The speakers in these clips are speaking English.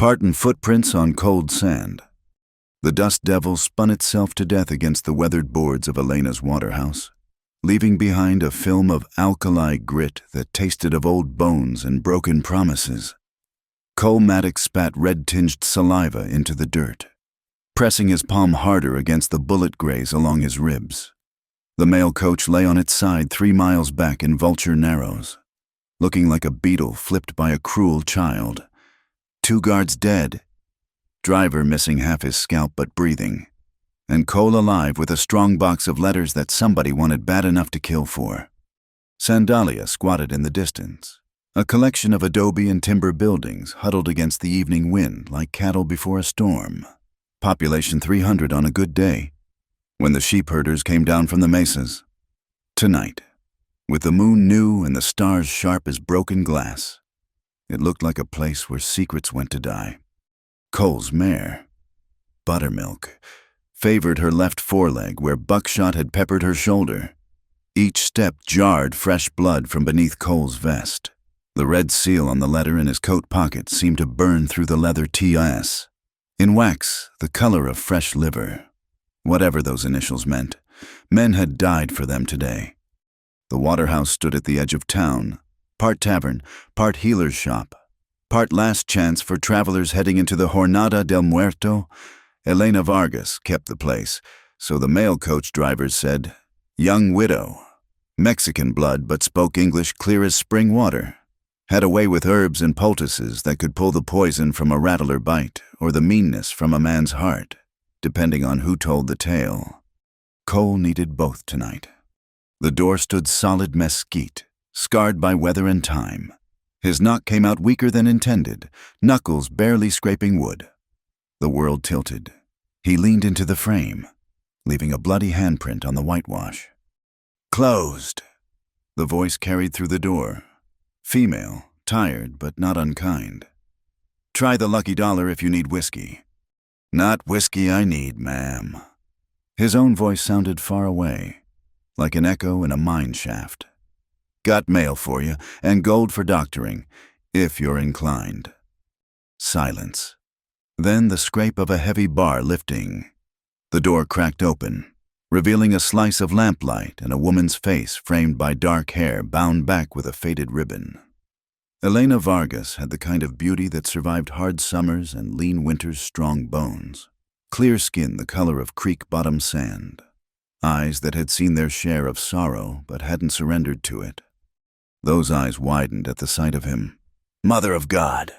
Parton footprints on cold sand. The dust devil spun itself to death against the weathered boards of Elena's waterhouse, leaving behind a film of alkali grit that tasted of old bones and broken promises. Cole Maddox spat red-tinged saliva into the dirt, pressing his palm harder against the bullet graze along his ribs. The mail coach lay on its side 3 miles back in Vulture Narrows, looking like a beetle flipped by a cruel child. 2 guards dead, driver missing half his scalp but breathing, and Cole alive with a strong box of letters that somebody wanted bad enough to kill for. Sandalia squatted in the distance, a collection of adobe and timber buildings huddled against the evening wind like cattle before a storm. Population 300 on a good day, when the sheep herders came down from the mesas. Tonight, with the moon new and the stars sharp as broken glass, it looked like a place where secrets went to die. Cole's mare, Buttermilk, favored her left foreleg where buckshot had peppered her shoulder. Each step jarred fresh blood from beneath Cole's vest. The red seal on the letter in his coat pocket seemed to burn through the leather TS. In wax, the color of fresh liver. Whatever those initials meant, men had died for them today. The waterhouse stood at the edge of town, part tavern, part healer's shop, part last chance for travelers heading into the Jornada del Muerto. Elena Vargas kept the place, so the mail coach drivers said, young widow, Mexican blood but spoke English clear as spring water, had a way with herbs and poultices that could pull the poison from a rattler bite or the meanness from a man's heart, depending on who told the tale. Cole needed both tonight. The door stood solid mesquite, scarred by weather and time. His knock came out weaker than intended, knuckles barely scraping wood. The world tilted. He leaned into the frame, leaving a bloody handprint on the whitewash. Closed. The voice carried through the door. Female, tired but not unkind. Try the lucky dollar if you need whiskey. Not whiskey I need, ma'am. His own voice sounded far away, like an echo in a mine shaft. Got mail for you, and gold for doctoring, if you're inclined. Silence. Then the scrape of a heavy bar lifting. The door cracked open, revealing a slice of lamplight and a woman's face framed by dark hair bound back with a faded ribbon. Elena Vargas had the kind of beauty that survived hard summers and lean winters' strong bones. Clear skin the color of creek-bottom sand. Eyes that had seen their share of sorrow but hadn't surrendered to it. Those eyes widened at the sight of him. Mother of God!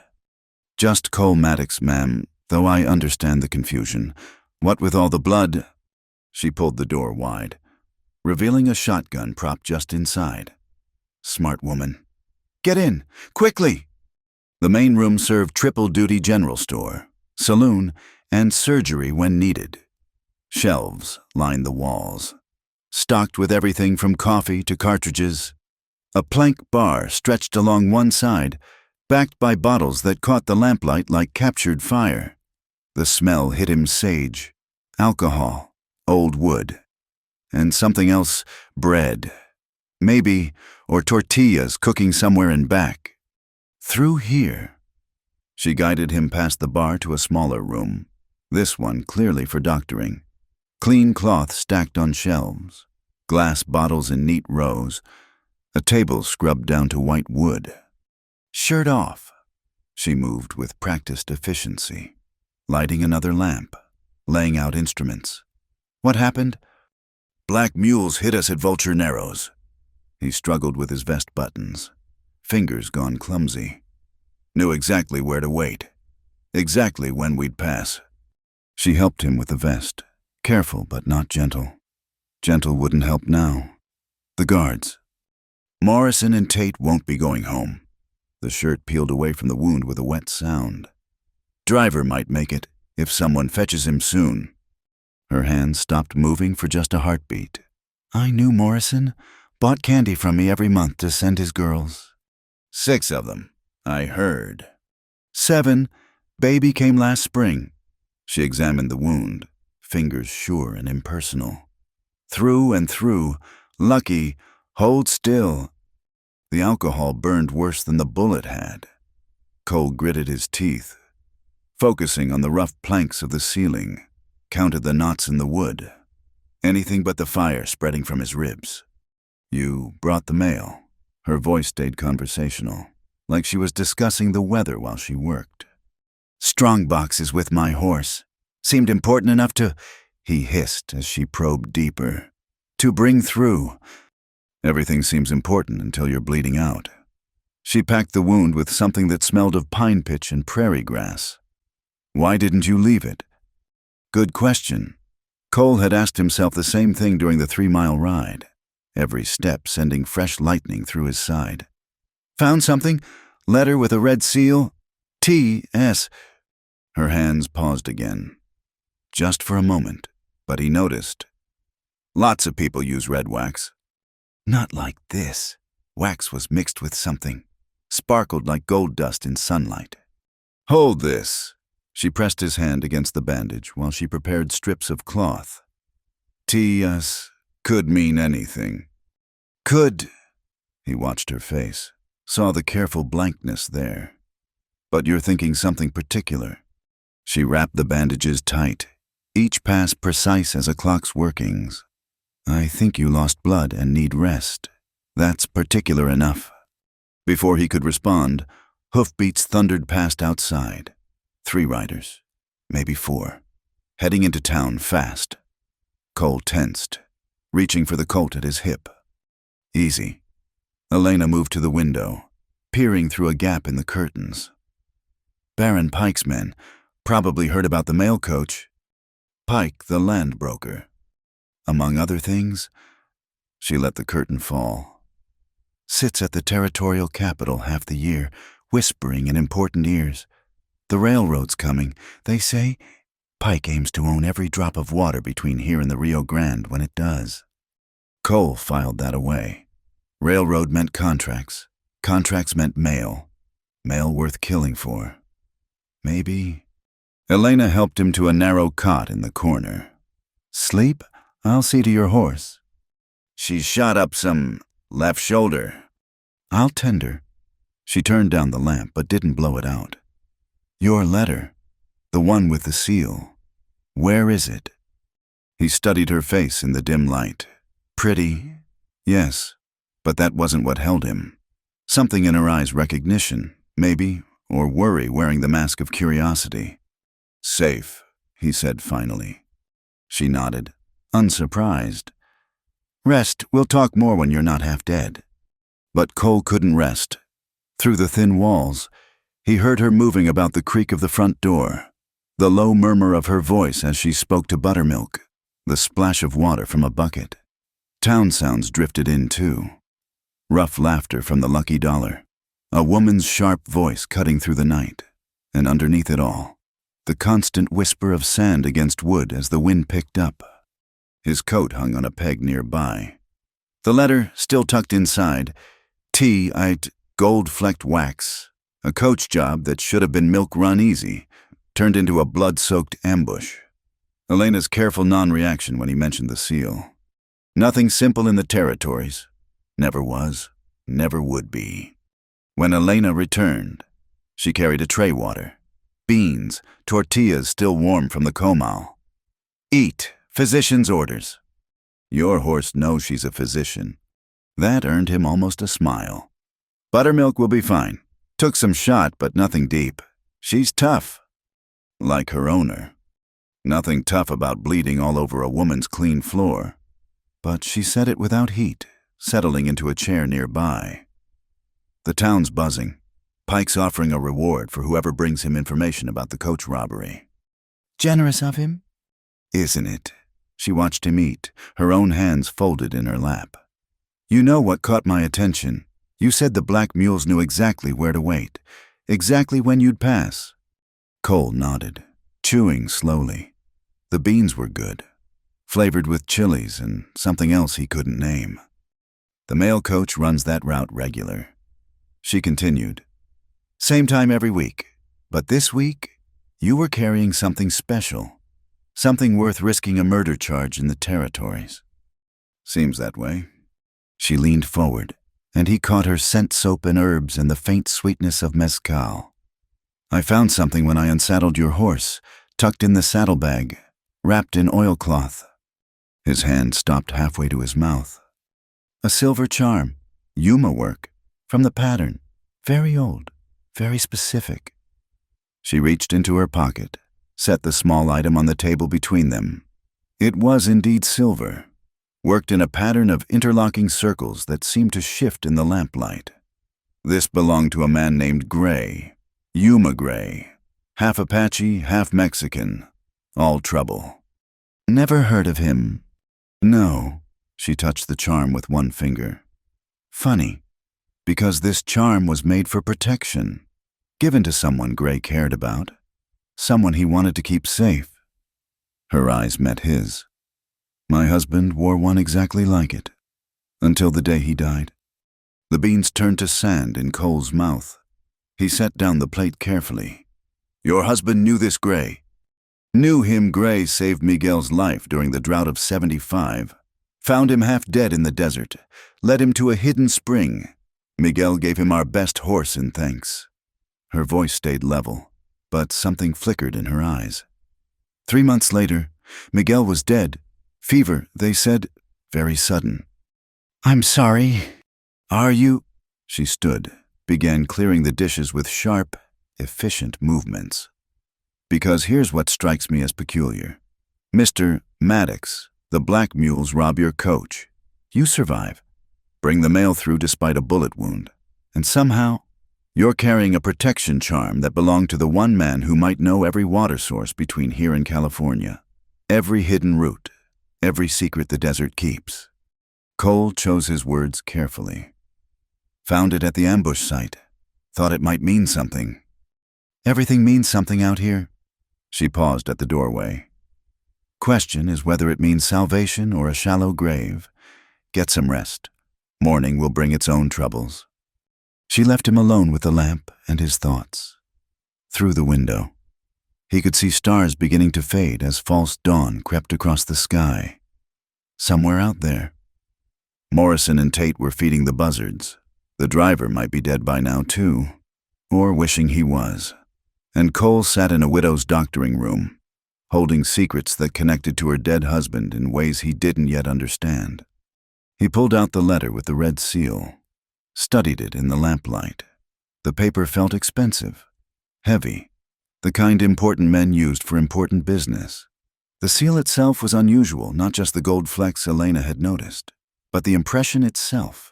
Just Cole Maddox, ma'am, though I understand the confusion. What with all the blood? She pulled the door wide, revealing a shotgun propped just inside. Smart woman. Get in, quickly! The main room served triple-duty general store, saloon, and surgery when needed. Shelves lined the walls, stocked with everything from coffee to cartridges. A plank bar stretched along one side, backed by bottles that caught the lamplight like captured fire. The smell hit him sage, alcohol, old wood, and something else, bread. Maybe, or tortillas cooking somewhere in back. Through here. She guided him past the bar to a smaller room, this one clearly for doctoring. Clean cloth stacked on shelves, glass bottles in neat rows, a table scrubbed down to white wood. Shirt off. She moved with practiced efficiency, lighting another lamp, laying out instruments. What happened? Black mules hit us at Vulture Narrows. He struggled with his vest buttons, fingers gone clumsy. Knew exactly where to wait, exactly when we'd pass. She helped him with the vest, careful but not gentle. Gentle wouldn't help now. The guards. Morrison and Tate won't be going home. The shirt peeled away from the wound with a wet sound. Driver might make it, if someone fetches him soon. Her hands stopped moving for just a heartbeat. I knew Morrison. Bought candy from me every month to send his girls. 6 of them, I heard. 7. Baby came last spring. She examined the wound, fingers sure and impersonal. Through and through, lucky, hold still. The alcohol burned worse than the bullet had. Cole gritted his teeth. focusing on the rough planks of the ceiling, counted the knots in the wood. Anything but the fire spreading from his ribs. "You brought the mail." Her voice stayed conversational, like she was discussing the weather while she worked. "Strongbox is with my horse. Seemed important enough to," he hissed as she probed deeper, "to bring through." "Everything seems important until you're bleeding out." She packed the wound with something that smelled of pine pitch and prairie grass. "Why didn't you leave it?" Good question. Cole had asked himself the same thing during the 3-mile ride, every step sending fresh lightning through his side. "Found something? Letter with a red seal? T.S." Her hands paused again. Just for a moment, but he noticed. Lots of people use red wax. Not like this. Wax was mixed with something, sparkled like gold dust in sunlight. "Hold this." She pressed his hand against the bandage while she prepared strips of cloth. "T.S. could mean anything." "Could." He watched her face, saw the careful blankness there. "But you're thinking something particular." She wrapped the bandages tight, each pass precise as a clock's workings. "I think you lost blood and need rest. That's particular enough." Before he could respond, hoofbeats thundered past outside. 3 riders, maybe 4, heading into town fast. Cole tensed, reaching for the Colt at his hip. "Easy." Elena moved to the window, peering through a gap in the curtains. Baron Pike's men probably heard about the mail coach. Pike, the land broker. Among other things, she let the curtain fall. Sits at the territorial capital half the year, whispering in important ears. The railroad's coming, they say. Pike aims to own every drop of water between here and the Rio Grande when it does. Cole filed that away. Railroad meant contracts. Contracts meant mail. Mail worth killing for. Maybe. Elena helped him to a narrow cot in the corner. "Sleep? I'll see to your horse." "She's shot up some left shoulder." "I'll tend her." She turned down the lamp but didn't blow it out. "Your letter, the one with the seal. Where is it?" He studied her face in the dim light. Pretty, yes, but that wasn't what held him. Something in her eyes, recognition, maybe, or worry wearing the mask of curiosity. "Safe," he said finally. She nodded, unsurprised. "Rest, we'll talk more when you're not half dead." But Cole couldn't rest. Through the thin walls, he heard her moving about the creak of the front door, the low murmur of her voice as she spoke to Buttermilk, the splash of water from a bucket. Town sounds drifted in too. Rough laughter from the Lucky Dollar, a woman's sharp voice cutting through the night, and underneath it all, the constant whisper of sand against wood as the wind picked up. His coat hung on a peg nearby. The letter, still tucked inside, T.I.'d gold-flecked wax. A coach job that should have been milk run easy turned into a blood-soaked ambush. Elena's careful non-reaction when he mentioned the seal. Nothing simple in the territories. Never was, never would be. When Elena returned, she carried a tray water, beans, tortillas still warm from the comal. "Eat, physician's orders." Your horse knows she's a physician. That earned him almost a smile. "Buttermilk will be fine. Took some shot, but nothing deep. She's tough." Like her owner. Nothing tough about bleeding all over a woman's clean floor. But she said it without heat, settling into a chair nearby. The town's buzzing. Pike's offering a reward for whoever brings him information about the coach robbery. "Generous of him?" "Isn't it?" She watched him eat, her own hands folded in her lap. "You know what caught my attention? You said the black mules knew exactly where to wait, exactly when you'd pass." Cole nodded, chewing slowly. The beans were good, flavored with chilies and something else he couldn't name. "The mail coach runs that route regular." She continued, "Same time every week, but this week, you were carrying something special, something worth risking a murder charge in the territories." "Seems that way." She leaned forward, and he caught her scent soap and herbs and the faint sweetness of mezcal. I found something when I unsaddled your horse, tucked in the saddlebag, wrapped in oilcloth. His hand stopped halfway to his mouth. A silver charm, Yuma work, from the pattern, very old, very specific. She reached into her pocket, set the small item on the table between them. It was indeed silver, worked in a pattern of interlocking circles that seemed to shift in the lamplight. This belonged to a man named Gray, Yuma Gray, half Apache, half Mexican, all trouble. Never heard of him. No, she touched the charm with one finger. Funny, because this charm was made for protection, given to someone Gray cared about, someone he wanted to keep safe. Her eyes met his. My husband wore one exactly like it, until the day he died. The beans turned to sand in Cole's mouth. He set down the plate carefully. Your husband knew this Gray. Knew him. Gray saved Miguel's life during the drought of '75. Found him half dead in the desert, led him to a hidden spring. Miguel gave him our best horse in thanks. Her voice stayed level, but something flickered in her eyes. 3 months later, Miguel was dead. Fever, they said, very sudden. I'm sorry. Are you? She stood, began clearing the dishes with sharp, efficient movements. Because here's what strikes me as peculiar. Mr. Maddox, the black mules rob your coach. You survive. Bring the mail through despite a bullet wound. And somehow, you're carrying a protection charm that belonged to the one man who might know every water source between here and California. Every hidden route, every secret the desert keeps. Cole chose his words carefully. Found it at the ambush site. Thought it might mean something. Everything means something out here. She paused at the doorway. Question is whether it means salvation or a shallow grave. Get some rest. Morning will bring its own troubles. She left him alone with the lamp and his thoughts. Through the window, he could see stars beginning to fade as false dawn crept across the sky. Somewhere out there. Morrison and Tate were feeding the buzzards. The driver might be dead by now, too, or wishing he was. And Cole sat in a widow's doctoring room, holding secrets that connected to her dead husband in ways he didn't yet understand. He pulled out the letter with the red seal, studied it in the lamplight. The paper felt expensive, heavy, the kind important men used for important business. The seal itself was unusual, not just the gold flecks Elena had noticed, but the impression itself.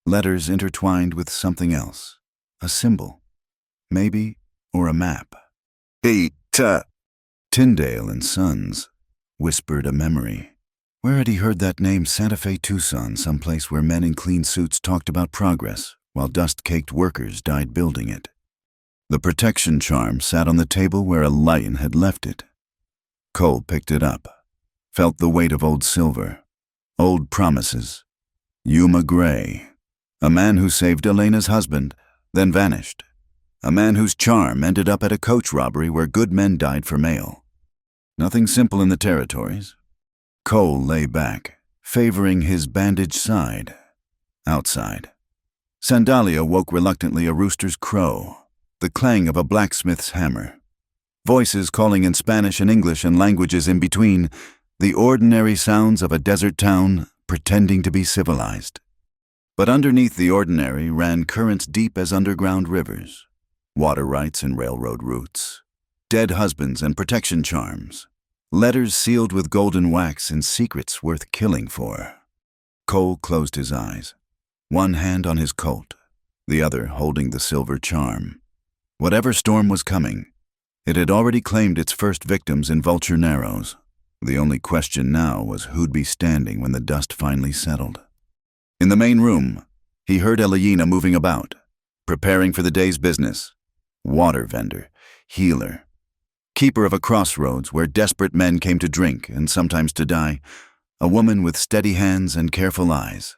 Letters intertwined with something else, a symbol, maybe, or a map. Tyndale and Sons, whispered a memory. Where had he heard that name? Santa Fe, Tucson, someplace where men in clean suits talked about progress, while dust-caked workers died building it. The protection charm sat on the table where a lion had left it. Cole picked it up, felt the weight of old silver, old promises. Yuma Gray, a man who saved Elena's husband, then vanished. A man whose charm ended up at a coach robbery where good men died for mail. Nothing simple in the territories. Cole lay back, favoring his bandaged side. Outside. Sandalia woke reluctantly a rooster's crow, the clang of a blacksmith's hammer. Voices calling in Spanish and English and languages in between, the ordinary sounds of a desert town pretending to be civilized. But underneath the ordinary ran currents deep as underground rivers, water rights and railroad routes, dead husbands and protection charms, letters sealed with golden wax and secrets worth killing for. Cole closed his eyes, one hand on his colt, the other holding the silver charm. Whatever storm was coming, it had already claimed its first victims in Vulture Narrows. The only question now was who'd be standing when the dust finally settled. In the main room, he heard Elena moving about, preparing for the day's business. Water vendor, healer, keeper of a crossroads where desperate men came to drink and sometimes to die, a woman with steady hands and careful eyes,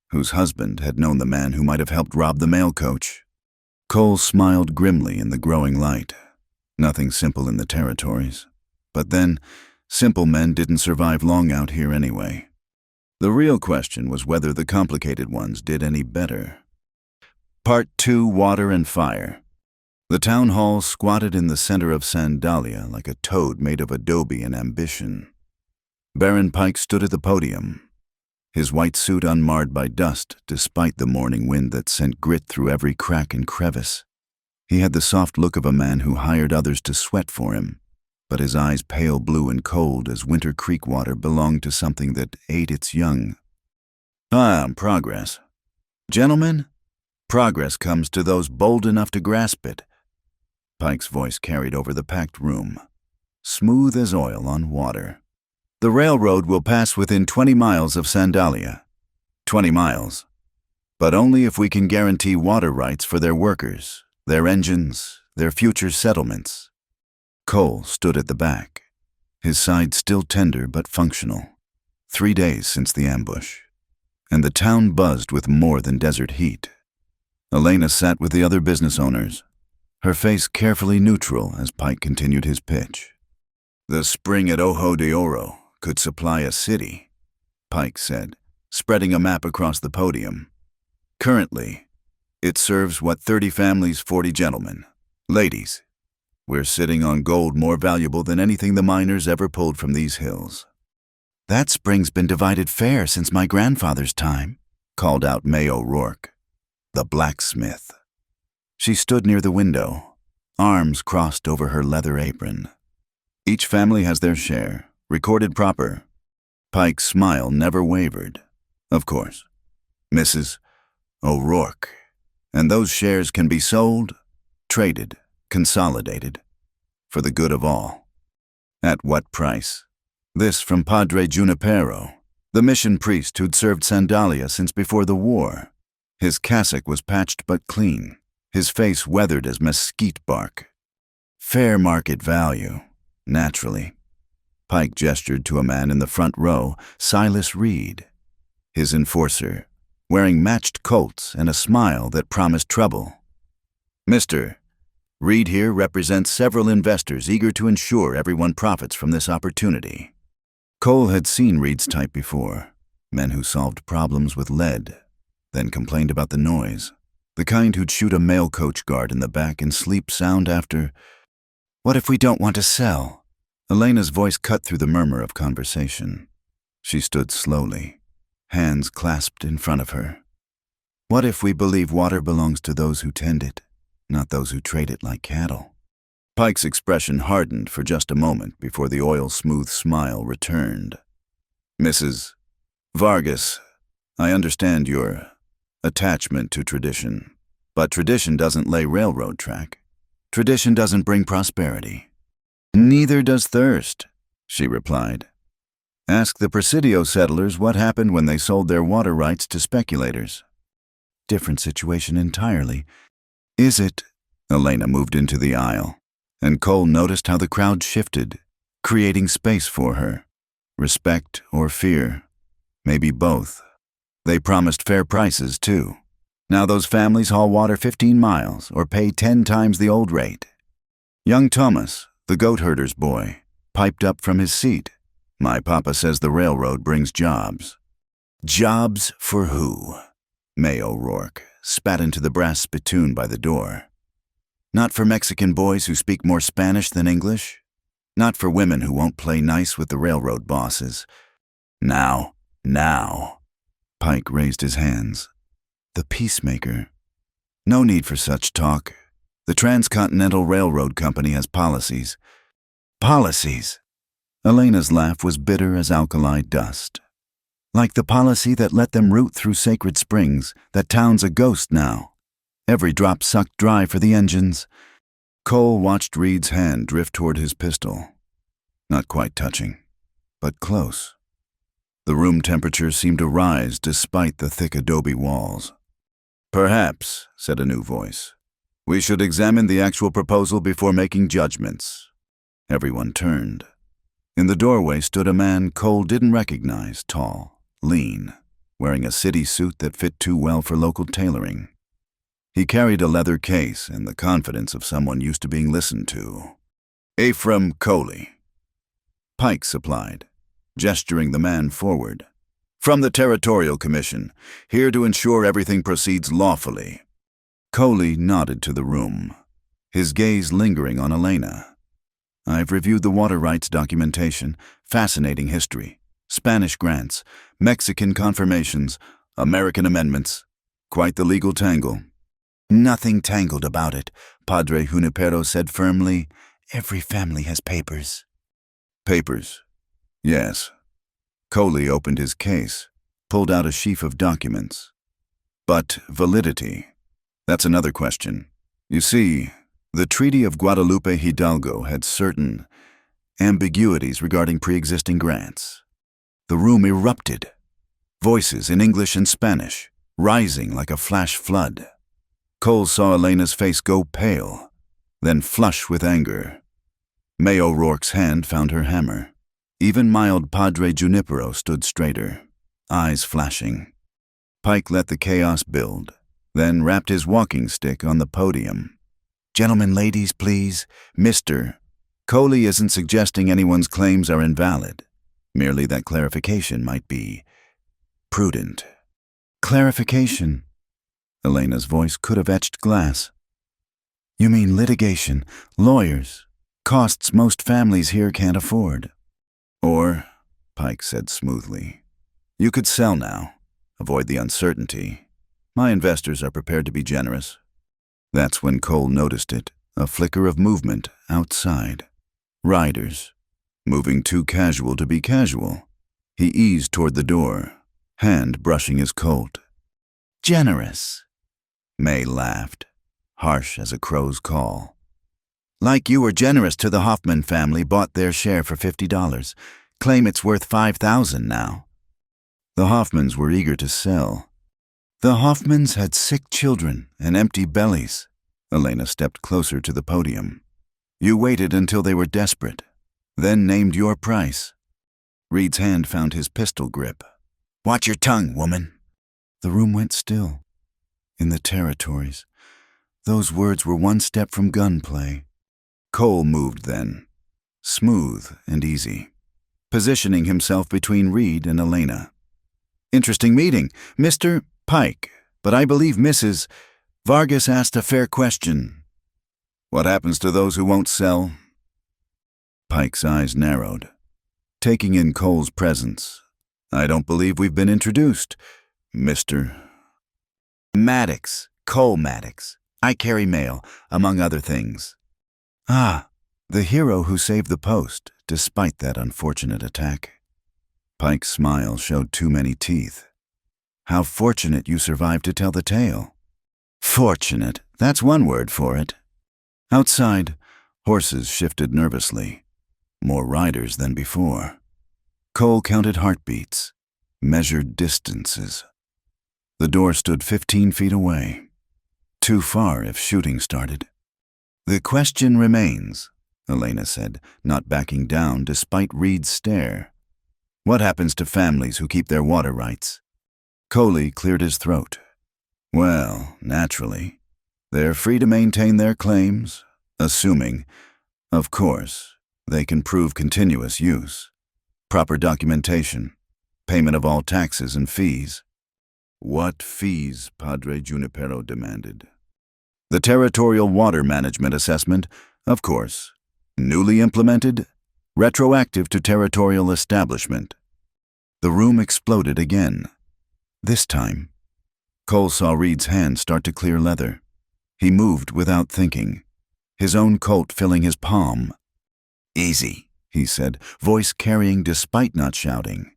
whose husband had known the man who might have helped rob the mail coach. Cole smiled grimly in the growing light. Nothing simple in the territories. But then, simple men didn't survive long out here anyway. The real question was whether the complicated ones did any better. Part 2, Water and Fire. The town hall squatted in the center of Sandalia like a toad made of adobe and ambition. Baron Pike stood at the podium, his white suit unmarred by dust despite the morning wind that sent grit through every crack and crevice. He had the soft look of a man who hired others to sweat for him, but his eyes pale blue and cold as winter creek water belonged to something that ate its young. Progress. Gentlemen, progress comes to those bold enough to grasp it. Pike's voice carried over the packed room, smooth as oil on water. The railroad will pass within 20 miles of Sandalia. 20 miles. But only if we can guarantee water rights for their workers, their engines, their future settlements. Cole stood at the back, his side still tender but functional. 3 days since the ambush, and the town buzzed with more than desert heat. Elena sat with the other business owners, her face carefully neutral as Pike continued his pitch. The spring at Ojo de Oro could supply a city, Pike said, spreading a map across the podium. Currently, it serves 30 families, 40 gentlemen. Ladies, we're sitting on gold more valuable than anything the miners ever pulled from these hills. That spring's been divided fair since my grandfather's time, called out May O'Rourke, the blacksmith. She stood near the window, arms crossed over her leather apron. Each family has their share, recorded proper. Pike's smile never wavered. Of course, Mrs. O'Rourke. And those shares can be sold, traded, consolidated, for the good of all. At what price? This from Padre Junipero, the mission priest who'd served Sandalia since before the war. His cassock was patched but clean, his face weathered as mesquite bark. Fair market value, naturally. Pike gestured to a man in the front row, Silas Reed, his enforcer, wearing matched coats and a smile that promised trouble. Mr. Reed here represents several investors eager to ensure everyone profits from this opportunity. Cole had seen Reed's type before, men who solved problems with lead, then complained about the noise, the kind who'd shoot a mail coach guard in the back and sleep sound after. What if we don't want to sell? Elena's voice cut through the murmur of conversation. She stood slowly, hands clasped in front of her. What if we believe water belongs to those who tend it, not those who trade it like cattle? Pike's expression hardened for just a moment before the oil-smooth smile returned. Mrs. Vargas, I understand your attachment to tradition, but tradition doesn't lay railroad track. Tradition doesn't bring prosperity. Neither does thirst, she replied. Ask the Presidio settlers what happened when they sold their water rights to speculators. Different situation entirely. Is it? Elena moved into the aisle, and Cole noticed how the crowd shifted, creating space for her. Respect or fear, maybe both. They promised fair prices, too. Now those families haul water 15 miles or pay 10 times the old rate. Young Thomas, the goat herder's boy, piped up from his seat. My papa says the railroad brings jobs. Jobs for who? May O'Rourke spat into the brass spittoon by the door. Not for Mexican boys who speak more Spanish than English. Not for women who won't play nice with the railroad bosses. Now. Pike raised his hands. The peacemaker. No need for such talk. The Transcontinental Railroad Company has policies. Policies? Elena's laugh was bitter as alkali dust. Like the policy that let them root through sacred springs, that town's a ghost now. Every drop sucked dry for the engines. Cole watched Reed's hand drift toward his pistol. Not quite touching, but close. The room temperature seemed to rise despite the thick adobe walls. Perhaps, said a new voice, we should examine the actual proposal before making judgments. Everyone turned. In the doorway stood a man Cole didn't recognize, tall, lean, wearing a city suit that fit too well for local tailoring. He carried a leather case and the confidence of someone used to being listened to. Ephraim Coley. Pike supplied, gesturing the man forward. From the Territorial Commission, here to ensure everything proceeds lawfully. Coley nodded to the room. his gaze lingering on Elena. "I've reviewed the water rights documentation, fascinating history, Spanish grants, Mexican confirmations, American amendments. Quite the legal tangle." "Nothing tangled about it," Padre Junipero said firmly. "Every family has papers." "Papers. Yes." Coley opened his case, pulled out a sheaf of documents. "But validity? That's another question. You see, the Treaty of Guadalupe Hidalgo had certain ambiguities regarding pre-existing grants." The room erupted, voices in English and Spanish, rising like a flash flood. Cole saw Elena's face go pale, then flush with anger. May O'Rourke's hand found her hammer. Even mild Padre Junipero stood straighter, eyes flashing. Pike let the chaos build, then wrapped his walking stick on the podium. "Gentlemen, ladies, please. Mr. Coley isn't suggesting anyone's claims are invalid. Merely that clarification might be prudent." "Clarification?" Elena's voice could have etched glass. "You mean litigation, lawyers, costs most families here can't afford." "Or," Pike said smoothly, "you could sell now, avoid the uncertainty. My investors are prepared to be generous." That's when Cole noticed it, a flicker of movement outside. Riders, moving too casual to be casual. He eased toward the door, hand brushing his coat. "Generous," May laughed, harsh as a crow's call. "Like you were generous to the Hoffman family, bought their share for $50. Claim it's worth $5,000 now." The Hoffmans were eager to sell. "The Hoffmans had sick children and empty bellies." Elena stepped closer to the podium. "You waited until they were desperate, then named your price." Reed's hand found his pistol grip. "Watch your tongue, woman." The room went still. In the territories. Those words were one step from gunplay. Cole moved then, smooth and easy, positioning himself between Reed and Elena. "Interesting meeting, Mr. Pike, but I believe Mrs. Vargas asked a fair question. What happens to those who won't sell?" Pike's eyes narrowed, taking in Cole's presence. "I don't believe we've been introduced, Mr. "Maddox, Cole Maddox. I carry mail, among other things." "Ah, the hero who saved the post, despite that unfortunate attack." Pike's smile showed too many teeth. "How fortunate you survived to tell the tale." "Fortunate, that's one word for it." Outside, horses shifted nervously. More riders than before. Cole counted heartbeats, measured distances. The door stood 15 feet away. Too far if shooting started. "The question remains," Elena said, not backing down despite Reed's stare. "What happens to families who keep their water rights?" Coley cleared his throat. "Well, naturally, they're free to maintain their claims, assuming, of course, they can prove continuous use, proper documentation, payment of all taxes and fees." "What fees?" Padre Junipero demanded. "The territorial water management assessment, of course, newly implemented, retroactive to territorial establishment." The room exploded again. This time, Cole saw Reed's hand start to clear leather. He moved without thinking, his own Colt filling his palm. "Easy," he said, voice carrying despite not shouting.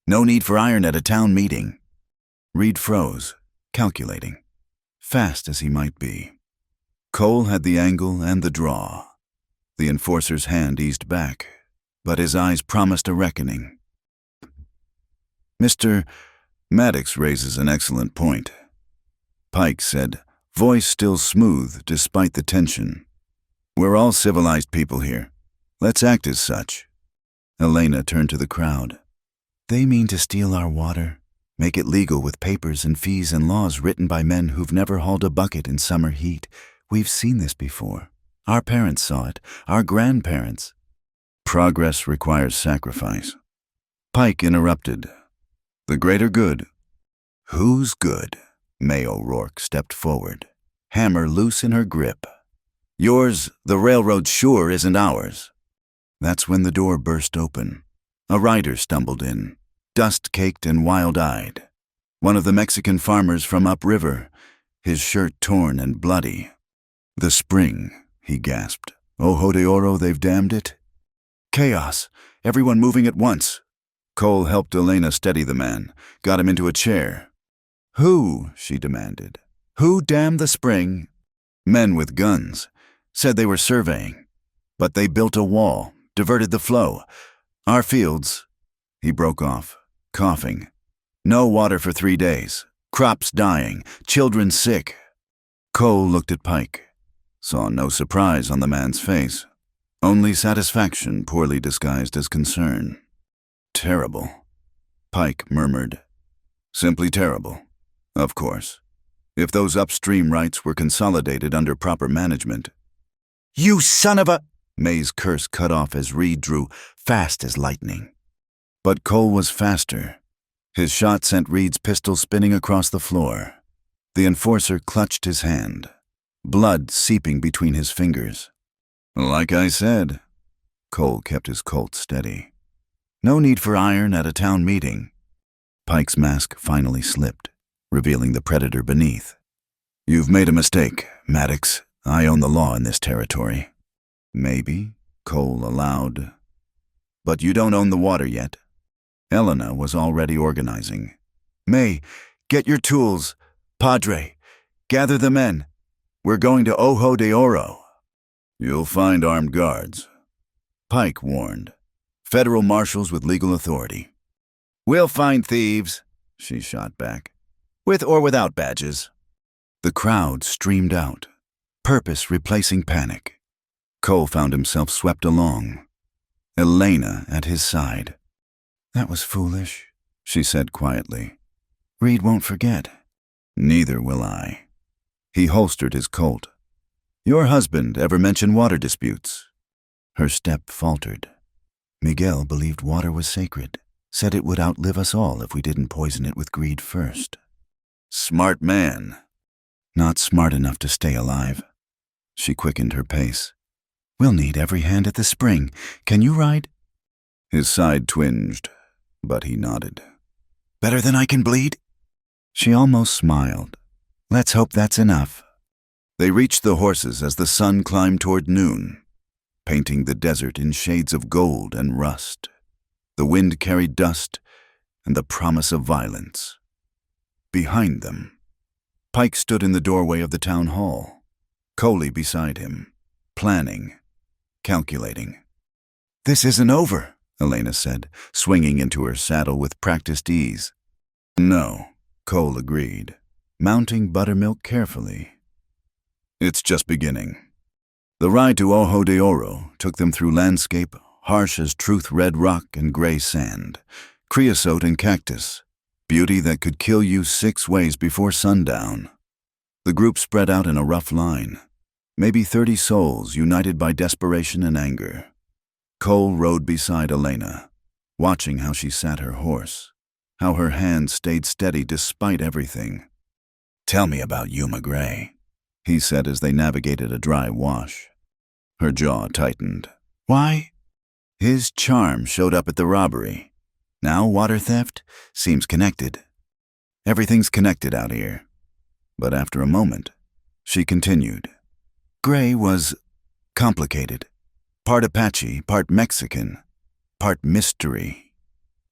"No need for iron at a town meeting." Reed froze, calculating, fast as he might be. Cole had the angle and the draw. The enforcer's hand eased back, but his eyes promised a reckoning. "Mr. Maddox raises an excellent point," Pike said, voice still smooth despite the tension. "We're all civilized people here. Let's act as such." Elena turned to the crowd. "They mean to steal our water, make it legal with papers and fees and laws written by men who've never hauled a bucket in summer heat. We've seen this before. Our parents saw it, our grandparents." "Progress requires sacrifice." Pike interrupted. "The greater good." "Who's good?" May O'Rourke stepped forward, hammer loose in her grip. Yours, the railroad sure isn't ours. That's when the door burst open. A rider stumbled in, dust-caked and wild-eyed. One of the Mexican farmers from upriver, his shirt torn and bloody. "The spring," he gasped. "Ojo de Oro, they've damned it." Chaos, everyone moving at once. Cole helped Elena steady the man, got him into a chair. "Who?" she demanded. "Who damned the spring?" Men with guns. Said they were surveying. But they built a wall, diverted the flow. Our fields. He broke off, coughing. No water for 3 days. Crops dying. Children sick. Cole looked at Pike. Saw no surprise on the man's face. Only satisfaction poorly disguised as concern. "Terrible," Pike murmured. "Simply terrible. Of course. If those upstream rights were consolidated under proper management." "You son of a—" May's curse cut off as Reed drew, fast as lightning. But Cole was faster. His shot sent Reed's pistol spinning across the floor. The enforcer clutched his hand, blood seeping between his fingers. "Like I said." Cole kept his Colt steady. "No need for iron at a town meeting." Pike's mask finally slipped, revealing the predator beneath. "You've made a mistake, Maddox. I own the law in this territory." "Maybe," Cole allowed. "But you don't own the water yet." Elena was already organizing. "May, get your tools. Padre, gather the men. We're going to Ojo de Oro." "You'll find armed guards," Pike warned. "Federal marshals with legal authority." "We'll find thieves," she shot back. "With or without badges." The crowd streamed out, purpose replacing panic. Cole found himself swept along, Elena at his side. "That was foolish," she said quietly. "Reed won't forget." "Neither will I." He holstered his Colt. "Your husband ever mention water disputes?" Her step faltered. "Miguel believed water was sacred, said it would outlive us all if we didn't poison it with greed first." "Smart man." "Not smart enough to stay alive." She quickened her pace. "We'll need every hand at the spring. Can you ride?" His side twinged, but he nodded. "Better than I can bleed?" She almost smiled. "Let's hope that's enough." They reached the horses as the sun climbed toward noon, painting the desert in shades of gold and rust. The wind carried dust and the promise of violence. Behind them, Pike stood in the doorway of the town hall, Coley beside him, planning, calculating. "This isn't over," Elena said, swinging into her saddle with practiced ease. "No," Cole agreed, mounting Buttermilk carefully. "It's just beginning." The ride to Ojo de Oro took them through landscape harsh as truth-red rock and gray sand, creosote and cactus, beauty that could kill you 6 ways before sundown. The group spread out in a rough line, maybe 30 souls united by desperation and anger. Cole rode beside Elena, watching how she sat her horse, how her hand stayed steady despite everything. "Tell me about Yuma Gray," he said as they navigated a dry wash. Her jaw tightened. "Why?" "His charm showed up at the robbery. Now water theft seems connected. Everything's connected out here." But after a moment, she continued. "Gray was complicated. Part Apache, part Mexican, part mystery.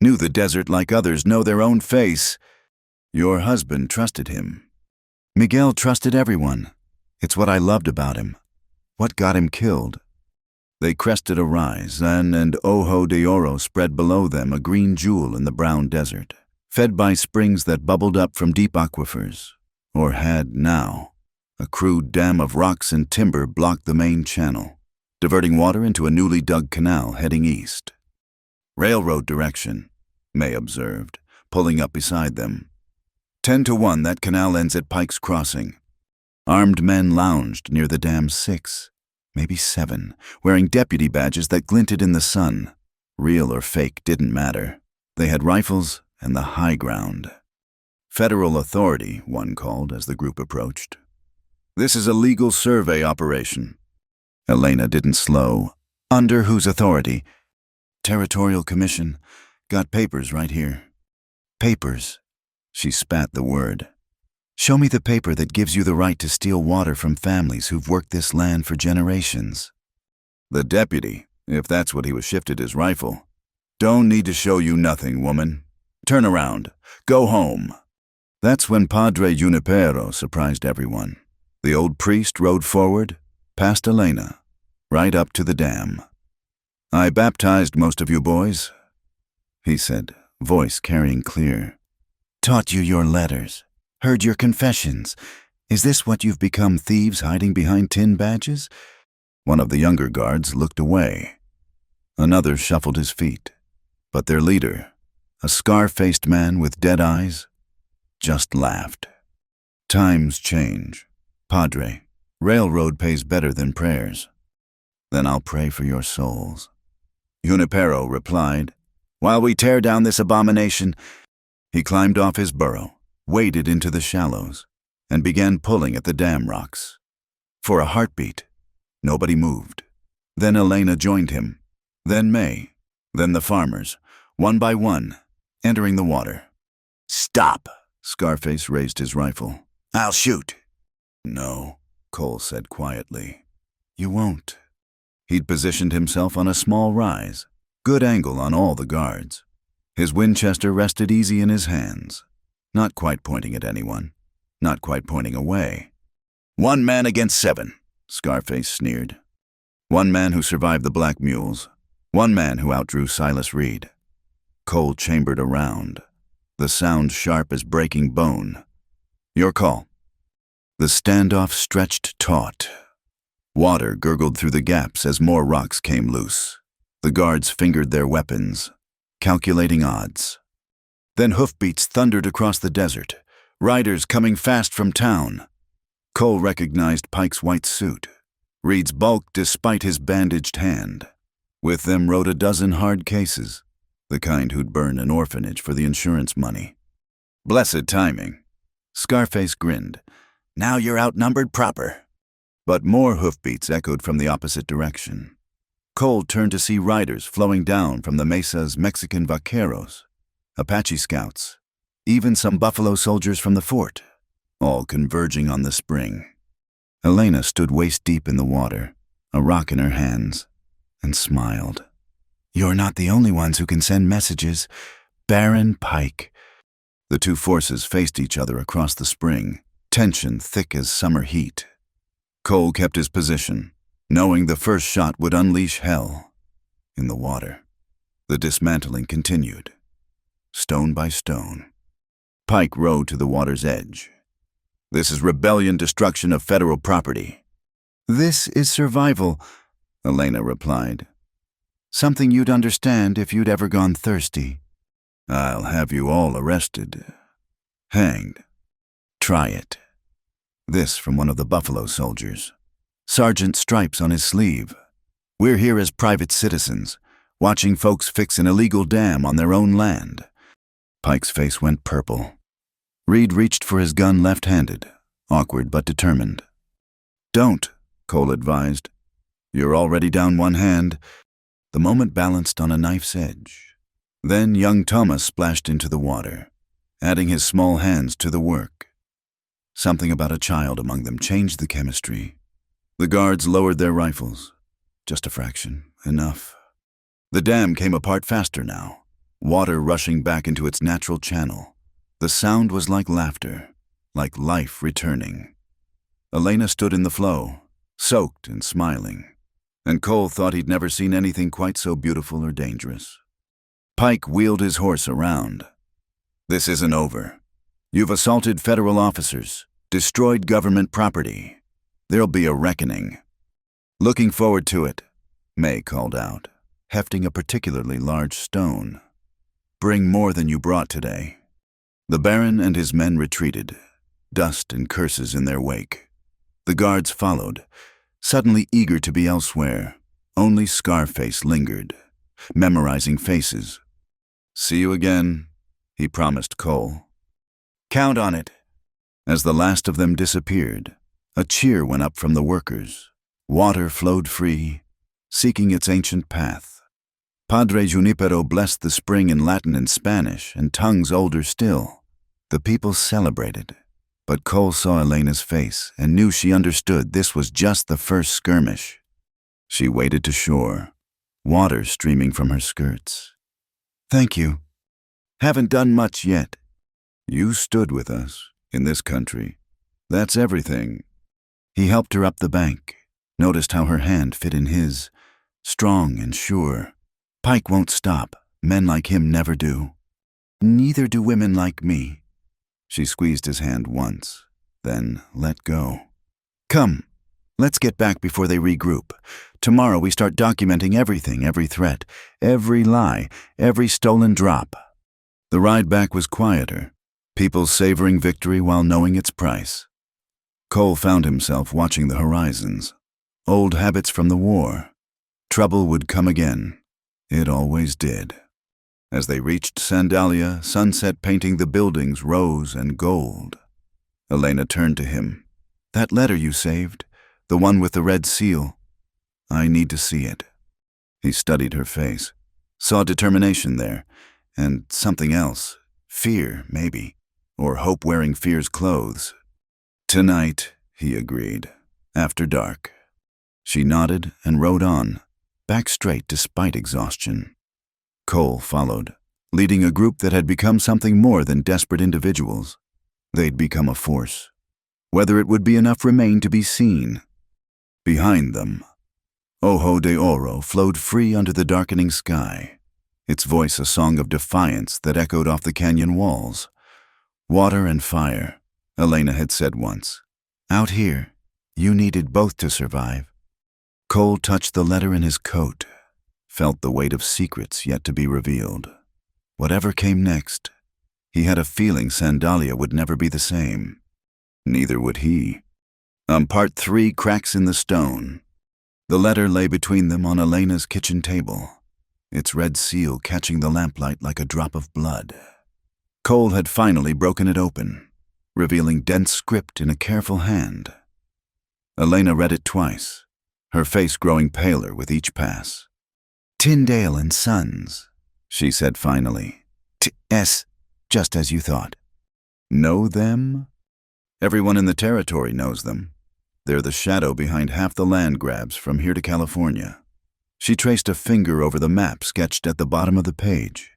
Knew the desert like others know their own face. Your husband trusted him. Miguel trusted everyone. It's what I loved about him. What got him killed." They crested a rise, and Ojo de Oro spread below them, a green jewel in the brown desert, fed by springs that bubbled up from deep aquifers, or had now. A crude dam of rocks and timber blocked the main channel, diverting water into a newly dug canal heading east. "Railroad direction," May observed, pulling up beside them. 10 to 1, that canal ends at Pike's Crossing. Armed men lounged near the dam's 6, maybe 7, wearing deputy badges that glinted in the sun. Real or fake didn't matter. They had rifles and the high ground. "Federal authority," one called as the group approached. "This is a legal survey operation. Elena didn't slow. Under whose authority? Territorial Commission. Got papers right here. Papers. She spat the word. Show me the paper that gives you the right to steal water from families who've worked this land for generations. The deputy, if that's what he was shifted his rifle. Don't need to show you nothing, woman. Turn around. Go home. That's when Padre Junipero surprised everyone. The old priest rode forward, past Elena, right up to the dam. I baptized most of you boys, he said, voice carrying clear. Taught you your letters. Heard your confessions. Is this what you've become, thieves hiding behind tin badges? One of the younger guards looked away. Another shuffled his feet. But their leader, a scar-faced man with dead eyes, just laughed. Times change. Padre, railroad pays better than prayers. Then I'll pray for your souls. Junipero replied, While we tear down this abomination. He climbed off his burro, waded into the shallows, and began pulling at the dam rocks. For a heartbeat, nobody moved. Then Elena joined him, then May, then the farmers, one by one, entering the water. Stop! Scarface raised his rifle. I'll shoot. No, Cole said quietly. You won't. He'd positioned himself on a small rise, good angle on all the guards. His Winchester rested easy in his hands, not quite pointing at anyone, not quite pointing away. 1 man against 7, Scarface sneered. 1 man who survived the Black Mules, 1 man who outdrew Silas Reed. Cole chambered around, the sound sharp as breaking bone. Your call. The standoff stretched taut. Water gurgled through the gaps as more rocks came loose. The guards fingered their weapons, calculating odds. Then hoofbeats thundered across the desert, riders coming fast from town. Cole recognized Pike's white suit, Reed's bulk despite his bandaged hand. With them rode a dozen hard cases, the kind who'd burn an orphanage for the insurance money. Blessed timing. Scarface grinned. Now you're outnumbered proper. But more hoofbeats echoed from the opposite direction. Cole turned to see riders flowing down from the mesa's Mexican vaqueros, Apache scouts, even some buffalo soldiers from the fort, all converging on the spring. Elena stood waist-deep in the water, a rock in her hands, and smiled. You're not the only ones who can send messages. Baron Pike. The two forces faced each other across the spring, tension thick as summer heat. Cole kept his position, knowing the first shot would unleash hell. In the water, the dismantling continued, stone by stone. Pike rode to the water's edge. This is rebellion, destruction of federal property. This is survival, Elena replied. Something you'd understand if you'd ever gone thirsty. I'll have you all arrested. Hanged. Try it. This from one of the buffalo soldiers. Sergeant stripes on his sleeve. We're here as private citizens, watching folks fix an illegal dam on their own land. Pike's face went purple. Reed reached for his gun left-handed, awkward but determined. Don't, Cole advised. You're already down 1 hand. The moment balanced on a knife's edge. Then young Thomas splashed into the water, adding his small hands to the work. Something about a child among them changed the chemistry. The guards lowered their rifles. Just a fraction, enough. The dam came apart faster now, water rushing back into its natural channel. The sound was like laughter, like life returning. Elena stood in the flow, soaked and smiling, and Cole thought he'd never seen anything quite so beautiful or dangerous. Pike wheeled his horse around. This isn't over. You've assaulted federal officers, destroyed government property. There'll be a reckoning. Looking forward to it, May called out, hefting a particularly large stone. Bring more than you brought today. The Baron and his men retreated, dust and curses in their wake. The guards followed, suddenly eager to be elsewhere. Only Scarface lingered, memorizing faces. See you again, he promised Cole. Count on it. As the last of them disappeared, a cheer went up from the workers. Water flowed free, seeking its ancient path. Padre Junipero blessed the spring in Latin and Spanish, and tongues older still. The people celebrated, but Cole saw Elena's face and knew she understood this was just the first skirmish. She waded to shore, water streaming from her skirts. "Thank you. Haven't done much yet. You stood with us, in this country. That's everything." He helped her up the bank, noticed how her hand fit in his, strong and sure. "Pike won't stop. Men like him never do. Neither do women like me." She squeezed his hand once, then let go. "Come, let's get back before they regroup. Tomorrow we start documenting everything, every threat, every lie, every stolen drop." The ride back was quieter, people savoring victory while knowing its price. Cole found himself watching the horizons. Old habits from the war. Trouble would come again. It always did. As they reached Sandalia, sunset painting the buildings rose and gold. Elena turned to him. "That letter you saved, the one with the red seal. I need to see it." He studied her face, saw determination there, and something else, fear, maybe, or hope wearing fear's clothes. "Tonight," he agreed, "after dark." She nodded and rode on, back straight despite exhaustion. Cole followed, leading a group that had become something more than desperate individuals. They'd become a force. Whether it would be enough remained to be seen. Behind them, Ojo de Oro flowed free under the darkening sky, its voice a song of defiance that echoed off the canyon walls. "Water and fire," Elena had said once. "Out here, you needed both to survive." Cole touched the letter in his coat, felt the weight of secrets yet to be revealed. Whatever came next, he had a feeling Sandalia would never be the same. Neither would he. On part 3, cracks in the stone. The letter lay between them on Elena's kitchen table, its red seal catching the lamplight like a drop of blood. Cole had finally broken it open, revealing dense script in a careful hand. Elena read it twice, her face growing paler with each pass. "Tyndale and Sons," she said finally. "T-S, just as you thought." "Know them?" "Everyone in the territory knows them. They're the shadow behind half the land grabs from here to California." She traced a finger over the map sketched at the bottom of the page.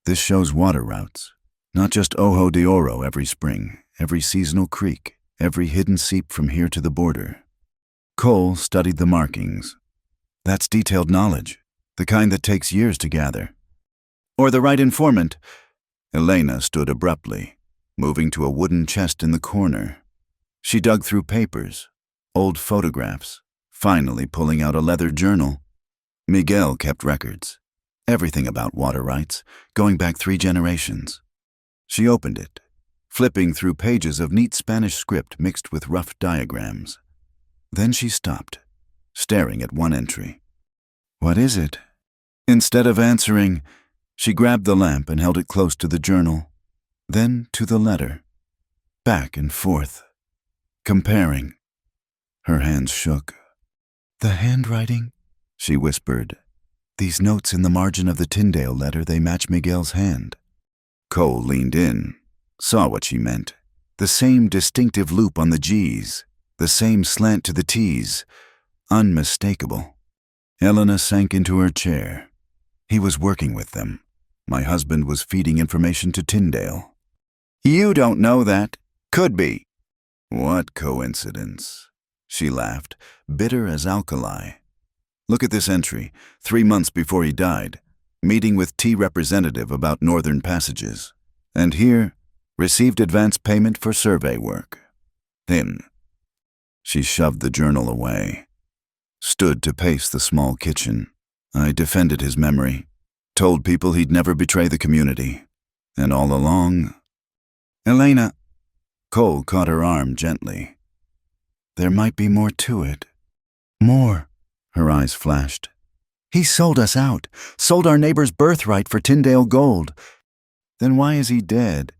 "This shows water routes, not just Ojo de Oro every spring, every seasonal creek, every hidden seep from here to the border." Cole studied the markings. "That's detailed knowledge, the kind that takes years to gather." "Or the right informant." Elena stood abruptly, moving to a wooden chest in the corner. She dug through papers, old photographs, finally pulling out a leather journal. Miguel kept records, everything about water rights, going back 3 generations. She opened it, flipping through pages of neat Spanish script mixed with rough diagrams. Then she stopped, staring at one entry. "What is it?" Instead of answering, she grabbed the lamp and held it close to the journal, then to the letter, back and forth, comparing. Her hands shook. "The handwriting?" she whispered. "These notes in the margin of the Tyndale letter, they match Miguel's hand." Cole leaned in, saw what she meant. The same distinctive loop on the G's, the same slant to the T's, unmistakable. Elena sank into her chair. He was working with them. My husband was feeding information to Tyndale. "You don't know that. Could be." "What coincidence," she laughed, bitter as alkali. "Look at this entry, 3 months before he died, meeting with T representative about northern passages. And here, received advance payment for survey work. Him." She shoved the journal away, stood to pace the small kitchen. I defended his memory, told people he'd never betray the community. And all along... "Elena," Cole caught her arm gently. "There might be more to it." "More," her eyes flashed. "He sold us out, sold our neighbor's birthright for Tyndale gold. Then why is he dead?"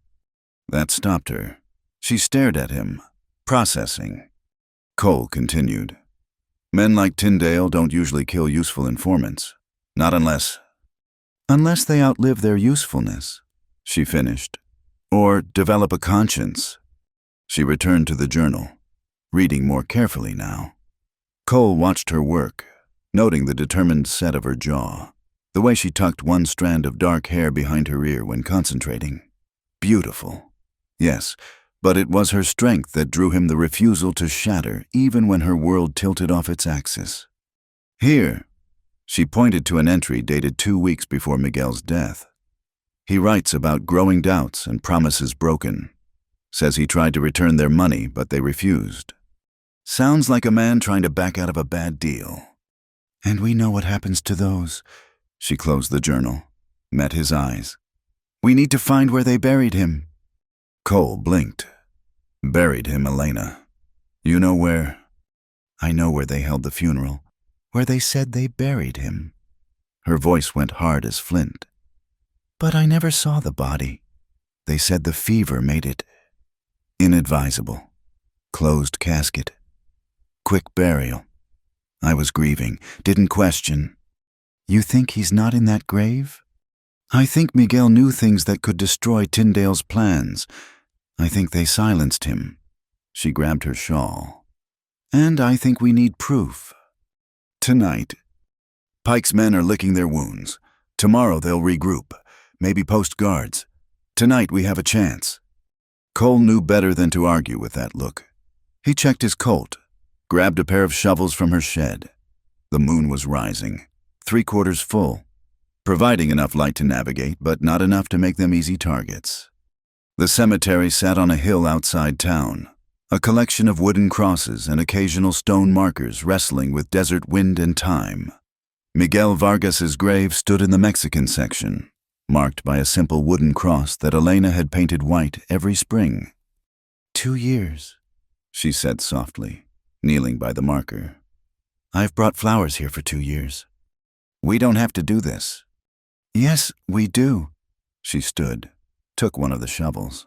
That stopped her. She stared at him, processing. Cole continued. Men like Tyndale don't usually kill useful informants. Not unless they outlive their usefulness, she finished. Or develop a conscience. She returned to the journal, reading more carefully now. Cole watched her work, noting the determined set of her jaw, the way she tucked one strand of dark hair behind her ear when concentrating. Beautiful. Yes, but it was her strength that drew him, the refusal to shatter even when her world tilted off its axis. Here, she pointed to an entry dated 2 weeks before Miguel's death. He writes about growing doubts and promises broken. Says he tried to return their money, but they refused. Sounds like a man trying to back out of a bad deal. And we know what happens to those. She closed the journal, met his eyes. We need to find where they buried him. Cole blinked. Buried him, Elena. You know where? I know where they held the funeral, where they said they buried him. Her voice went hard as flint. But I never saw the body. They said the fever made it inadvisable. Closed casket. Quick burial. I was grieving, didn't question. You think he's not in that grave? I think Miguel knew things that could destroy Tyndale's plans. I think they silenced him. She grabbed her shawl. And I think we need proof. Tonight. Pike's men are licking their wounds. Tomorrow they'll regroup. Maybe post guards. Tonight we have a chance. Cole knew better than to argue with that look. He checked his Colt, grabbed a pair of shovels from her shed. The moon was rising, 3/4 full, providing enough light to navigate, but not enough to make them easy targets. The cemetery sat on a hill outside town, a collection of wooden crosses and occasional stone markers wrestling with desert wind and time. Miguel Vargas's grave stood in the Mexican section, marked by a simple wooden cross that Elena had painted white every spring. 2 years, she said softly, kneeling by the marker. I've brought flowers here for 2 years. We don't have to do this. Yes, we do. She stood, took one of the shovels.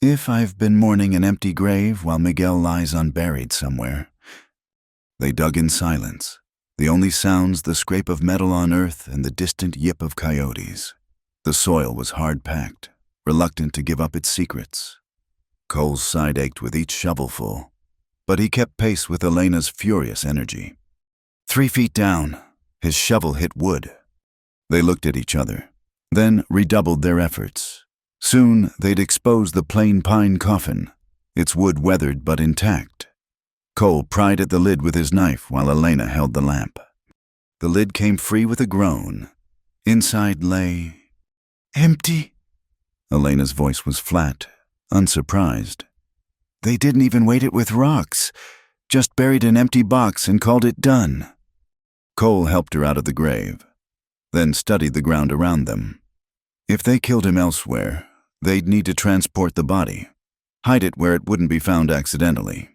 If I've been mourning an empty grave while Miguel lies unburied somewhere. They dug in silence. The only sounds the scrape of metal on earth and the distant yip of coyotes. The soil was hard-packed, reluctant to give up its secrets. Cole's side ached with each shovelful, but he kept pace with Elena's furious energy. 3 feet down, his shovel hit wood. They looked at each other, then redoubled their efforts. Soon they'd expose the plain pine coffin, its wood weathered but intact. Cole pried at the lid with his knife while Elena held the lamp. The lid came free with a groan. Inside lay empty. Elena's voice was flat, unsurprised. They didn't even weight it with rocks, just buried an empty box and called it done. Cole helped her out of the grave, then studied the ground around them. If they killed him elsewhere, they'd need to transport the body, hide it where it wouldn't be found accidentally.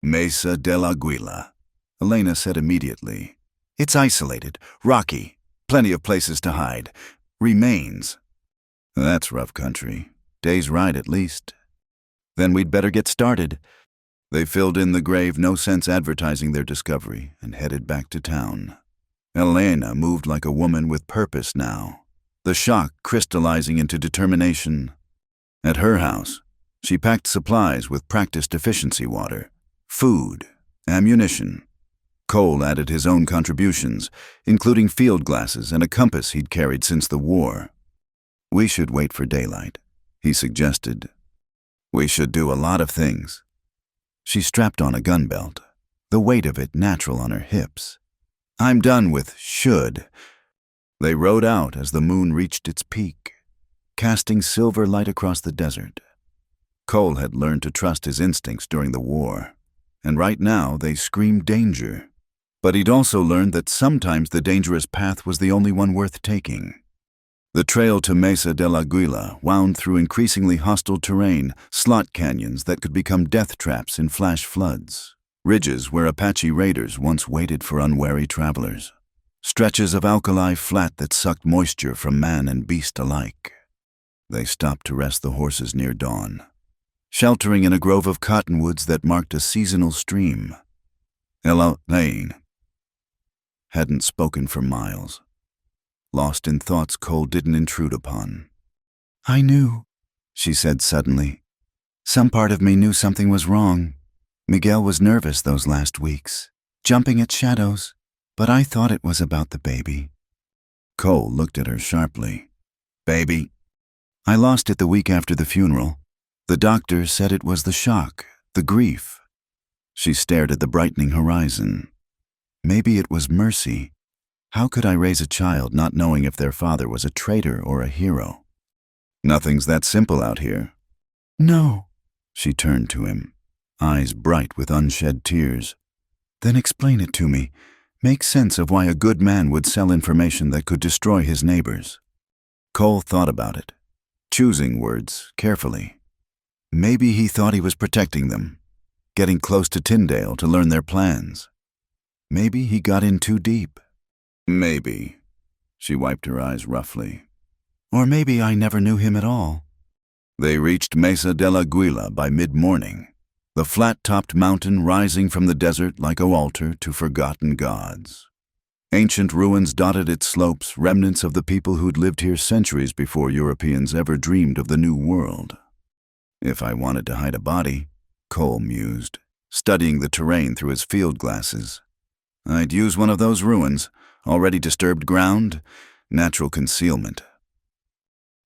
Mesa de la Aguila, Elena said immediately. It's isolated, rocky, plenty of places to hide. Remains. That's rough country. Day's ride at least. Then we'd better get started. They filled in the grave, no sense advertising their discovery, and headed back to town. Elena moved like a woman with purpose now, the shock crystallizing into determination. At her house, she packed supplies with practiced efficiency water, food, ammunition. Cole added his own contributions, including field glasses and a compass he'd carried since the war. We should wait for daylight, he suggested. We should do a lot of things. She strapped on a gun belt, the weight of it natural on her hips. I'm done with should. They rode out as the moon reached its peak, casting silver light across the desert. Cole had learned to trust his instincts during the war, and right now they screamed danger. But he'd also learned that sometimes the dangerous path was the only one worth taking. The trail to Mesa de la Aguila wound through increasingly hostile terrain, slot canyons that could become death traps in flash floods, ridges where Apache raiders once waited for unwary travelers, stretches of alkali flat that sucked moisture from man and beast alike. They stopped to rest the horses near dawn, sheltering in a grove of cottonwoods that marked a seasonal stream. Elaine hadn't spoken for miles. Lost in thoughts Cole didn't intrude upon. I knew, she said suddenly. Some part of me knew something was wrong. Miguel was nervous those last weeks, jumping at shadows, but I thought it was about the baby. Cole looked at her sharply. Baby? I lost it the week after the funeral. The doctor said it was the shock, the grief. She stared at the brightening horizon. Maybe it was mercy. How could I raise a child not knowing if their father was a traitor or a hero? Nothing's that simple out here. No. She turned to him, eyes bright with unshed tears. Then explain it to me. Make sense of why a good man would sell information that could destroy his neighbors. Cole thought about it, choosing words carefully. Maybe he thought he was protecting them, getting close to Tyndale to learn their plans. Maybe he got in too deep. Maybe. She wiped her eyes roughly. Or maybe I never knew him at all. They reached Mesa de la Guila by mid-morning, the flat-topped mountain rising from the desert like an altar to forgotten gods. Ancient ruins dotted its slopes, remnants of the people who'd lived here centuries before Europeans ever dreamed of the New World. If I wanted to hide a body, Cole mused, studying the terrain through his field glasses, I'd use one of those ruins, already disturbed ground, natural concealment.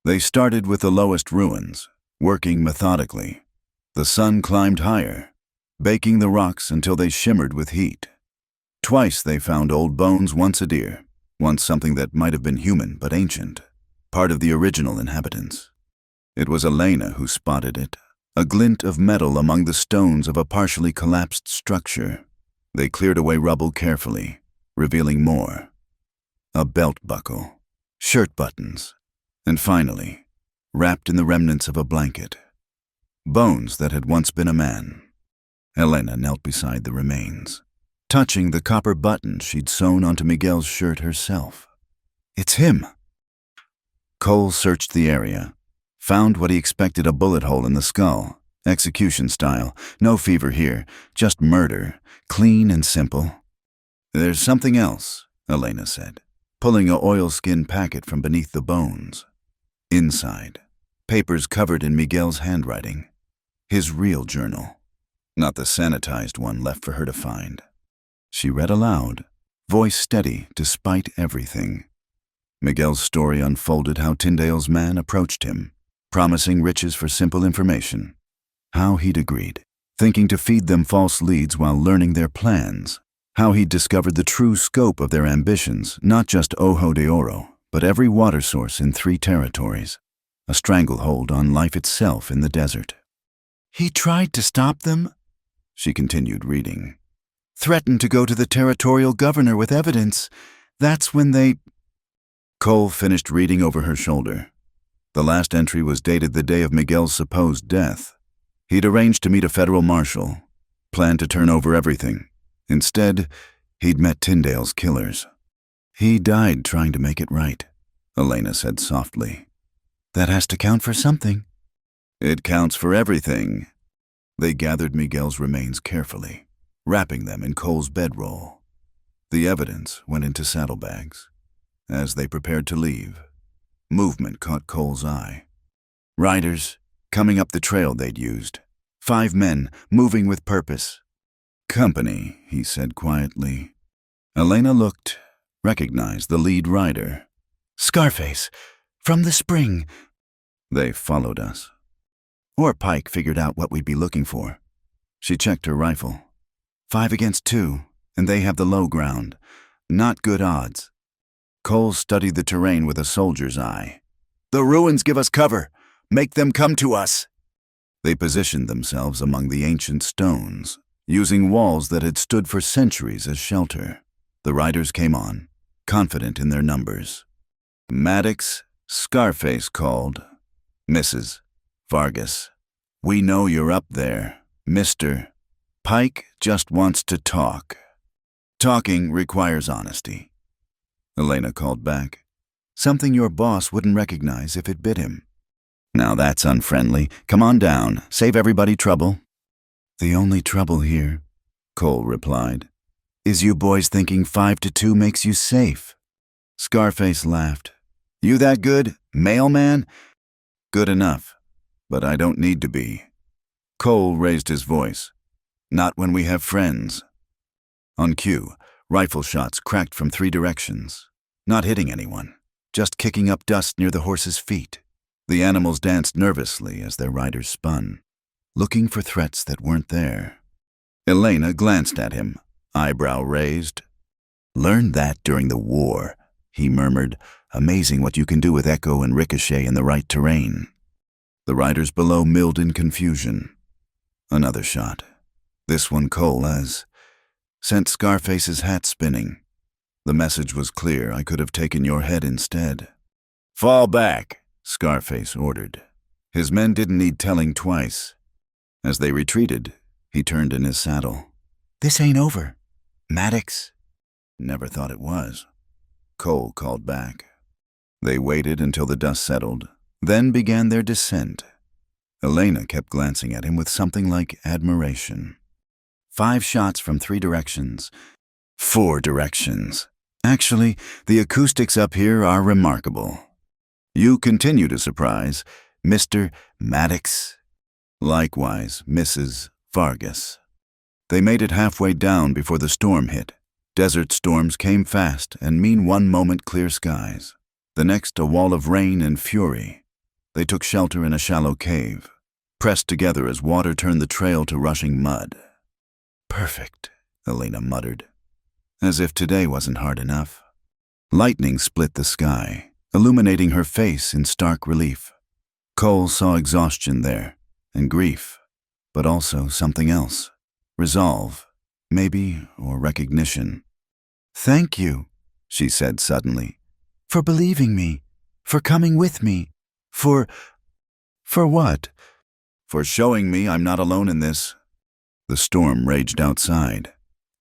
They started with the lowest ruins, working methodically. The sun climbed higher, baking the rocks until they shimmered with heat. Twice they found old bones, once a deer, once something that might have been human but ancient, part of the original inhabitants. It was Elena who spotted it, a glint of metal among the stones of a partially collapsed structure. They cleared away rubble carefully, revealing more. A belt buckle, shirt buttons, and finally, wrapped in the remnants of a blanket, bones that had once been a man. Elena knelt beside the remains, touching the copper button she'd sewn onto Miguel's shirt herself. It's him. Cole searched the area, found what he expected, a bullet hole in the skull, execution style, no fever here, just murder, clean and simple. There's something else, Elena said, pulling a oilskin packet from beneath the bones. Inside, papers covered in Miguel's handwriting. His real journal, not the sanitized one left for her to find. She read aloud, voice steady despite everything. Miguel's story unfolded how Tyndale's man approached him, promising riches for simple information. How he'd agreed, thinking to feed them false leads while learning their plans. How he'd discovered the true scope of their ambitions, not just Ojo de Oro, but every water source in 3 territories, a stranglehold on life itself in the desert. He tried to stop them, she continued reading. Threatened to go to the territorial governor with evidence. That's when they... Cole finished reading over her shoulder. The last entry was dated the day of Miguel's supposed death. He'd arranged to meet a federal marshal, planned to turn over everything. Instead, he'd met Tyndale's killers. He died trying to make it right, Elena said softly. That has to count for something. It counts for everything. They gathered Miguel's remains carefully, wrapping them in Cole's bedroll. The evidence went into saddlebags. As they prepared to leave, movement caught Cole's eye. Riders, coming up the trail they'd used. 5 men, moving with purpose. Company, he said quietly. Elena looked, recognized the lead rider. Scarface, from the spring. They followed us. Or Pike figured out what we'd be looking for. She checked her rifle. 5 against 2, and they have the low ground. Not good odds. Cole studied the terrain with a soldier's eye. The ruins give us cover. Make them come to us. They positioned themselves among the ancient stones, using walls that had stood for centuries as shelter. The riders came on, confident in their numbers. Maddox, Scarface called. Mrs. Vargas, we know you're up there. Mr. Pike just wants to talk. Talking requires honesty. Elena called back. Something your boss wouldn't recognize if it bit him. Now that's unfriendly. Come on down. Save everybody trouble. The only trouble here, Cole replied, Is you boys thinking 5-2 makes you safe? Scarface laughed. You that good, mailman? Good enough, but I don't need to be. Cole raised his voice. Not when we have friends. On cue, rifle shots cracked from 3 directions, not hitting anyone, just kicking up dust near the horses' feet. The animals danced nervously as their riders spun, looking for threats that weren't there. Elena glanced at him, eyebrow raised. Learned that during the war, he murmured, amazing what you can do with echo and ricochet in the right terrain. The riders below milled in confusion. Another shot. This one Cole sent Scarface's hat spinning. The message was clear. I could have taken your head instead. Fall back, Scarface ordered. His men didn't need telling twice. As they retreated, he turned in his saddle. This ain't over. Maddox? Never thought it was. Cole called back. They waited until the dust settled, then began their descent. Elena kept glancing at him with something like admiration. 5 shots from 3 directions. 4 directions. Actually, the acoustics up here are remarkable. You continue to surprise, Mr. Maddox. Likewise, Mrs. Vargas. They made it halfway down before the storm hit. Desert storms came fast and mean one moment clear skies. The next, a wall of rain and fury. They took shelter in a shallow cave, pressed together as water turned the trail to rushing mud. Perfect, Elena muttered, as if today wasn't hard enough. Lightning split the sky, illuminating her face in stark relief. Cole saw exhaustion there, and grief, but also something else. Resolve, maybe, or recognition. Thank you, she said suddenly. For believing me, for coming with me, for what? For showing me I'm not alone in this. The storm raged outside,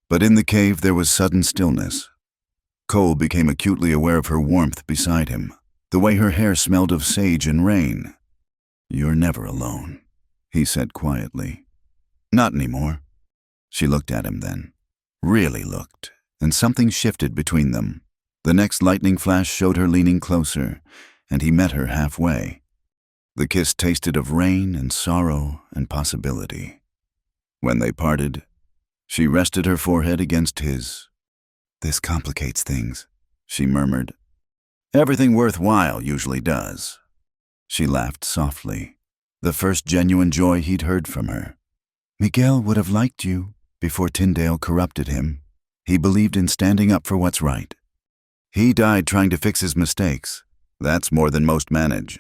but in the cave there was sudden stillness. Cole became acutely aware of her warmth beside him, the way her hair smelled of sage and rain. You're never alone, he said quietly. Not anymore. She looked at him then, really looked, and something shifted between them. The next lightning flash showed her leaning closer, and he met her halfway. The kiss tasted of rain and sorrow and possibility. When they parted, she rested her forehead against his. This complicates things, she murmured. Everything worthwhile usually does. She laughed softly, the first genuine joy he'd heard from her. Miguel would have liked you before Tyndale corrupted him. He believed in standing up for what's right. He died trying to fix his mistakes. That's more than most manage.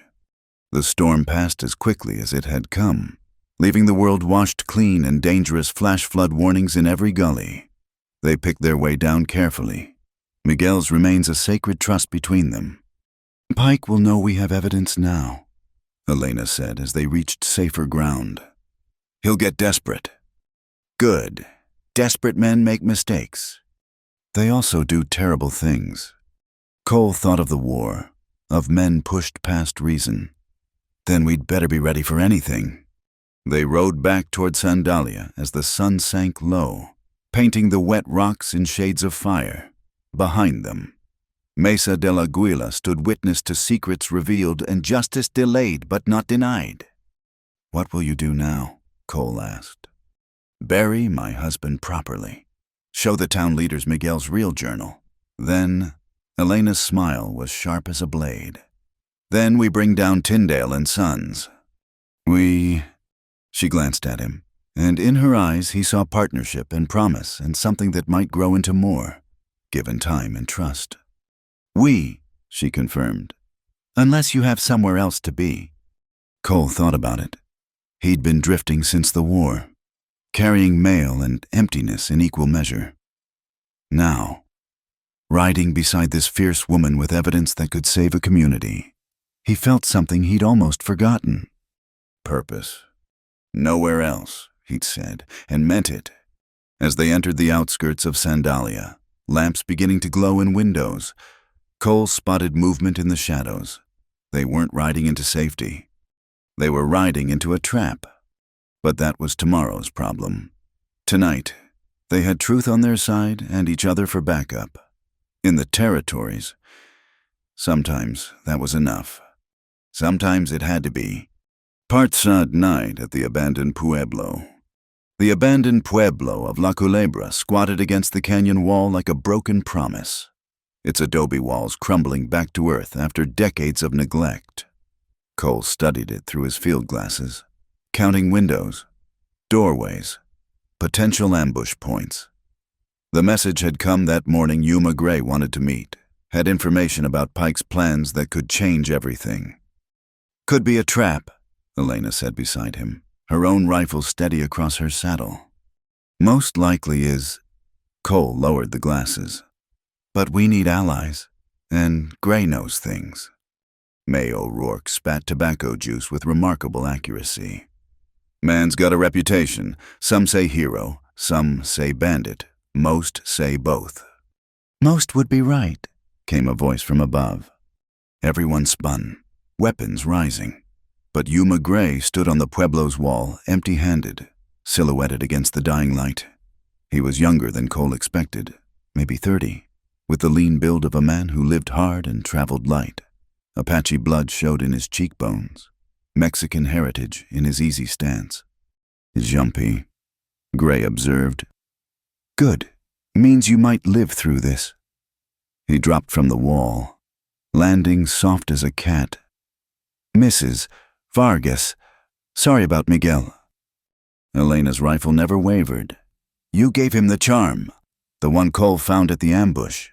The storm passed as quickly as it had come, leaving the world washed clean and dangerous flash flood warnings in every gully. They picked their way down carefully. Miguel's remains a sacred trust between them. Pike will know we have evidence now, Elena said as they reached safer ground. He'll get desperate. Good. Desperate men make mistakes. They also do terrible things. Cole thought of the war, of men pushed past reason. Then we'd better be ready for anything. They rode back toward Sandalia as the sun sank low, painting the wet rocks in shades of fire. Behind them, Mesa de la Guila stood witness to secrets revealed and justice delayed but not denied. What will you do now? Cole asked. Bury my husband properly. Show the town leaders Miguel's real journal. Then, Elena's smile was sharp as a blade. Then we bring down Tyndale and Sons. She glanced at him, and in her eyes he saw partnership and promise and something that might grow into more, given time and trust. She confirmed. Unless you have somewhere else to be. Cole thought about it. He'd been drifting since the war, carrying mail and emptiness in equal measure. Now, riding beside this fierce woman with evidence that could save a community, he felt something he'd almost forgotten. Purpose. Nowhere else, he'd said, and meant it. As they entered the outskirts of Sandalia, lamps beginning to glow in windows, Cole spotted movement in the shadows. They weren't riding into safety. They were riding into a trap. But that was tomorrow's problem. Tonight, They had truth on their side and each other for backup. In the territories, sometimes that was enough. Sometimes it had to be. Part-sad night at the abandoned pueblo. The abandoned pueblo of La Culebra squatted against the canyon wall like a broken promise, its adobe walls crumbling back to earth after decades of neglect. Cole studied it through his field glasses, counting windows, doorways, potential ambush points. The message had come that morning. Yuma Gray wanted to meet, had information about Pike's plans that could change everything. Could be a trap, Elena said beside him, her own rifle steady across her saddle. Most likely is. Cole lowered the glasses. But we need allies, and Gray knows things. May O'Rourke spat tobacco juice with remarkable accuracy. Man's got a reputation. Some say hero, some say bandit, most say both. Most would be right, came a voice from above. Everyone spun, weapons rising. But Yuma Gray stood on the pueblo's wall, empty-handed, silhouetted against the dying light. He was younger than Cole expected, maybe 30, with the lean build of a man who lived hard and traveled light. Apache blood showed in his cheekbones, Mexican heritage in his easy stance. Jumpy, Gray observed. Good. Means you might live through this. He dropped from the wall, landing soft as a cat. Mrs. Vargas, sorry about Miguel. Elena's rifle never wavered. You gave him the charm, the one Cole found at the ambush.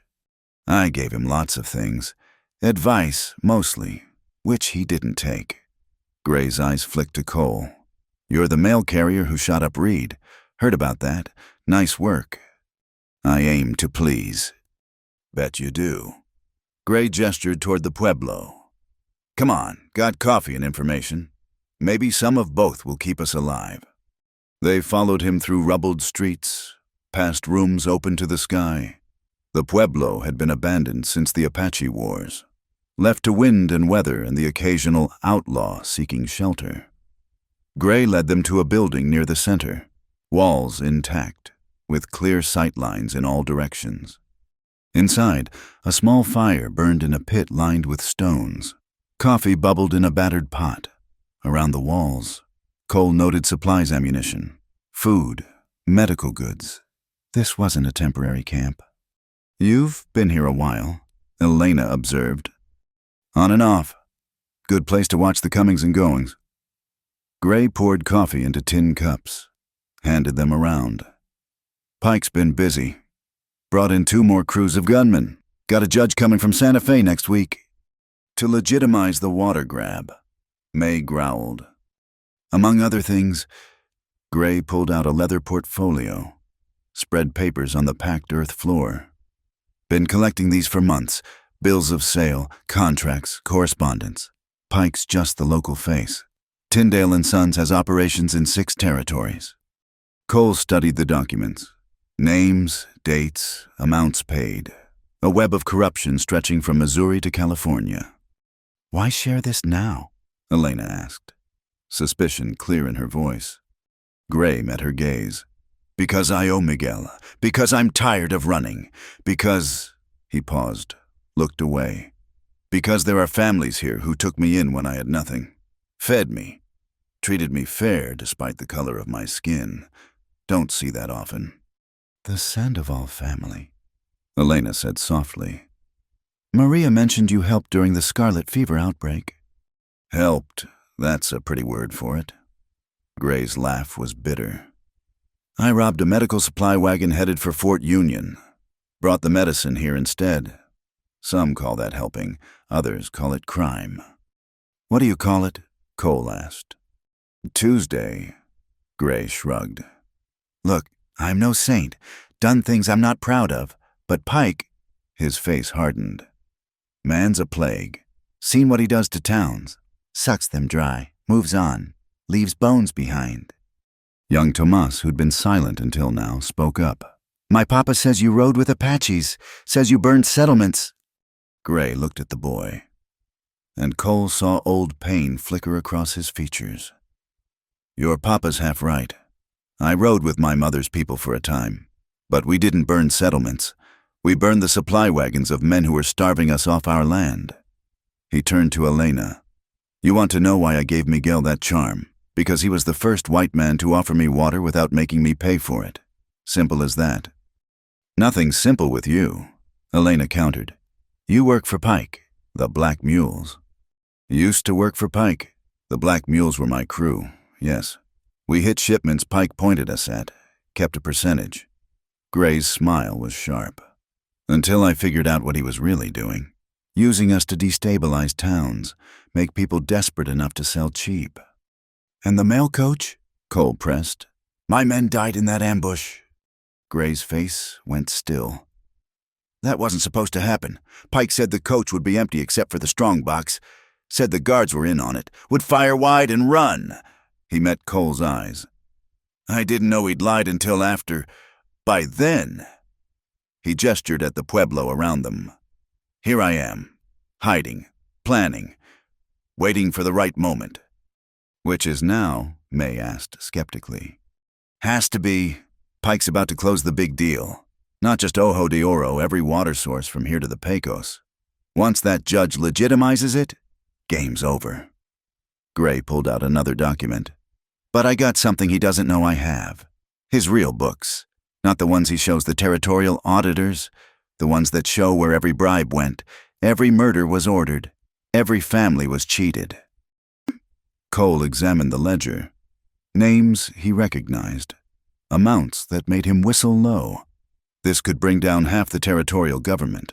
I gave him lots of things. Advice, mostly, which he didn't take. Gray's eyes flicked to Cole. You're the mail carrier who shot up Reed. Heard about that. Nice work. I aim to please. Bet you do. Gray gestured toward the pueblo. Come on, got coffee and information. Maybe some of both will keep us alive. They followed him through rubbled streets, past rooms open to the sky. The pueblo had been abandoned since the Apache Wars, left to wind and weather and the occasional outlaw seeking shelter. Gray led them to a building near the center, walls intact, with clear sight lines in all directions. Inside, a small fire burned in a pit lined with stones. Coffee bubbled in a battered pot. Around the walls, Cole noted supplies, ammunition, food, medical goods. This wasn't a temporary camp. You've been here a while, Elena observed. On and off. Good place to watch the comings and goings. Gray poured coffee into tin cups, handed them around. Pike's been busy. Brought in 2 more crews of gunmen. Got a judge coming from Santa Fe next week. To legitimize the water grab, May growled. Among other things, Gray pulled out a leather portfolio, spread papers on the packed earth floor. Been collecting these for months. Bills of sale, contracts, correspondence. Pike's just the local face. Tyndale and Sons has operations in 6 territories. Cole studied the documents. Names, dates, amounts paid. A web of corruption stretching from Missouri to California. Why share this now? Elena asked, suspicion clear in her voice. Gray met her gaze. Because I owe Miguel. Because I'm tired of running. Because... He paused, looked away. Because there are families here who took me in when I had nothing. Fed me. Treated me fair despite the color of my skin. Don't see that often. The Sandoval family, Elena said softly. Maria mentioned you helped during the scarlet fever outbreak. Helped, that's a pretty word for it. Gray's laugh was bitter. I robbed a medical supply wagon headed for Fort Union. Brought the medicine here instead. Some call that helping, others call it crime. What do you call it? Cole asked. Tuesday, Gray shrugged. Look, I'm no saint. Done things I'm not proud of. But Pike, his face hardened. Man's a plague. Seen what he does to towns. Sucks them dry, moves on, leaves bones behind. Young Tomas, who'd been silent until now, spoke up. My papa says you rode with Apaches, says you burned settlements. Gray looked at the boy, and Cole saw old pain flicker across his features. Your papa's half right. I rode with my mother's people for a time. But we didn't burn settlements. We burned the supply wagons of men who were starving us off our land. He turned to Elena. You want to know why I gave Miguel that charm? Because he was the first white man to offer me water without making me pay for it. Simple as that. Nothing simple with you, Elena countered. You work for Pike, the Black Mules. Used to work for Pike. The Black Mules were my crew, yes. We hit shipments Pike pointed us at, kept a percentage. Gray's smile was sharp. Until I figured out what he was really doing. Using us to destabilize towns, make people desperate enough to sell cheap. And the mail coach? Cole pressed. My men died in that ambush. Gray's face went still. That wasn't supposed to happen. Pike said the coach would be empty except for the strongbox. Said the guards were in on it, would fire wide and run. He met Cole's eyes. I didn't know he'd lied until after. By then. He gestured at the pueblo around them. Here I am, hiding, planning, waiting for the right moment. Which is now? May asked skeptically. Has to be. Pike's about to close the big deal. Not just Ojo de Oro, every water source from here to the Pecos. Once that judge legitimizes it, game's over. Gray pulled out another document. But I got something he doesn't know I have. His real books. Not the ones he shows the territorial auditors. The ones that show where every bribe went. Every murder was ordered. Every family was cheated. Cole examined the ledger. Names he recognized. Amounts that made him whistle low. This could bring down half the territorial government.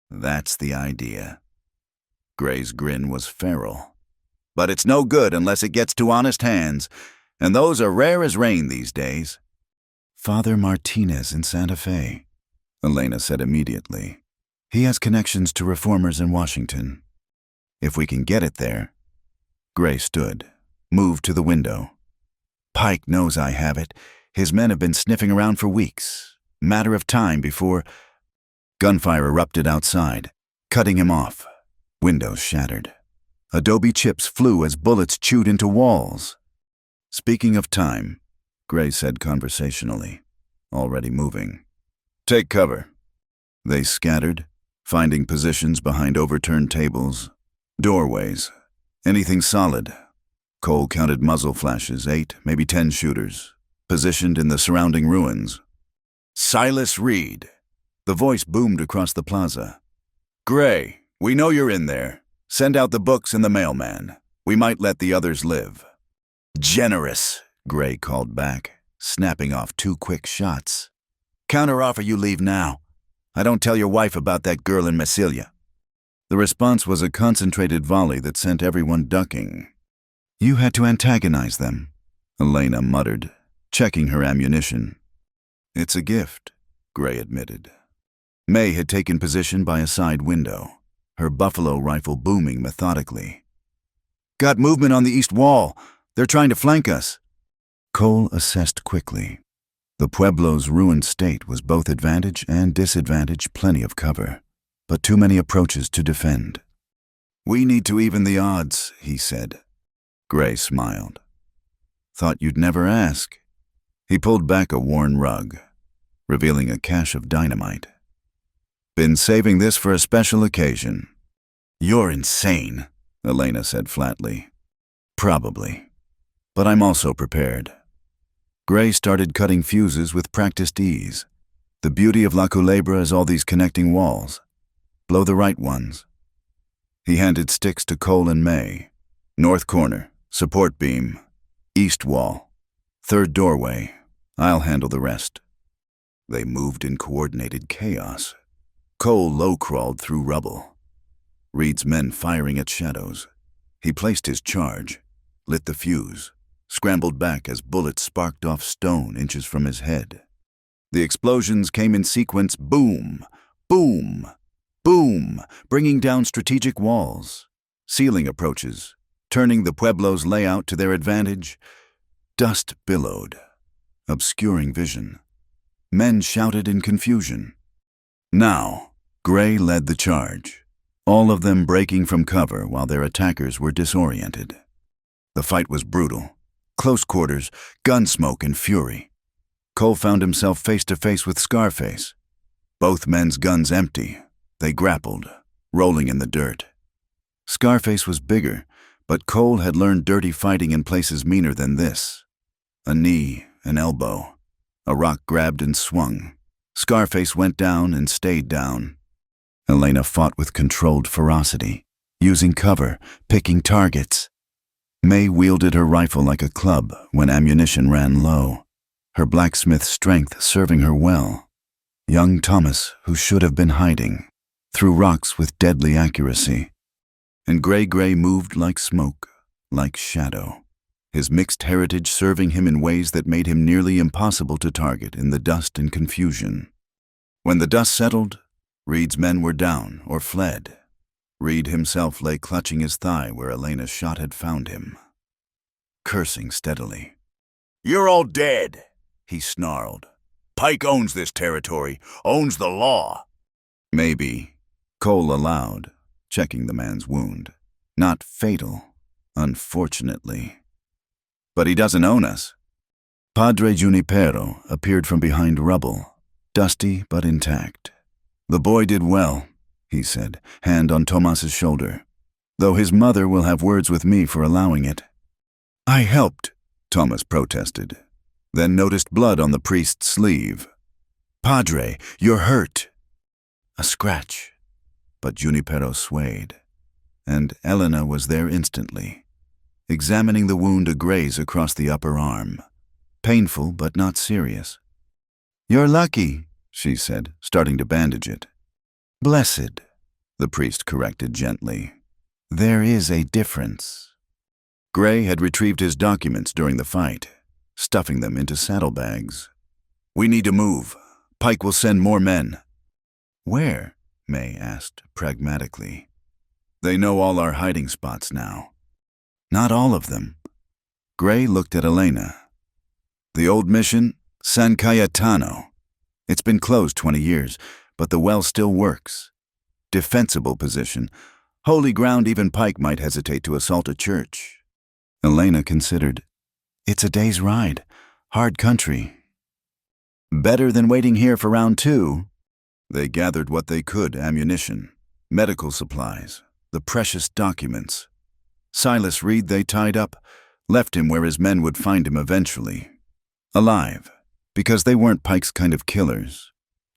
That's the idea. Gray's grin was feral. But it's no good unless it gets to honest hands, and those are rare as rain these days. Father Martinez in Santa Fe, Elena said immediately. He has connections to reformers in Washington. If we can get it there. Gray stood, moved to the window. Pike knows I have it. His men have been sniffing around for weeks. Matter of time before... Gunfire erupted outside, cutting him off. Windows shattered. Adobe chips flew as bullets chewed into walls. Speaking of time, Gray said conversationally, already moving. Take cover. They scattered, finding positions behind overturned tables, doorways, anything solid. Cole counted muzzle flashes, 8, maybe 10 shooters, positioned in the surrounding ruins. Silas Reed. The voice boomed across the plaza. Gray, we know you're in there. Send out the books and the mailman. We might let the others live. Generous, Gray called back, snapping off 2 quick shots. Counteroffer you leave now. I don't tell your wife about that girl in Massilia. The response was a concentrated volley that sent everyone ducking. You had to antagonize them, Elena muttered, checking her ammunition. It's a gift, Gray admitted. May had taken position by a side window, her buffalo rifle booming methodically. Got movement on the east wall. They're trying to flank us. Cole assessed quickly. The Pueblo's ruined state was both advantage and disadvantage, plenty of cover, but too many approaches to defend. We need to even the odds, he said. Gray smiled. Thought you'd never ask. He pulled back a worn rug, revealing a cache of dynamite. Been saving this for a special occasion. You're insane, Elena said flatly. Probably. But I'm also prepared. Gray started cutting fuses with practiced ease. The beauty of La Culebra is all these connecting walls. Blow the right ones. He handed sticks to Cole and May. North corner, support beam, east wall, third doorway. I'll handle the rest. They moved in coordinated chaos. Cole low-crawled through rubble. Reed's men firing at shadows. He placed his charge, lit the fuse, scrambled back as bullets sparked off stone inches from his head. The explosions came in sequence, boom, boom, boom, bringing down strategic walls, ceiling approaches, turning the Pueblo's layout to their advantage. Dust billowed, obscuring vision. Men shouted in confusion. Now, Gray led the charge, all of them breaking from cover while their attackers were disoriented. The fight was brutal, close quarters, gun smoke and fury. Cole found himself face to face with Scarface. Both men's guns empty. They grappled, rolling in the dirt. Scarface was bigger, but Cole had learned dirty fighting in places meaner than this. A knee, an elbow. A rock grabbed and swung. Scarface went down and stayed down. Elena fought with controlled ferocity, using cover, picking targets. May wielded her rifle like a club when ammunition ran low, her blacksmith strength serving her well. Young Thomas, who should have been hiding, threw rocks with deadly accuracy. And Gray moved like smoke, like shadow, his mixed heritage serving him in ways that made him nearly impossible to target in the dust and confusion. When the dust settled, Reed's men were down or fled. Reed himself lay clutching his thigh where Elena's shot had found him, cursing steadily. "You're all dead," he snarled. "Pike owns this territory, owns the law." "Maybe," Cole allowed, checking the man's wound. "Not fatal, unfortunately. But he doesn't own us." Padre Junipero appeared from behind rubble, dusty but intact. "The boy did well," he said, hand on Tomas's shoulder, "though his mother will have words with me for allowing it." "I helped," Thomas protested, then noticed blood on the priest's sleeve. "Padre, you're hurt." A scratch, but Junipero swayed, and Elena was there instantly, examining the wound a graze across the upper arm. Painful but not serious. "You're lucky," she said, starting to bandage it. "Blessed," the priest corrected gently. "There is a difference." Gray had retrieved his documents during the fight, stuffing them into saddlebags. "We need to move. Pike will send more men." "Where?" May asked pragmatically. "They know all our hiding spots now." "Not all of them." Gray looked at Elena. "The old mission, San Cayetano. It's been closed 20 years, but the well still works. Defensible position. Holy ground even Pike might hesitate to assault a church." Elena considered. "It's a day's ride. Hard country." "Better than waiting here for round 2. They gathered what they could, ammunition, medical supplies, the precious documents. Silas Reed they tied up, left him where his men would find him eventually. Alive, because they weren't Pike's kind of killers.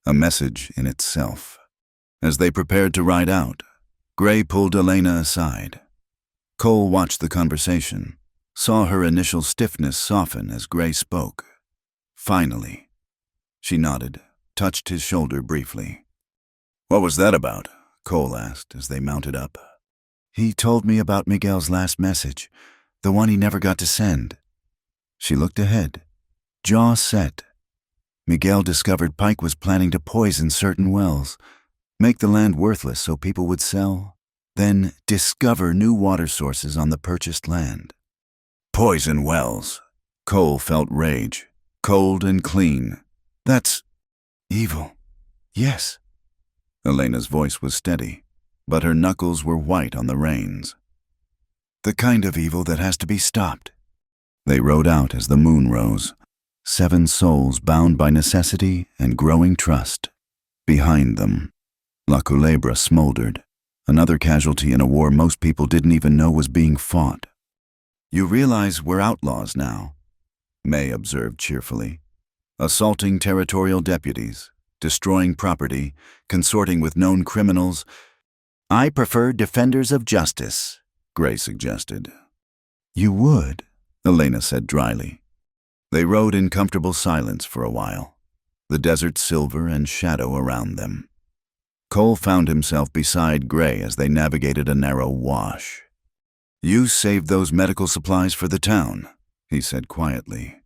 A message in itself. As they prepared to ride out, Gray pulled Elena aside. Cole watched the conversation, saw her initial stiffness soften as Gray spoke. Finally. She nodded, touched his shoulder briefly. "What was that about?" Cole asked as they mounted up. "He told me about Miguel's last message, the one he never got to send." She looked ahead, jaw set. Miguel discovered Pike was planning to poison certain wells, make the land worthless so people would sell, then discover new water sources on the purchased land. "Poison wells." Cole felt rage, cold and clean. "That's evil." "Yes." Elena's voice was steady, but her knuckles were white on the reins. "The kind of evil that has to be stopped." They rode out as the moon rose, 7 souls bound by necessity and growing trust. Behind them, La Culebra smoldered, another casualty in a war most people didn't even know was being fought. "You realize we're outlaws now," May observed cheerfully. "Assaulting territorial deputies, destroying property, consorting with known criminals." "I prefer defenders of justice," Gray suggested. "You would," Elena said dryly. They rode in comfortable silence for a while, the desert silver and shadow around them. Cole found himself beside Gray as they navigated a narrow wash. "You saved those medical supplies for the town," he said quietly.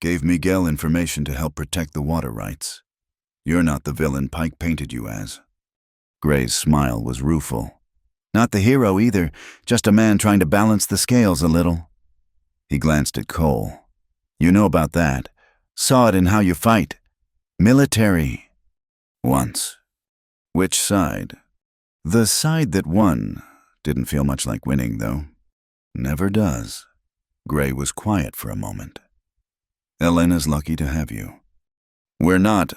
"Gave Miguel information to help protect the water rights. You're not the villain Pike painted you as." Gray's smile was rueful. "Not the hero either, just a man trying to balance the scales a little." He glanced at Cole. "You know about that. Saw it in how you fight. Military." "Once." "Which side?" "The side that won. Didn't feel much like winning, though." "Never does." Gray was quiet for a moment. Elena's lucky to have you. We're not.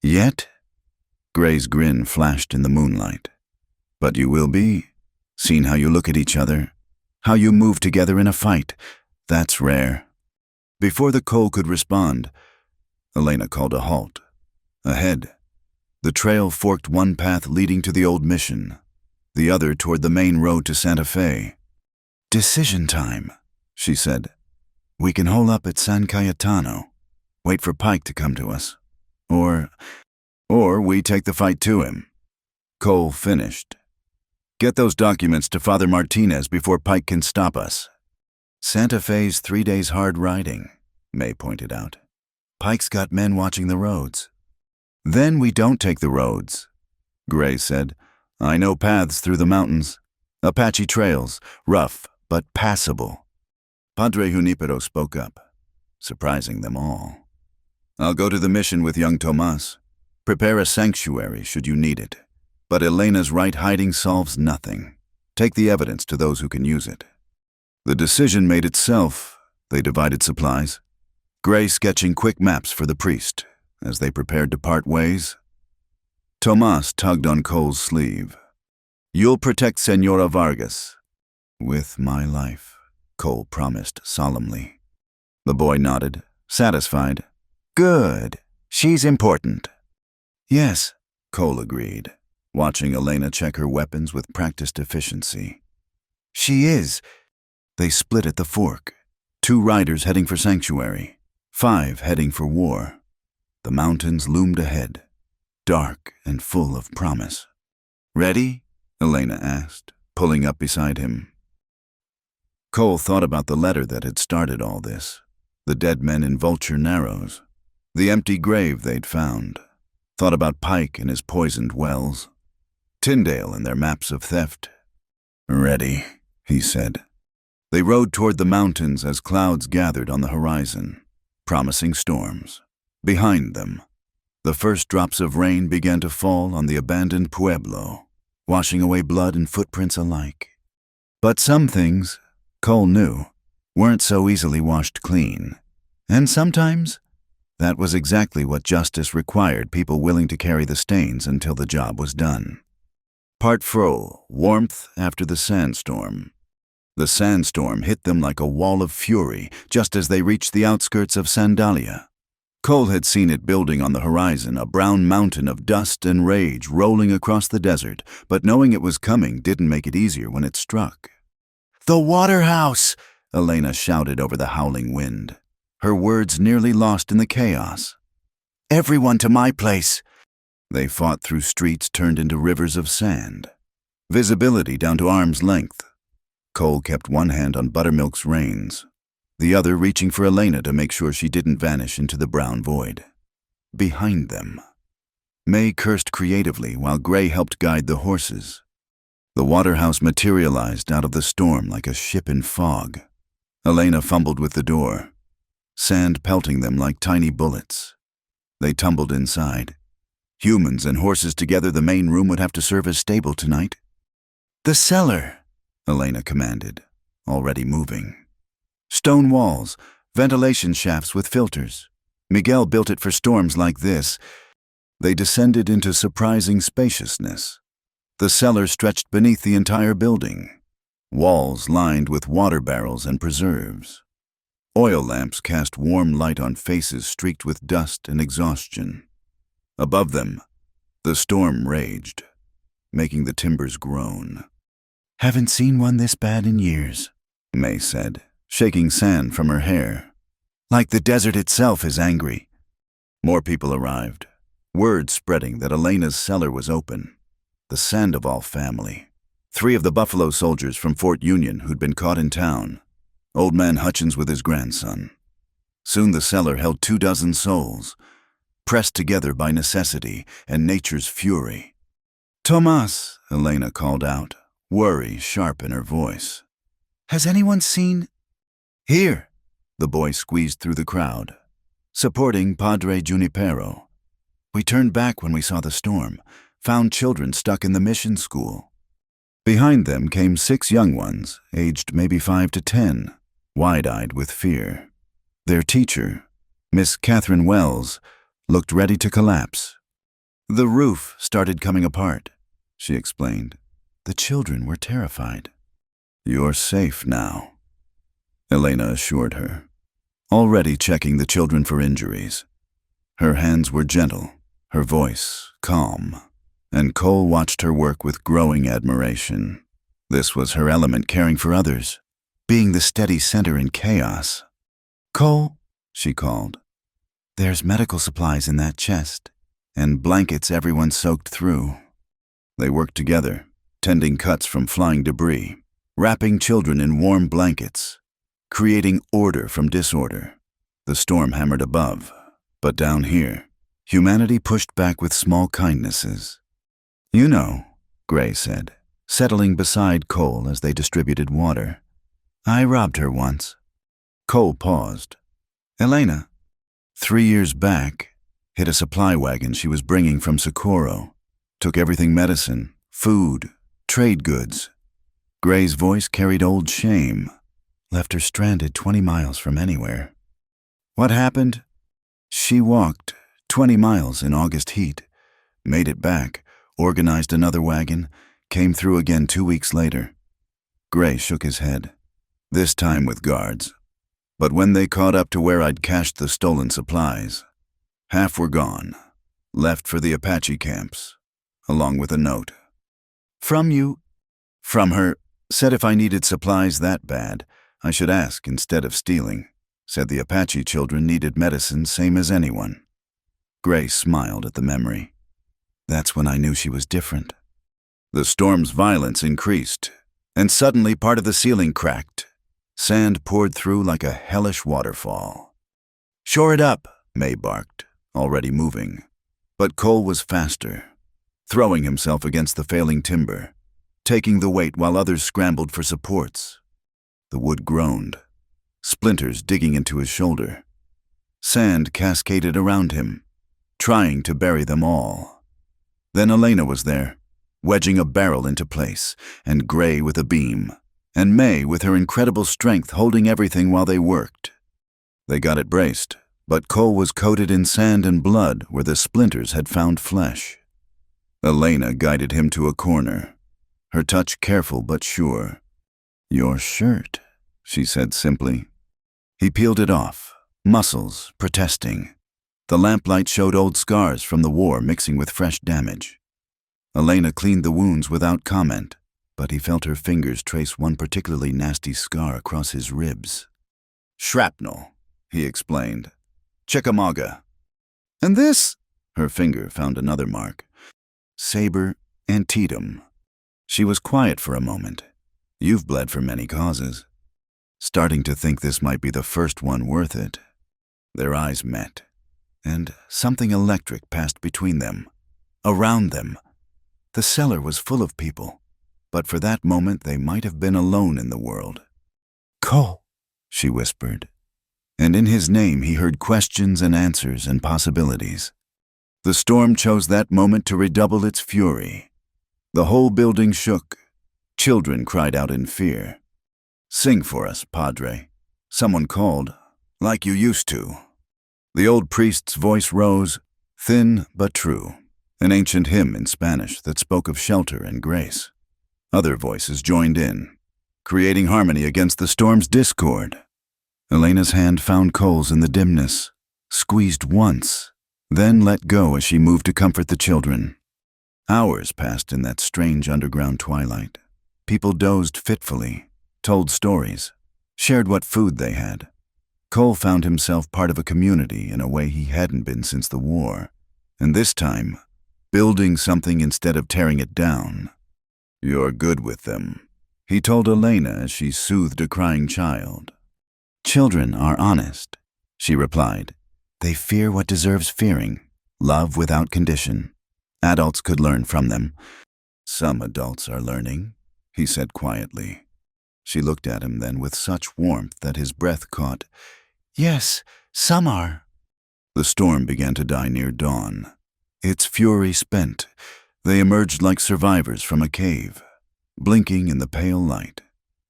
Yet? Gray's grin flashed in the moonlight. But you will be. Seen how you look at each other, how you move together in a fight. That's rare. Before the Cole could respond, Elena called a halt. Ahead, the trail forked one path leading to the old mission, the other toward the main road to Santa Fe. Decision time, she said. We can hole up at San Cayetano, wait for Pike to come to us. Or we take the fight to him. Cole finished. Get those documents to Father Martinez before Pike can stop us. Santa Fe's 3 days hard riding, May pointed out. Pike's got men watching the roads. Then we don't take the roads, Gray said. I know paths through the mountains. Apache trails, rough but passable. Padre Junipero spoke up, surprising them all. I'll go to the mission with young Tomas. Prepare a sanctuary should you need it. But Elena's right hiding solves nothing. Take the evidence to those who can use it. The decision made itself. They divided supplies. Gray sketching quick maps for the priest as they prepared to part ways. Tomas tugged on Cole's sleeve. You'll protect Senora Vargas. With my life, Cole promised solemnly. The boy nodded, satisfied. Good. She's important. Yes, Cole agreed, watching Elena check her weapons with practiced efficiency. She is. They split at the fork. 2 riders heading for sanctuary, 5 heading for war. The mountains loomed ahead, dark and full of promise. Ready? Elena asked, pulling up beside him. Cole thought about the letter that had started all this, the dead men in Vulture Narrows, the empty grave they'd found. Thought about Pike and his poisoned wells, Tyndale and their maps of theft. Ready, he said. They rode toward the mountains as clouds gathered on the horizon, promising storms. Behind them, the first drops of rain began to fall on the abandoned pueblo, washing away blood and footprints alike. But some things, Cole knew, weren't so easily washed clean. And sometimes, that was exactly what justice required, people willing to carry the stains until the job was done. Part fro, warmth after the sandstorm. The sandstorm hit them like a wall of fury just as they reached the outskirts of Sandalia. Cole had seen it building on the horizon, a brown mountain of dust and rage rolling across the desert, but knowing it was coming didn't make it easier when it struck. The Waterhouse! Elena shouted over the howling wind, her words nearly lost in the chaos. Everyone to my place! They fought through streets turned into rivers of sand. Visibility down to arm's length. Cole kept one hand on Buttermilk's reins, the other reaching for Elena to make sure she didn't vanish into the brown void. Behind them, May cursed creatively while Gray helped guide the horses. The Waterhouse materialized out of the storm like a ship in fog. Elena fumbled with the door, sand pelting them like tiny bullets. They tumbled inside. Humans and horses together, the main room would have to serve as stable tonight. The cellar, Elena commanded, already moving. Stone walls, ventilation shafts with filters. Miguel built it for storms like this. They descended into surprising spaciousness. The cellar stretched beneath the entire building, walls lined with water barrels and preserves. Oil lamps cast warm light on faces streaked with dust and exhaustion. Above them, the storm raged, making the timbers groan. Haven't seen one this bad in years, May said, shaking sand from her hair. Like the desert itself is angry. More people arrived, word spreading that Elena's cellar was open. The Sandoval family, 3 of the Buffalo soldiers from Fort Union who'd been caught in town, Old Man Hutchins with his grandson. Soon the cellar held 24 souls, pressed together by necessity and nature's fury. Tomas, Elena called out, worry sharp in her voice. Has anyone seen? Here, the boy squeezed through the crowd, supporting Padre Junipero. We turned back when we saw the storm, found children stuck in the mission school. Behind them came 6 young ones, aged maybe 5 to 10, wide-eyed with fear. Their teacher, Miss Catherine Wells looked ready to collapse. The roof started coming apart, she explained. The children were terrified. You're safe now, Elena assured her, already checking the children for injuries. Her hands were gentle, her voice calm, and Cole watched her work with growing admiration. This was her element, caring for others, being the steady center in chaos. Cole, she called. There's medical supplies in that chest, and blankets everyone soaked through. They worked together, tending cuts from flying debris, wrapping children in warm blankets, creating order from disorder. The storm hammered above, but down here, humanity pushed back with small kindnesses. You know, Gray said, settling beside Cole as they distributed water. I robbed her once. Cole paused. Elena, 3 years back, hit a supply wagon she was bringing from Socorro. Took everything: medicine, food, trade goods. Gray's voice carried old shame. Left her stranded 20 miles from anywhere. What happened? She walked 20 miles in August heat, made it back, organized another wagon, came through again 2 weeks later. Gray shook his head, this time with guards. But when they caught up to where I'd cached the stolen supplies, half were gone, left for the Apache camps, along with a note. From you? From her. Said if I needed supplies that bad, I should ask instead of stealing. Said the Apache children needed medicine same as anyone. Gray smiled at the memory. That's when I knew she was different. The storm's violence increased, and suddenly part of the ceiling cracked. Sand poured through like a hellish waterfall. Shore it up, May barked, already moving. But Cole was faster, throwing himself against the failing timber, taking the weight while others scrambled for supports. The wood groaned, splinters digging into his shoulder. Sand cascaded around him, trying to bury them all. Then Elena was there, wedging a barrel into place, and Gray with a beam, and May with her incredible strength holding everything while they worked. They got it braced, but Cole was coated in sand and blood where the splinters had found flesh. Elena guided him to a corner, her touch careful but sure. Your shirt, she said simply. He peeled it off, muscles protesting. The lamplight showed old scars from the war mixing with fresh damage. Elena cleaned the wounds without comment, but he felt her fingers trace one particularly nasty scar across his ribs. Shrapnel, he explained. Chickamauga. And this? Her finger found another mark. Saber Antietam. She was quiet for a moment. You've bled for many causes. Starting to think this might be the first one worth it. Their eyes met, and something electric passed between them, around them. The cellar was full of people, but for that moment they might have been alone in the world. Cole, she whispered, and in his name he heard questions and answers and possibilities. The storm chose that moment to redouble its fury. The whole building shook. Children cried out in fear. Sing for us, Padre, someone called, like you used to. The old priest's voice rose, thin but true, an ancient hymn in Spanish that spoke of shelter and grace. Other voices joined in, creating harmony against the storm's discord. Elena's hand found Cole's in the dimness, squeezed once, then let go as she moved to comfort the children. Hours passed in that strange underground twilight. People dozed fitfully, told stories, shared what food they had. Cole found himself part of a community in a way he hadn't been since the war, and this time, building something instead of tearing it down. You're good with them, he told Elena as she soothed a crying child. Children are honest, she replied. They fear what deserves fearing, love without condition. Adults could learn from them. Some adults are learning, he said quietly. She looked at him then with such warmth that his breath caught. Yes, some are. The storm began to die near dawn. Its fury spent, they emerged like survivors from a cave, blinking in the pale light.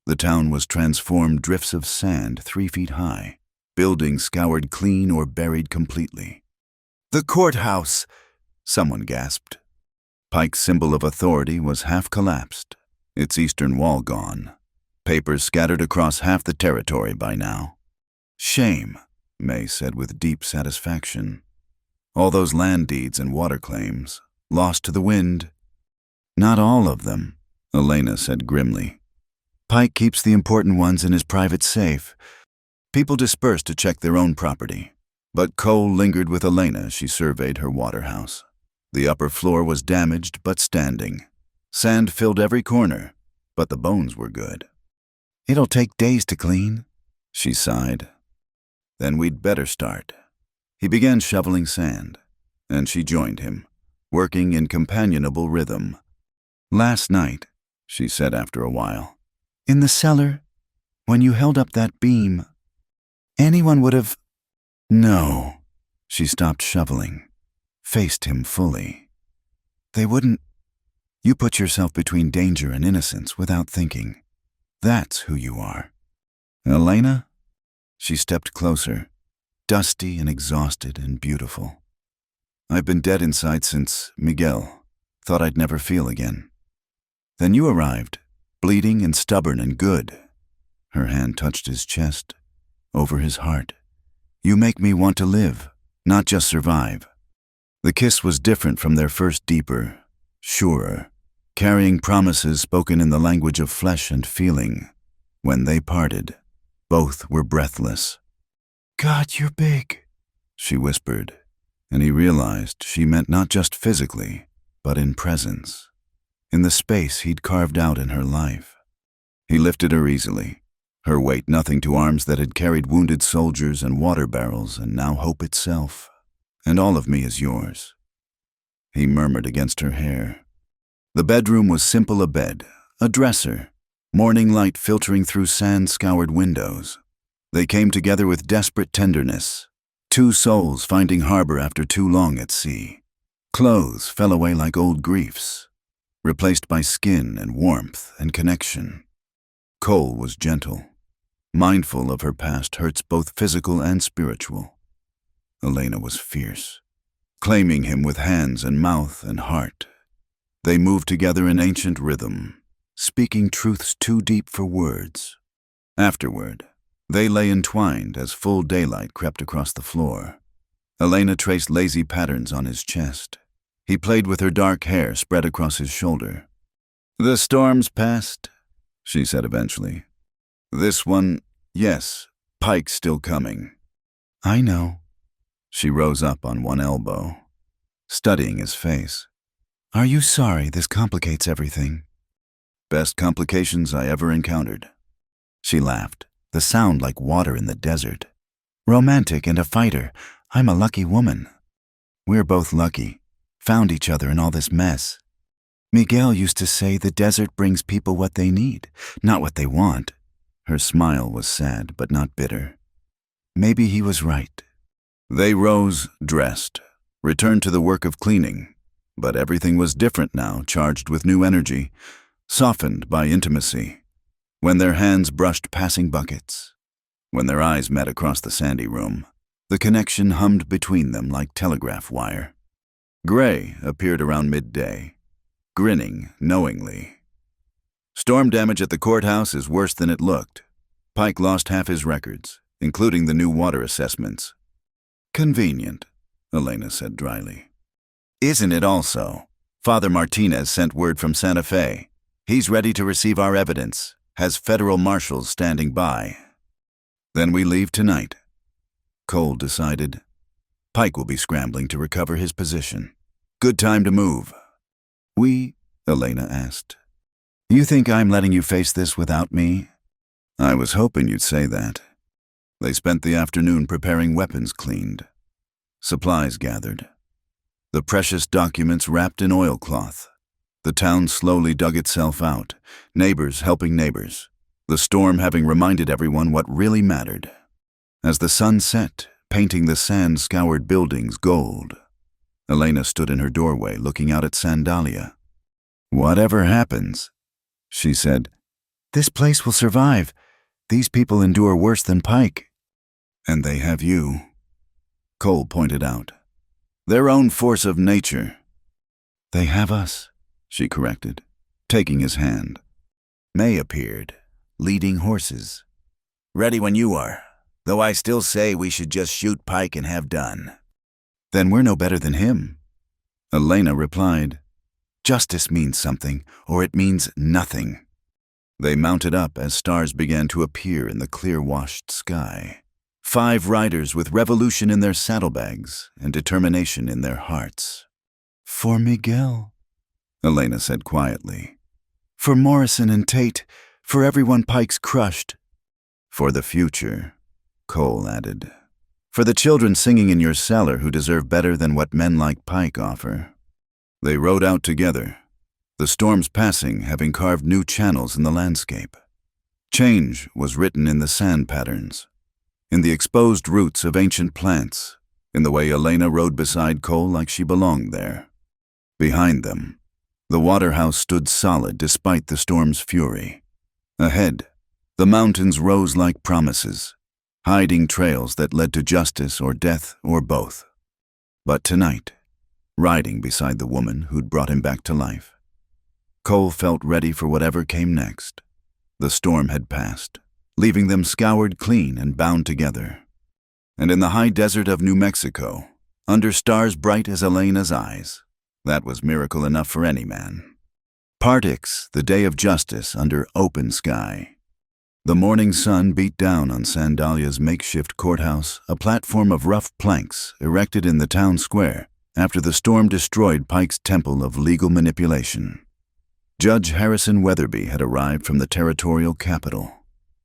The town was transformed drifts of sand 3 feet high, buildings scoured clean or buried completely. "The courthouse!" Someone gasped. Pike's symbol of authority was half collapsed, its eastern wall gone. Papers scattered across half the territory by now. "Shame," May said with deep satisfaction. "All those land deeds and water claims, lost to the wind." "Not all of them," Elena said grimly. "Pike keeps the important ones in his private safe." People dispersed to check their own property, but Cole lingered with Elena as she surveyed her waterhouse. The upper floor was damaged but standing. Sand filled every corner, but the bones were good. "It'll take days to clean," she sighed. "Then we'd better start." He began shoveling sand, and she joined him, working in companionable rhythm. "Last night," she said after a while, "in the cellar, when you held up that beam, anyone would have—" "No." She stopped shoveling, faced him fully. "They wouldn't—" "You put yourself between danger and innocence without thinking. That's who you are." "Elena?" She stepped closer, dusty and exhausted and beautiful. "I've been dead inside since Miguel. Thought I'd never feel again. Then you arrived, bleeding and stubborn and good." Her hand touched his chest, over his heart. "You make me want to live, not just survive." The kiss was different from their first, deeper, surer, carrying promises spoken in the language of flesh and feeling. When they parted, both were breathless. "God, you're big," she whispered, and he realized she meant not just physically, but in presence, in the space he'd carved out in her life. He lifted her easily, her weight nothing to arms that had carried wounded soldiers and water barrels and now hope itself. "And all of me is yours," he murmured against her hair. The bedroom was simple: a bed, a dresser, morning light filtering through sand-scoured windows. They came together with desperate tenderness, two souls finding harbor after too long at sea. Clothes fell away like old griefs, replaced by skin and warmth and connection. Cole was gentle, mindful of her past hurts, both physical and spiritual. Elena was fierce, claiming him with hands and mouth and heart. They moved together in ancient rhythm, speaking truths too deep for words. Afterward, they lay entwined as full daylight crept across the floor. Elena traced lazy patterns on his chest. He played with her dark hair spread across his shoulder. "The storm's passed," she said eventually. "This one, yes, Pike's still coming." "I know." She rose up on one elbow, studying his face. "Are you sorry this complicates everything?" "Best complications I ever encountered." She laughed, the sound like water in the desert. "Romantic and a fighter. I'm a lucky woman." "We're both lucky. Found each other in all this mess." "Miguel used to say the desert brings people what they need, not what they want." Her smile was sad but not bitter. "Maybe he was right." They rose, dressed, returned to the work of cleaning, but everything was different now, charged with new energy, softened by intimacy. When their hands brushed passing buckets, when their eyes met across the sandy room, the connection hummed between them like telegraph wire. Gray appeared around midday, grinning knowingly. "Storm damage at the courthouse is worse than it looked. Pike lost half his records, including the new water assessments." "Convenient," Elena said dryly. "Isn't it also? Father Martinez sent word from Santa Fe. He's ready to receive our evidence, has federal marshals standing by." "Then we leave tonight," Cole decided. "Pike will be scrambling to recover his position. Good time to move." Elena asked. "You think I'm letting you face this without me?" "I was hoping you'd say that." They spent the afternoon preparing weapons cleaned, supplies gathered, the precious documents wrapped in oilcloth. The town slowly dug itself out, neighbors helping neighbors, the storm having reminded everyone what really mattered. As the sun set, painting the sand-scoured buildings gold, Elena stood in her doorway looking out at Sandalia. "Whatever happens," she said, "this place will survive. These people endure worse than Pike." And they have you, Cole pointed out. Their own force of nature. They have us, she corrected, taking his hand. May appeared, leading horses. Ready when you are, though I still say we should just shoot Pike and have done. Then we're no better than him. Elena replied, Justice means something, or it means nothing. They mounted up as stars began to appear in the clear-washed sky. 5 riders with revolution in their saddlebags and determination in their hearts. For Miguel, Elena said quietly. For Morrison and Tate, for everyone Pike's crushed. For the future, Cole added. For the children singing in your cellar who deserve better than what men like Pike offer. They rode out together, the storms passing having carved new channels in the landscape. Change was written in the sand patterns, in the exposed roots of ancient plants, in the way Elena rode beside Cole like she belonged there. Behind them, the waterhouse stood solid despite the storm's fury. Ahead, the mountains rose like promises, hiding trails that led to justice or death or both. But tonight, riding beside the woman who'd brought him back to life, Cole felt ready for whatever came next. The storm had passed, leaving them scoured clean and bound together. And in the high desert of New Mexico, under stars bright as Elena's eyes, that was miracle enough for any man. Partix, the day of justice under open sky. The morning sun beat down on Sandalia's makeshift courthouse, a platform of rough planks erected in the town square after the storm destroyed Pike's temple of legal manipulation. Judge Harrison Weatherby had arrived from the territorial capital,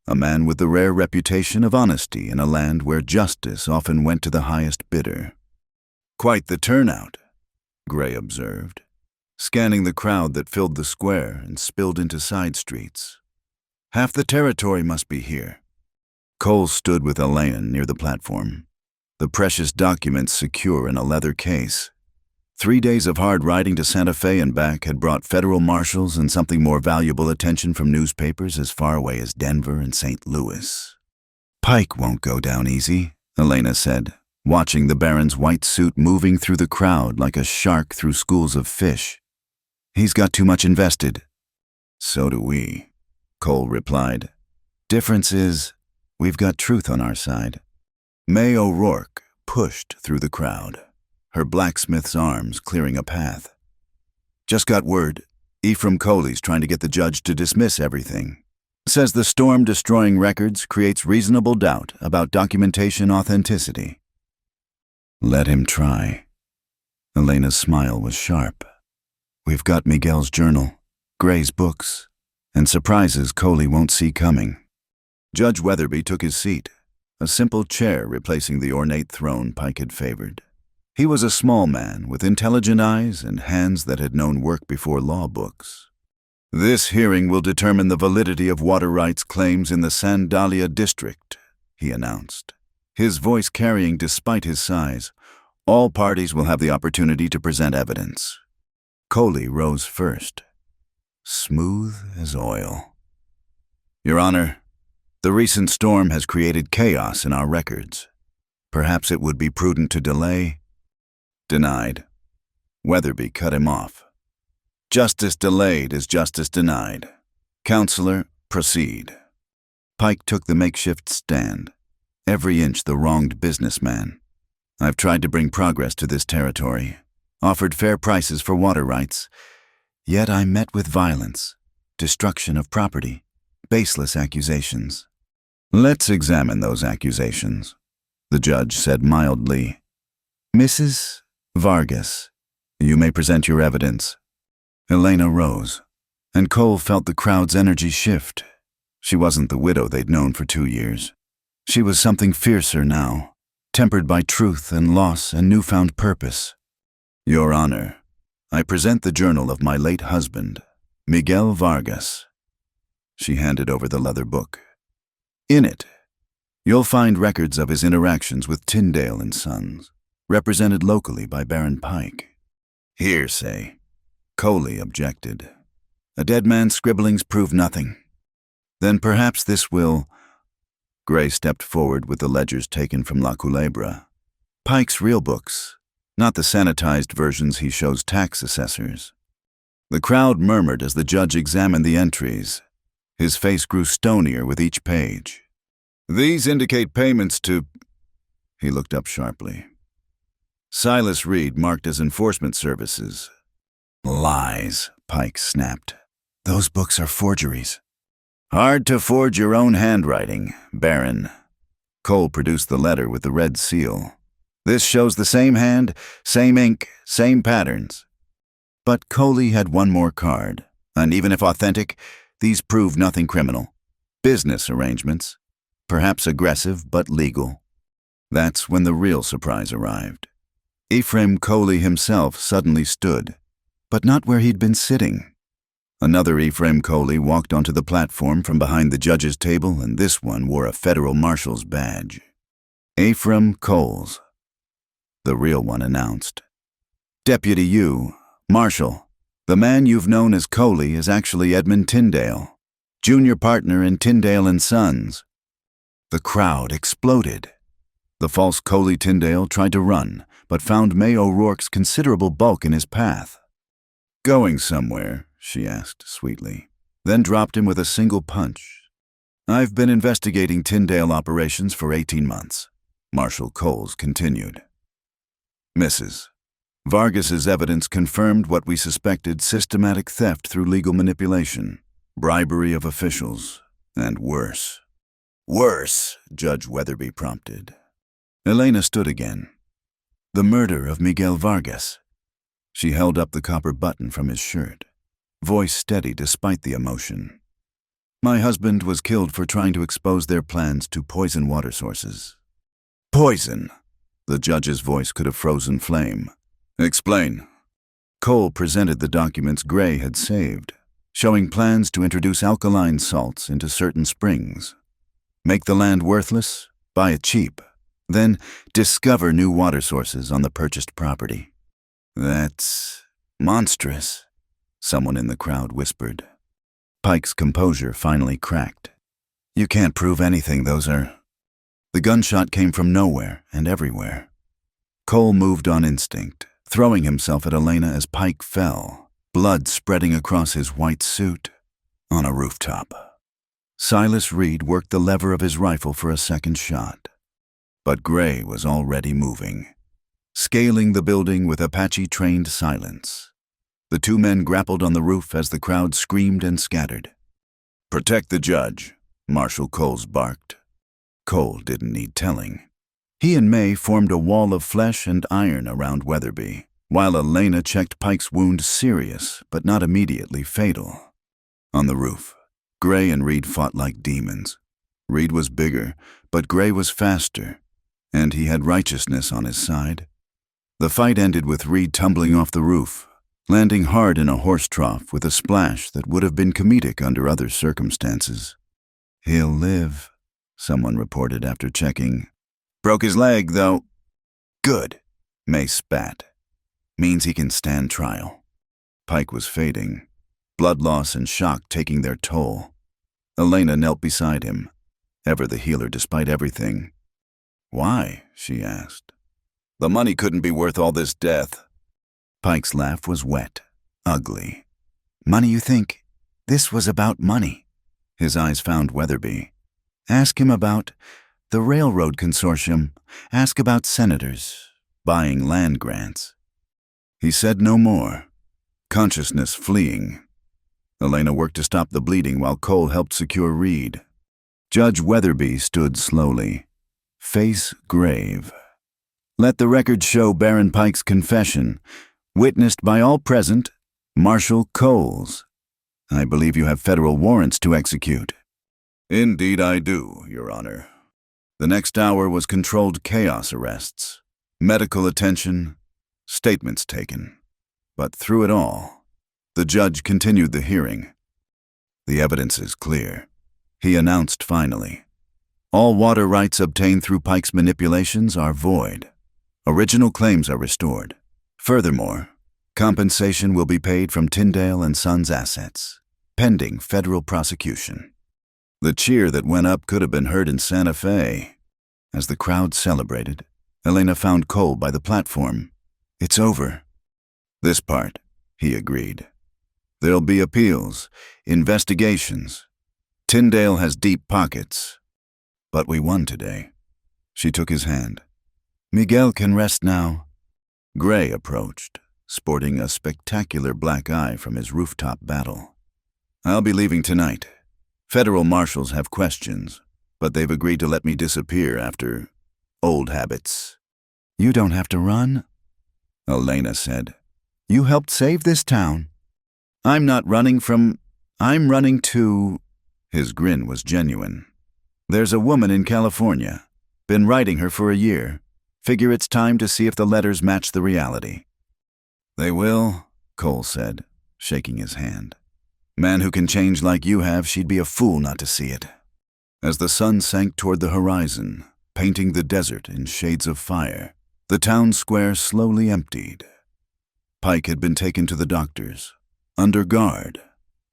a man with the rare reputation of honesty in a land where justice often went to the highest bidder. Quite the turnout, Gray observed, scanning the crowd that filled the square and spilled into side streets. Half the territory must be here. Cole stood with Elena near the platform, the precious documents secure in a leather case. 3 days of hard riding to Santa Fe and back had brought federal marshals and something more valuable attention from newspapers as far away as Denver and St. Louis. Pike won't go down easy, Elena said, watching the Baron's white suit moving through the crowd like a shark through schools of fish. He's got too much invested. So do we, Cole replied. Difference is, we've got truth on our side. May O'Rourke pushed through the crowd, her blacksmith's arms clearing a path. Just got word, Ephraim Coley's trying to get the judge to dismiss everything. Says the storm destroying records creates reasonable doubt about documentation authenticity. Let him try. Elena's smile was sharp. We've got Miguel's journal, Gray's books, and surprises Coley won't see coming. Judge Weatherby took his seat, a simple chair replacing the ornate throne Pike had favored. He was a small man with intelligent eyes and hands that had known work before law books. This hearing will determine the validity of water rights claims in the Sandalia district, he announced, his voice carrying despite his size. All parties will have the opportunity to present evidence. Coley rose first, smooth as oil. Your Honor, the recent storm has created chaos in our records. Perhaps it would be prudent to delay. Denied. Weatherby cut him off. Justice delayed is justice denied. Counselor, proceed. Pike took the makeshift stand, every inch the wronged businessman. I've tried to bring progress to this territory, offered fair prices for water rights, yet I'm met with violence, destruction of property, baseless accusations. Let's examine those accusations, the judge said mildly. Mrs. Vargas, you may present your evidence. Elena rose, and Cole felt the crowd's energy shift. She wasn't the widow they'd known for 2 years. She was something fiercer now, tempered by truth and loss and newfound purpose. Your Honor, I present the journal of my late husband, Miguel Vargas. She handed over the leather book. In it, you'll find records of his interactions with Tyndale and Sons, represented locally by Baron Pike. Hearsay, Coley objected. A dead man's scribblings prove nothing. Then perhaps this will... Gray stepped forward with the ledgers taken from La Culebra. Pike's real books, not the sanitized versions he shows tax assessors. The crowd murmured as the judge examined the entries. His face grew stonier with each page. These indicate payments to... He looked up sharply. Silas Reed, marked as enforcement services. Lies, Pike snapped. Those books are forgeries. Hard to forge your own handwriting, Baron. Cole produced the letter with the red seal. This shows the same hand, same ink, same patterns. But Coley had one more card, and even if authentic, these prove nothing criminal. Business arrangements, perhaps aggressive but legal. That's when the real surprise arrived. Ephraim Coley himself suddenly stood, but not where he'd been sitting. Another Ephraim Coley walked onto the platform from behind the judge's table, and this one wore a federal marshal's badge. Ephraim Coles. The real one announced. Deputy U, Marshal, the man you've known as Coley is actually Edmund Tyndale, junior partner in Tyndale & Sons. The crowd exploded. The false Coley Tyndale tried to run, but found May O'Rourke's considerable bulk in his path. Going somewhere? She asked sweetly, then dropped him with a single punch. I've been investigating Tyndale operations for 18 months, Marshal Coles continued. Mrs. Vargas's evidence confirmed what we suspected: systematic theft through legal manipulation, bribery of officials, and worse. Worse, Judge Weatherby prompted. Elena stood again. The murder of Miguel Vargas. She held up the copper button from his shirt, voice steady despite the emotion. My husband was killed for trying to expose their plans to poison water sources. Poison! The judge's voice could have frozen flame. Explain. Cole presented the documents Gray had saved, showing plans to introduce alkaline salts into certain springs. Make the land worthless, buy it cheap, then discover new water sources on the purchased property. That's monstrous, someone in the crowd whispered. Pike's composure finally cracked. You can't prove anything, those are... The gunshot came from nowhere and everywhere. Cole moved on instinct, throwing himself at Elena as Pike fell, blood spreading across his white suit, on a rooftop. Silas Reed worked the lever of his rifle for a second shot. But Gray was already moving, scaling the building with Apache-trained silence. The two men grappled on the roof as the crowd screamed and scattered. Protect the judge, Marshal Coles barked. Cole didn't need telling. He and May formed a wall of flesh and iron around Weatherby, while Elena checked Pike's wound serious but not immediately fatal. On the roof, Gray and Reed fought like demons. Reed was bigger, but Gray was faster, and he had righteousness on his side. The fight ended with Reed tumbling off the roof, landing hard in a horse trough with a splash that would have been comedic under other circumstances. He'll live, someone reported after checking. Broke his leg, though. Good, May spat. Means he can stand trial. Pike was fading, blood loss and shock taking their toll. Elena knelt beside him, ever the healer despite everything. Why? She asked. The money couldn't be worth all this death. Pike's laugh was wet, ugly. Money, you think? This was about money. His eyes found Weatherby. Ask him about the railroad consortium. Ask about senators buying land grants. He said no more, consciousness fleeing. Elena worked to stop the bleeding while Cole helped secure Reed. Judge Weatherby stood slowly, face grave. Let the record show Baron Pike's confession, witnessed by all present, Marshal Coles. I believe you have federal warrants to execute. Indeed I do, Your Honor. The next hour was controlled chaos arrests, medical attention, statements taken. But through it all, the judge continued the hearing. The evidence is clear. He announced finally. All water rights obtained through Pike's manipulations are void. Original claims are restored. Furthermore, compensation will be paid from Tyndale & Sons assets, pending federal prosecution. The cheer that went up could have been heard in Santa Fe. As the crowd celebrated, Elena found Cole by the platform. "It's over." "This part," he agreed. "There'll be appeals, investigations. Tyndale has deep pockets. But we won today." She took his hand. "Miguel can rest now." Gray approached, sporting a spectacular black eye from his rooftop battle. "I'll be leaving tonight. Federal marshals have questions, but they've agreed to let me disappear after old habits." "You don't have to run," Elena said. "You helped save this town." I'm running to..." His grin was genuine. "There's a woman in California. Been writing her for a year. Figure it's time to see if the letters match the reality." "They will," Cole said, shaking his hand. "Man who can change like you have, she'd be a fool not to see it." As the sun sank toward the horizon, painting the desert in shades of fire, the town square slowly emptied. Pike had been taken to the doctors. Under guard,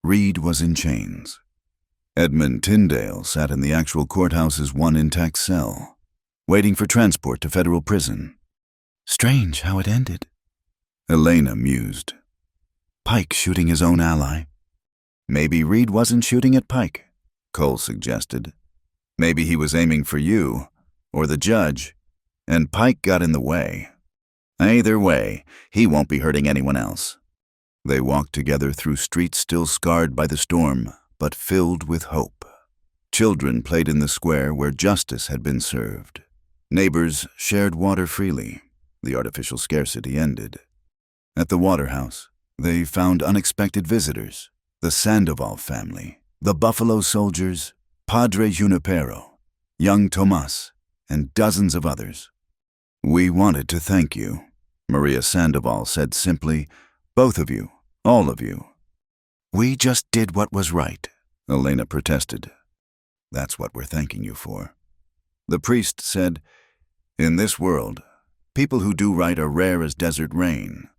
Reed was in chains. Edmund Tyndale sat in the actual courthouse's one intact cell, waiting for transport to federal prison. "Strange how it ended," Elena mused. "Pike shooting his own ally." "Maybe Reed wasn't shooting at Pike," Cole suggested. "Maybe he was aiming for you, or the judge, and Pike got in the way. Either way, he won't be hurting anyone else." They walked together through streets still scarred by the storm, but filled with hope. Children played in the square where justice had been served. Neighbors shared water freely. The artificial scarcity ended. At the Waterhouse, they found unexpected visitors: the Sandoval family, the Buffalo Soldiers, Padre Junipero, young Tomas, and dozens of others. "We wanted to thank you," Maria Sandoval said simply. "Both of you, all of you." "We just did what was right," Elena protested. "That's what we're thanking you for." The priest said, "In this world, people who do right are rare as desert rain."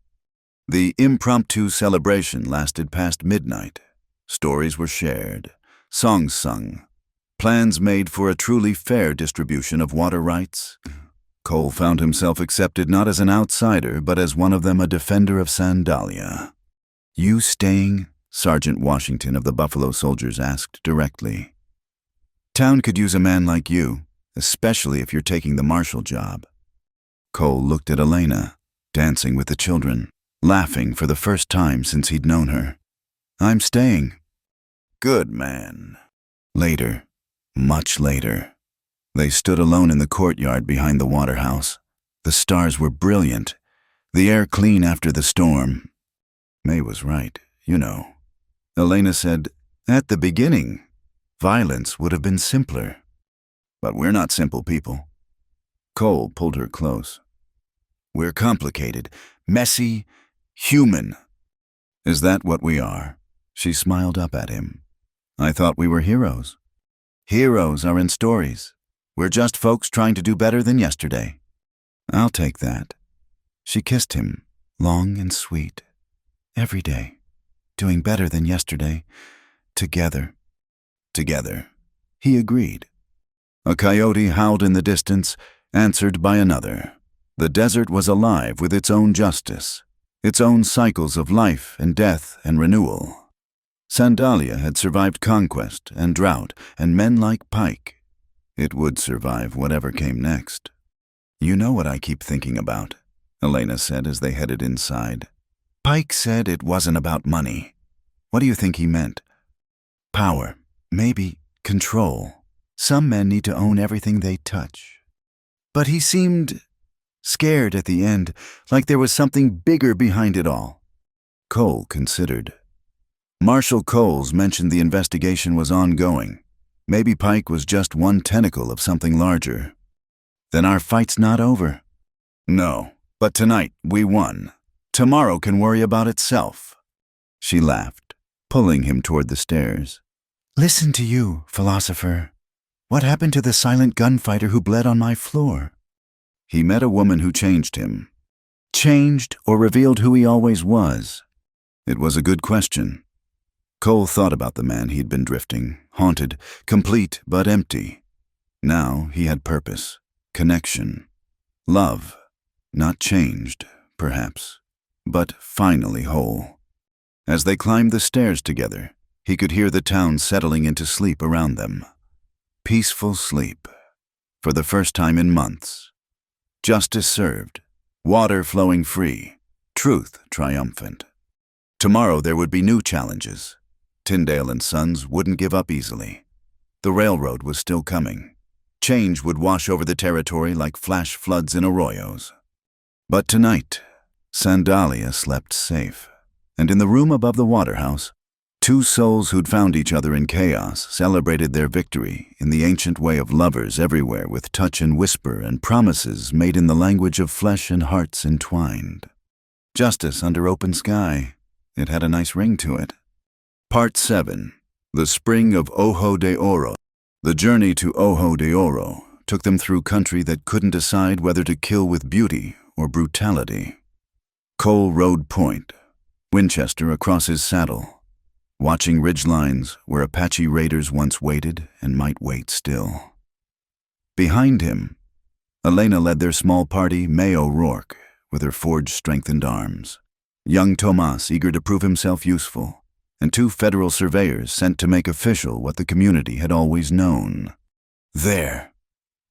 The impromptu celebration lasted past midnight. Stories were shared, songs sung, plans made for a truly fair distribution of water rights. Cole found himself accepted not as an outsider, but as one of them, a defender of Sandalia. "You staying?" Sergeant Washington of the Buffalo Soldiers asked directly. "Town could use a man like you, especially if you're taking the marshal job." Cole looked at Elena, dancing with the children, laughing for the first time since he'd known her. "I'm staying." "Good man." Later, much later, they stood alone in the courtyard behind the Waterhouse. The stars were brilliant, the air clean after the storm. May was right, you know. Elena said, "At the beginning, violence would have been simpler. But we're not simple people." Cole pulled her close. "We're complicated, messy, human." "Is that what we are?" She smiled up at him. "I thought we were heroes." "Heroes are in stories. We're just folks trying to do better than yesterday." "I'll take that." She kissed him, long and sweet. "Every day, doing better than yesterday, together." "Together," he agreed. A coyote howled in the distance, answered by another. The desert was alive with its own justice, its own cycles of life and death and renewal. Sandalia had survived conquest and drought and men like Pike. It would survive whatever came next. "You know what I keep thinking about," Elena said as they headed inside. "Pike said it wasn't about money. What do you think he meant?" "Power, maybe control. Some men need to own everything they touch." "But he seemed scared at the end, like there was something bigger behind it all." Cole considered. Marshal Coles mentioned the investigation was ongoing. Maybe Pike was just one tentacle of something larger. "Then our fight's not over." "No, but tonight we won. Tomorrow can worry about itself." She laughed, pulling him toward the stairs. "Listen to you, philosopher. What happened to the silent gunfighter who bled on my floor?" "He met a woman who changed him." "Changed or revealed who he always was?" "It was a good question." Cole thought about the man he'd been drifting, haunted, complete but empty. Now he had purpose, connection, love, not changed, perhaps, but finally whole. As they climbed the stairs together, he could hear the town settling into sleep around them. Peaceful sleep, for the first time in months. Justice served, water flowing free, truth triumphant. Tomorrow there would be new challenges. Tyndale and Sons wouldn't give up easily. The railroad was still coming. Change would wash over the territory like flash floods in arroyos. But tonight, Sandalia slept safe. And in the room above the waterhouse, two souls who'd found each other in chaos celebrated their victory in the ancient way of lovers everywhere with touch and whisper and promises made in the language of flesh and hearts entwined. Justice under open sky. It had a nice ring to it. Part 7. The Spring of Ojo de Oro. The journey to Ojo de Oro took them through country that couldn't decide whether to kill with beauty or brutality. Cole rode point, Winchester across his saddle, watching ridgelines where Apache raiders once waited and might wait still. Behind him, Elena led their small party, May O'Rourke, with her forge-strengthened arms, young Tomas eager to prove himself useful, and two federal surveyors sent to make official what the community had always known. There,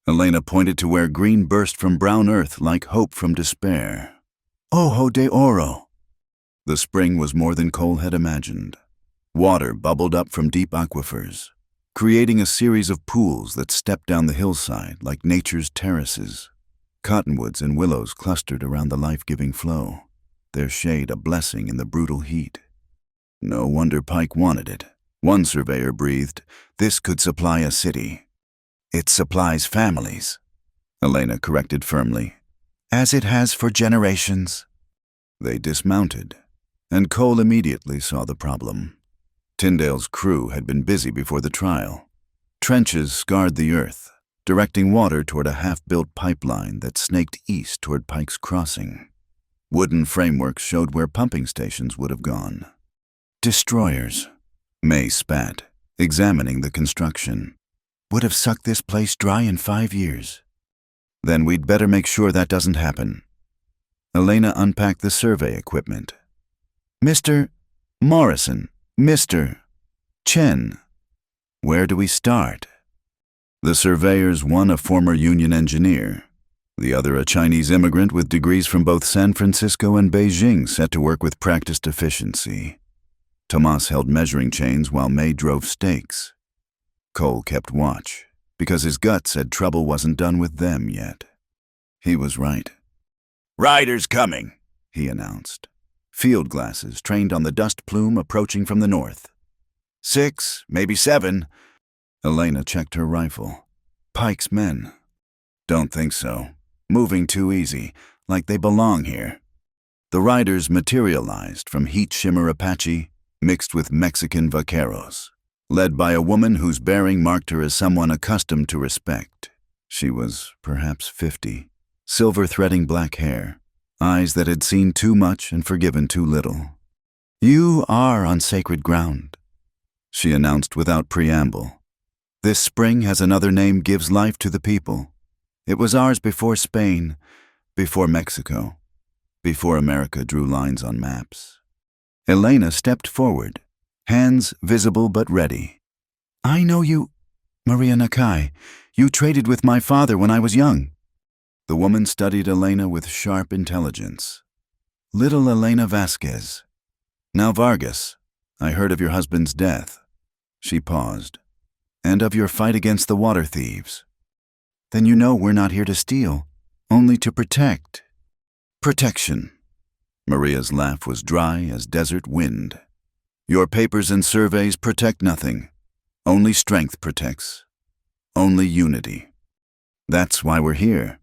Elena pointed to where green burst from brown earth like hope from despair. Ojo de Oro. The spring was more than Cole had imagined. Water bubbled up from deep aquifers, creating a series of pools that stepped down the hillside like nature's terraces. Cottonwoods and willows clustered around the life-giving flow, their shade a blessing in the brutal heat. No wonder Pike wanted it. One surveyor breathed, "This could supply a city." "It supplies families," Elena corrected firmly, "as it has for generations." They dismounted, and Cole immediately saw the problem. Tyndale's crew had been busy before the trial. Trenches scarred the earth, directing water toward a half-built pipeline that snaked east toward Pike's Crossing. Wooden frameworks showed where pumping stations would have gone. "Destroyers," May spat, examining the construction. "Would have sucked this place dry in 5 years." "Then we'd better make sure that doesn't happen." Elena unpacked the survey equipment. "Mr. Morrison, Mr. Chen, where do we start?" The surveyors, one a former union engineer, the other a Chinese immigrant with degrees from both San Francisco and Beijing set to work with practiced efficiency. Tomas held measuring chains while May drove stakes. Cole kept watch, because his gut said trouble wasn't done with them yet. He was right. "Riders coming," he announced. Field glasses trained on the dust plume approaching from the north. 6, maybe 7. Elena checked her rifle. "Pike's men." "Don't think so. Moving too easy, like they belong here." The riders materialized from heat shimmer Apache mixed with Mexican vaqueros, led by a woman whose bearing marked her as someone accustomed to respect. She was perhaps 50, silver-threading black hair, eyes that had seen too much and forgiven too little. "You are on sacred ground," she announced without preamble. "This spring has another name, gives life to the people. It was ours before Spain, before Mexico, before America drew lines on maps." Elena stepped forward, hands visible but ready. "I know you, Maria Nakai. You traded with my father when I was young." The woman studied Elena with sharp intelligence. "Little Elena Vasquez. Now Vargas, I heard of your husband's death." She paused. "And of your fight against the water thieves. Then you know we're not here to steal, only to protect." "Protection." Maria's laugh was dry as desert wind. "Your papers and surveys protect nothing. Only strength protects. Only unity. That's why we're here."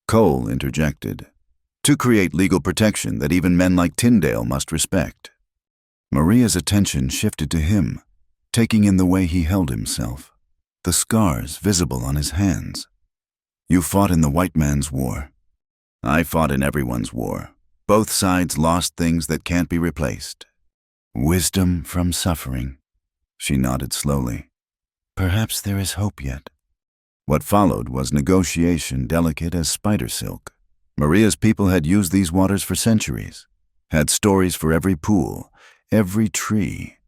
Cole interjected. "To create legal protection that even men like Tyndale must respect." Maria's attention shifted to him, taking in the way he held himself, the scars visible on his hands. "You fought in the white man's war. I fought in everyone's war. Both sides lost things that can't be replaced. Wisdom from suffering. She nodded slowly. Perhaps there is hope yet. What followed was negotiation delicate as spider silk. Maria's people had used these waters for centuries, had stories for every pool, every tree.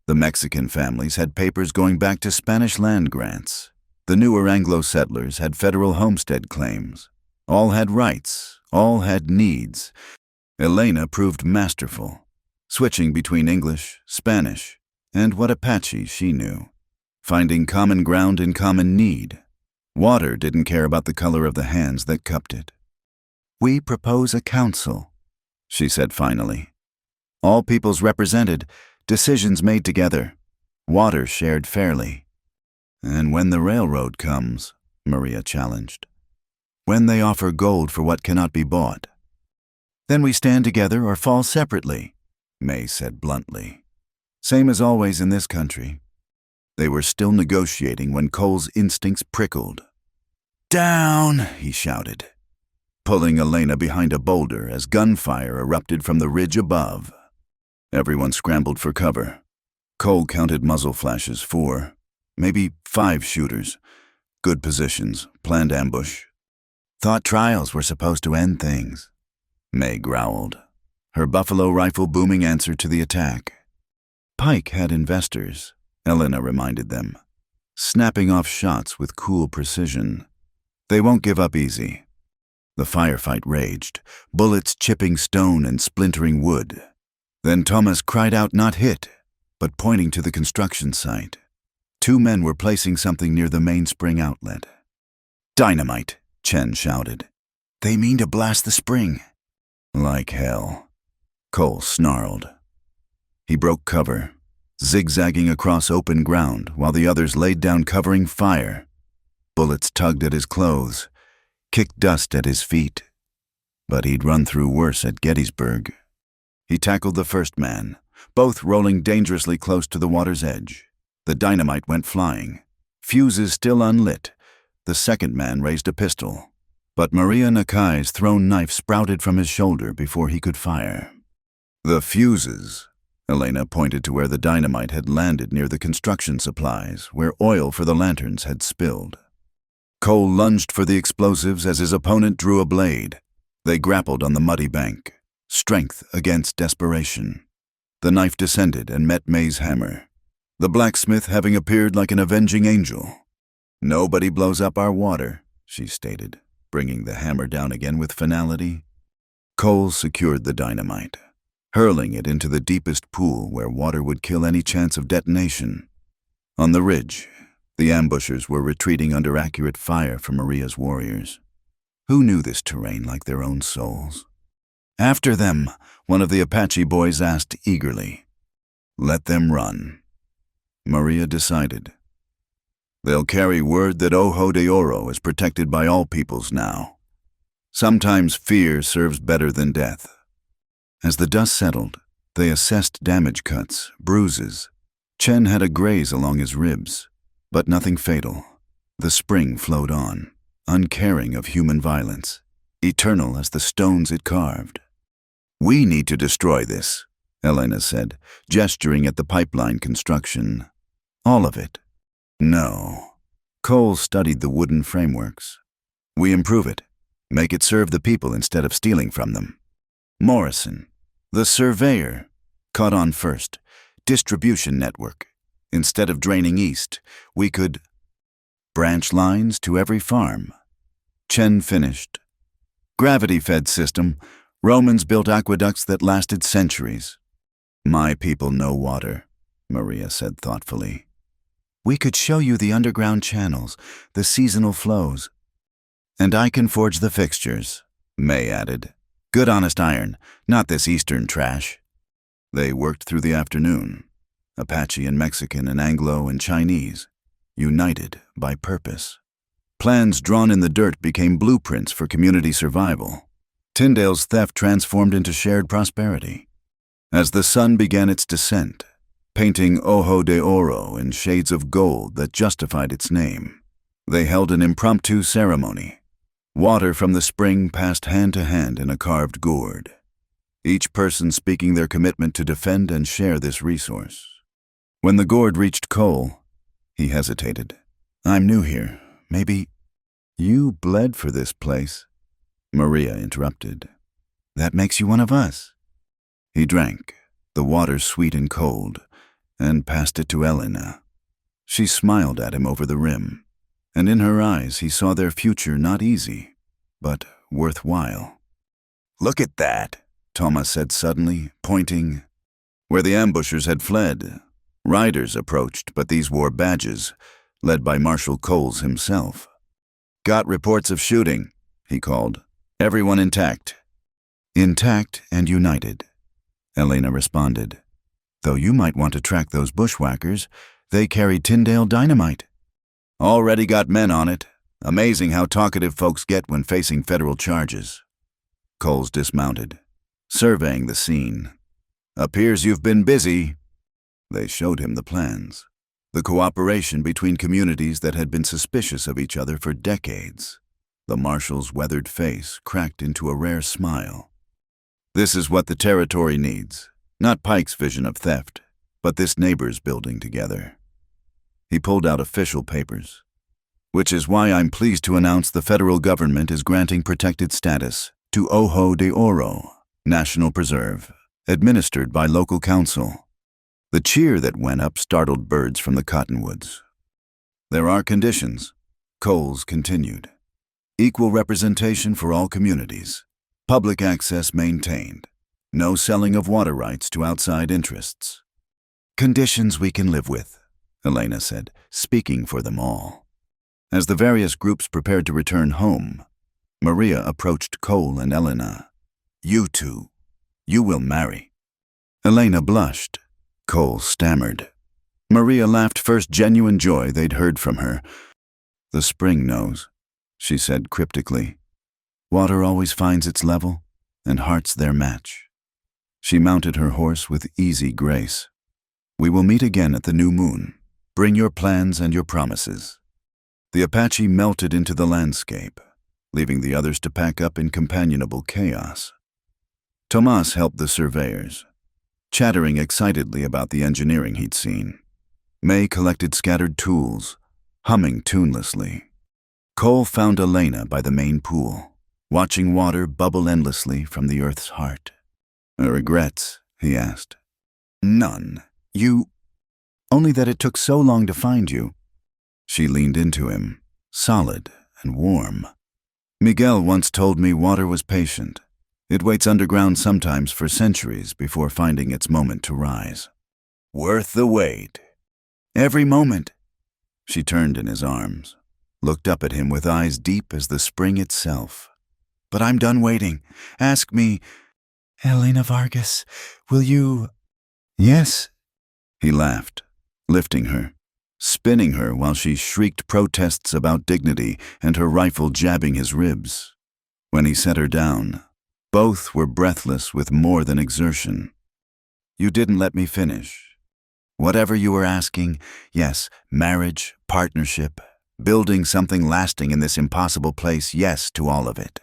The Mexican families had papers going back to Spanish land grants. The newer Anglo settlers had federal homestead claims. All had rights, all had needs. Elena proved masterful, switching between English, Spanish, and what Apache she knew, finding common ground in common need. Water didn't care about the color of the hands that cupped it. We propose a council, she said finally. All peoples represented, decisions made together, water shared fairly. And when the railroad comes, Maria challenged, when they offer gold for what cannot be bought, then we stand together or fall separately, May said bluntly. Same as always in this country. They were still negotiating when Cole's instincts prickled. Down, he shouted, pulling Elena behind a boulder as gunfire erupted from the ridge above. Everyone scrambled for cover. Cole counted muzzle flashes, 4, maybe 5 shooters. Good positions, planned ambush. Thought trials were supposed to end things, May growled, her buffalo rifle booming answer to the attack. Pike had investors, Elena reminded them, snapping off shots with cool precision. They won't give up easy. The firefight raged, bullets chipping stone and splintering wood. Then Thomas cried out, not hit, but pointing to the construction site. 2 men were placing something near the mainspring outlet. Dynamite, Chen shouted. They mean to blast the spring. Like hell, Cole snarled. He broke cover, zigzagging across open ground while the others laid down covering fire. Bullets tugged at his clothes, kicked dust at his feet. But he'd run through worse at Gettysburg. He tackled the first man, both rolling dangerously close to the water's edge. The dynamite went flying. Fuses still unlit. The second man raised a pistol. But Maria Nakai's thrown knife sprouted from his shoulder before he could fire. The fuses, Elena pointed to where the dynamite had landed near the construction supplies, where oil for the lanterns had spilled. Cole lunged for the explosives as his opponent drew a blade. They grappled on the muddy bank, strength against desperation. The knife descended and met May's hammer, the blacksmith having appeared like an avenging angel. Nobody blows up our water, she stated, bringing the hammer down again with finality. Cole secured the dynamite, hurling it into the deepest pool where water would kill any chance of detonation. On the ridge, the ambushers were retreating under accurate fire from Maria's warriors. Who knew this terrain like their own souls? After them, one of the Apache boys asked eagerly. Let them run. Maria decided. They'll carry word that Ojo de Oro is protected by all peoples now. Sometimes fear serves better than death. As the dust settled, they assessed damage cuts, bruises. Chen had a graze along his ribs, but nothing fatal. The spring flowed on, uncaring of human violence, eternal as the stones it carved. We need to destroy this, Elena said, gesturing at the pipeline construction. All of it. No. Cole studied the wooden frameworks. We improve it, make it serve the people instead of stealing from them. Morrison, the surveyor, caught on first. Distribution network. Instead of draining east, we could branch lines to every farm. Chen finished. Gravity-fed system. Romans built aqueducts that lasted centuries. My people know water, Maria said thoughtfully. We could show you the underground channels, the seasonal flows. And I can forge the fixtures, May added. Good honest iron, not this eastern trash. They worked through the afternoon. Apache and Mexican and Anglo and Chinese, united by purpose. Plans drawn in the dirt became blueprints for community survival. Tyndale's theft transformed into shared prosperity. As the sun began its descent, painting Ojo de Oro in shades of gold that justified its name, they held an impromptu ceremony. Water from the spring passed hand to hand in a carved gourd. each person speaking their commitment to defend and share this resource. When the gourd reached Cole, he hesitated. "I'm new here. Maybe—" "You bled for this place," Maria interrupted. "That makes you one of us." He drank, the water sweet and cold, and passed it to Elena. She smiled at him over the rim, and in her eyes he saw their future not easy, but worthwhile. "Look at that," Thomas said suddenly, pointing. Where the ambushers had fled, riders approached, but these wore badges, led by Marshal Coles himself. "Got reports of shooting," he called. "Everyone intact?" "Intact and united," Elena responded. "Though you might want to track those bushwhackers. They carried Tyndale dynamite." "Already got men on it. Amazing how talkative folks get when facing federal charges." Coles dismounted, surveying the scene. "Appears you've been busy." They showed him the plans, the cooperation between communities that had been suspicious of each other for decades. The marshal's weathered face cracked into a rare smile. "This is what the territory needs, not Pike's vision of theft, but this neighbors building together." He pulled out official papers. "Which is why I'm pleased to announce the federal government is granting protected status to Ojo de Oro, National Preserve, administered by local council." The cheer that went up startled birds from the cottonwoods. "There are conditions," Coles continued. "Equal representation for all communities. Public access maintained. No selling of water rights to outside interests." "Conditions we can live with," Elena said, speaking for them all. As the various groups prepared to return home, Maria approached Cole and Elena. "You two, you will marry." Elena blushed. Cole stammered. Maria laughed first genuine joy they'd heard from her. "The spring knows," she said cryptically. "Water always finds its level, and hearts their match." She mounted her horse with easy grace. "We will meet again at the new moon. Bring your plans and your promises." The Apache melted into the landscape, leaving the others to pack up in companionable chaos. Tomas helped the surveyors, chattering excitedly about the engineering he'd seen. May collected scattered tools, humming tunelessly. Cole found Elena by the main pool, watching water bubble endlessly from the earth's heart. "Regrets?" he asked. "None. Only that it took so long to find you." She leaned into him, solid and warm. "Miguel once told me water was patient. It waits underground sometimes for centuries before finding its moment to rise." "Worth the wait." "Every moment." She turned in his arms, looked up at him with eyes deep as the spring itself. "But I'm done waiting. Ask me, Elena Vargas, will you—" "Yes." He laughed, lifting her, spinning her while she shrieked protests about dignity and her rifle jabbing his ribs. When he set her down, both were breathless with more than exertion. "You didn't let me finish. Whatever you were asking, yes, marriage, partnership, building something lasting in this impossible place, yes to all of it."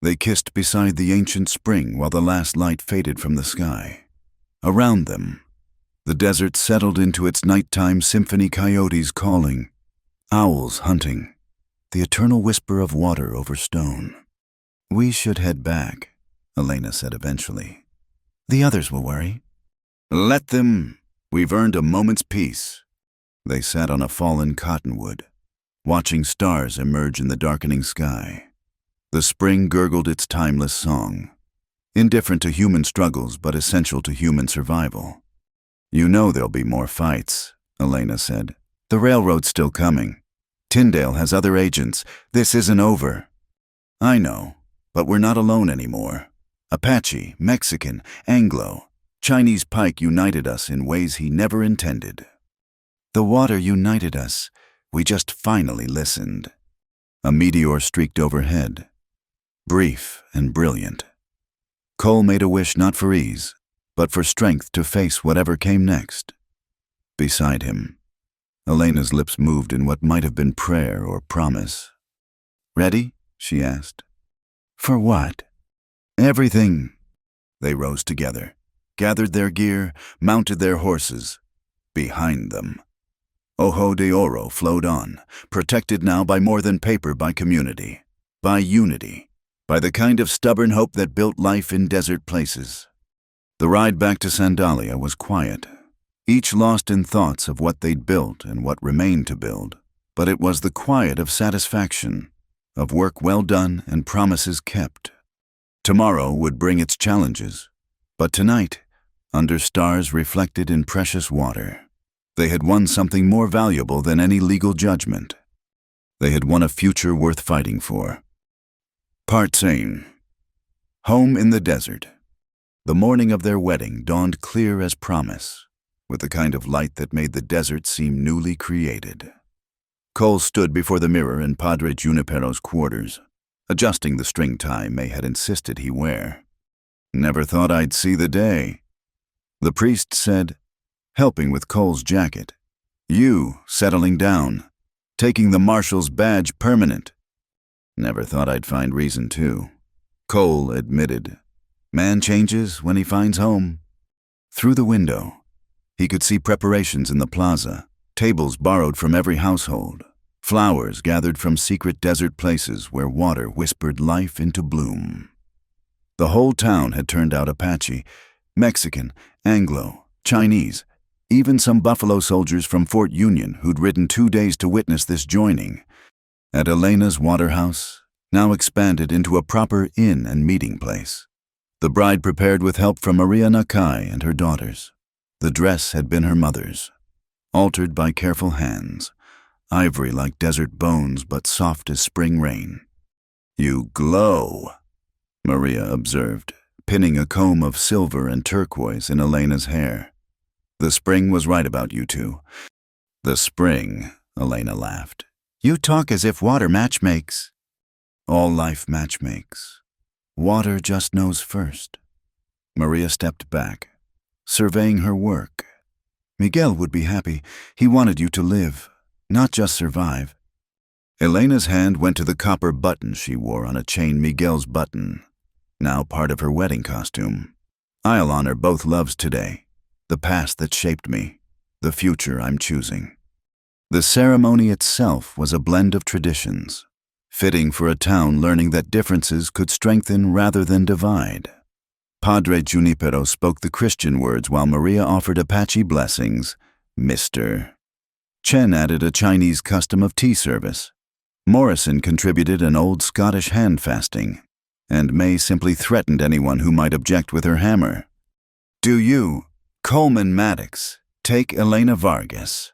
They kissed beside the ancient spring while the last light faded from the sky. Around them, the desert settled into its nighttime symphony, coyotes calling, owls hunting, the eternal whisper of water over stone. "We should head back," Elena said eventually. "The others will worry." "Let them. We've earned a moment's peace." They sat on a fallen cottonwood, watching stars emerge in the darkening sky. The spring gurgled its timeless song, indifferent to human struggles but essential to human survival. "You know there'll be more fights," Elena said. "The railroad's still coming. Tyndale has other agents. This isn't over." "I know, but we're not alone anymore. Apache, Mexican, Anglo, Chinese Pike united us in ways he never intended." "The water united us. We just finally listened." A meteor streaked overhead, brief and brilliant. Cole made a wish not for ease, but for strength to face whatever came next. Beside him, Elena's lips moved in what might have been prayer or promise. "Ready?" she asked. "For what?" "Everything." They rose together, gathered their gear, mounted their horses. Behind them, Ojo de Oro flowed on, protected now by more than paper, by community, by unity, by the kind of stubborn hope that built life in desert places. The ride back to Sandalia was quiet, each lost in thoughts of what they'd built and what remained to build. But it was the quiet of satisfaction, of work well done and promises kept. Tomorrow would bring its challenges, but tonight, under stars reflected in precious water, they had won something more valuable than any legal judgment. They had won a future worth fighting for. Part 10. Home in the desert. The morning of their wedding dawned clear as promise, with the kind of light that made the desert seem newly created. Cole stood before the mirror in Padre Junipero's quarters, adjusting the string tie May had insisted he wear. "Never thought I'd see the day," the priest said, helping with Cole's jacket. "You settling down, taking the marshal's badge permanent." "Never thought I'd find reason to," Cole admitted. "Man changes when he finds home." Through the window, he could see preparations in the plaza, tables borrowed from every household, flowers gathered from secret desert places where water whispered life into bloom. The whole town had turned out Apache, Mexican, Anglo, Chinese, even some Buffalo soldiers from Fort Union who'd ridden 2 days to witness this joining. At Elena's waterhouse, now expanded into a proper inn and meeting place. The bride prepared with help from Maria Nakai and her daughters. The dress had been her mother's, altered by careful hands, ivory like desert bones but soft as spring rain. "You glow," Maria observed, pinning a comb of silver and turquoise in Elena's hair. "The spring was right about you two." "The spring," Elena laughed. "You talk as if water matchmakes." "All life matchmakes. Water just knows first." Maria stepped back, surveying her work. "Miguel would be happy. He wanted you to live, not just survive." Elena's hand went to the copper button she wore on a chain, Miguel's button, now part of her wedding costume. "I'll honor both loves today, the past that shaped me, the future I'm choosing." The ceremony itself was a blend of traditions, fitting for a town learning that differences could strengthen rather than divide. Padre Junipero spoke the Christian words while Maria offered Apache blessings, Mr. Chen added a Chinese custom of tea service. Morrison contributed an old Scottish hand fasting, and May simply threatened anyone who might object with her hammer. "Do you, Coleman Maddox, take Elena Vargas?"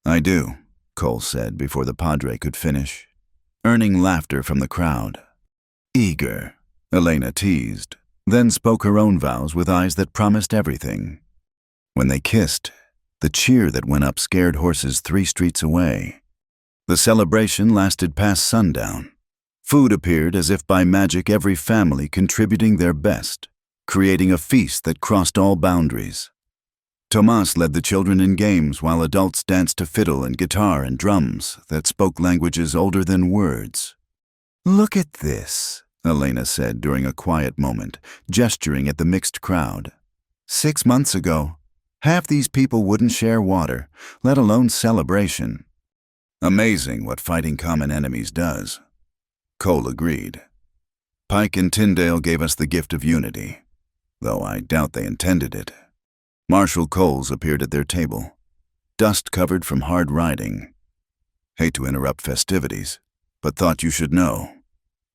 "I do," Cole said before the Padre could finish, earning laughter from the crowd. "Eager," Elena teased, then spoke her own vows with eyes that promised everything. When they kissed, the cheer that went up scared horses 3 streets away. The celebration lasted past sundown. Food appeared as if by magic, every family contributing their best, creating a feast that crossed all boundaries. Tomas led the children in games while adults danced to fiddle and guitar and drums that spoke languages older than words. "Look at this," Elena said during a quiet moment, gesturing at the mixed crowd. 6 months ago, half these people wouldn't share water, let alone celebration." "Amazing what fighting common enemies does," Cole agreed. "Pike and Tyndale gave us the gift of unity, though I doubt they intended it." Marshal Coles appeared at their table, dust-covered from hard riding. "Hate to interrupt festivities, but thought you should know.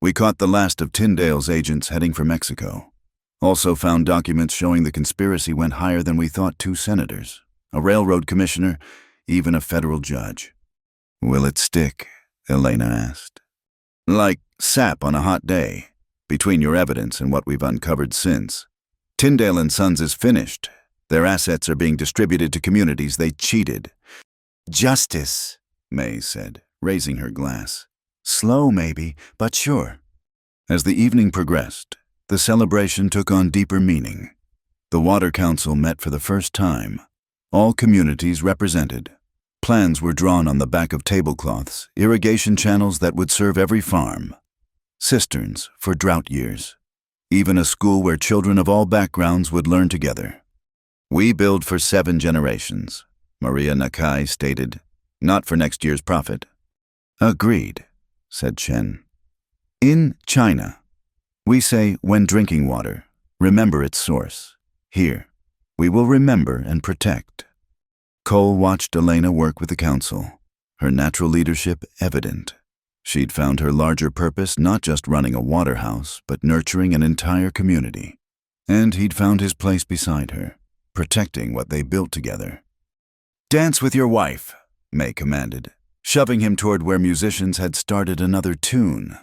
We caught the last of Tyndale's agents heading for Mexico. Also found documents showing the conspiracy went higher than we thought: 2 senators, a railroad commissioner, even a federal judge." "Will it stick?" Elena asked. "Like sap on a hot day, between your evidence and what we've uncovered since. Tyndale and Sons is finished. Their assets are being distributed to communities they cheated." "Justice," May said, raising her glass. "Slow maybe, but sure." As the evening progressed, the celebration took on deeper meaning. The Water Council met for the first time, all communities represented. Plans were drawn on the back of tablecloths, irrigation channels that would serve every farm, cisterns for drought years, even a school where children of all backgrounds would learn together. We build for 7 generations, Maria Nakai stated, not for next year's profit. Agreed, said Chen. In China, we say when drinking water, remember its source. Here, we will remember and protect. Cole watched Elena work with the council, her natural leadership evident. She'd found her larger purpose not just running a water house, but nurturing an entire community. And he'd found his place beside her, protecting what they built together. Dance with your wife, May commanded, shoving him toward where musicians had started another tune.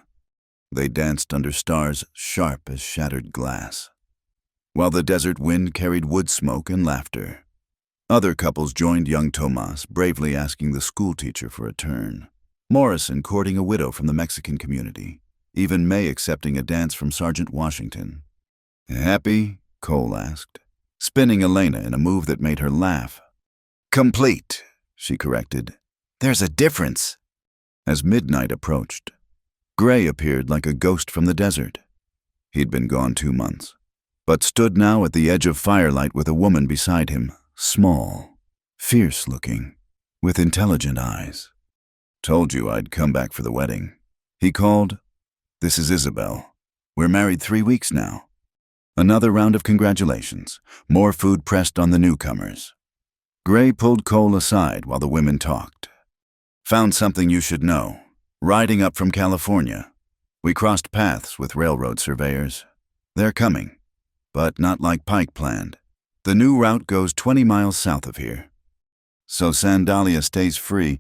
They danced under stars sharp as shattered glass, while the desert wind carried wood smoke and laughter. Other couples joined young Tomas, bravely asking the schoolteacher for a turn. Morrison courting a widow from the Mexican community. Even May accepting a dance from Sergeant Washington. Happy? Cole asked, spinning Elena in a move that made her laugh. Complete, she corrected. There's a difference. As midnight approached, Gray appeared like a ghost from the desert. He'd been gone 2 months, but stood now at the edge of firelight with a woman beside him, small, fierce-looking, with intelligent eyes. Told you I'd come back for the wedding. He called. This is Isabel. We're married 3 weeks now. Another round of congratulations, more food pressed on the newcomers. Gray pulled Cole aside while the women talked. Found something you should know. Riding up from California. We crossed paths with railroad surveyors. They're coming, but not like Pike planned. The new route goes 20 miles south of here. So Sandalia stays free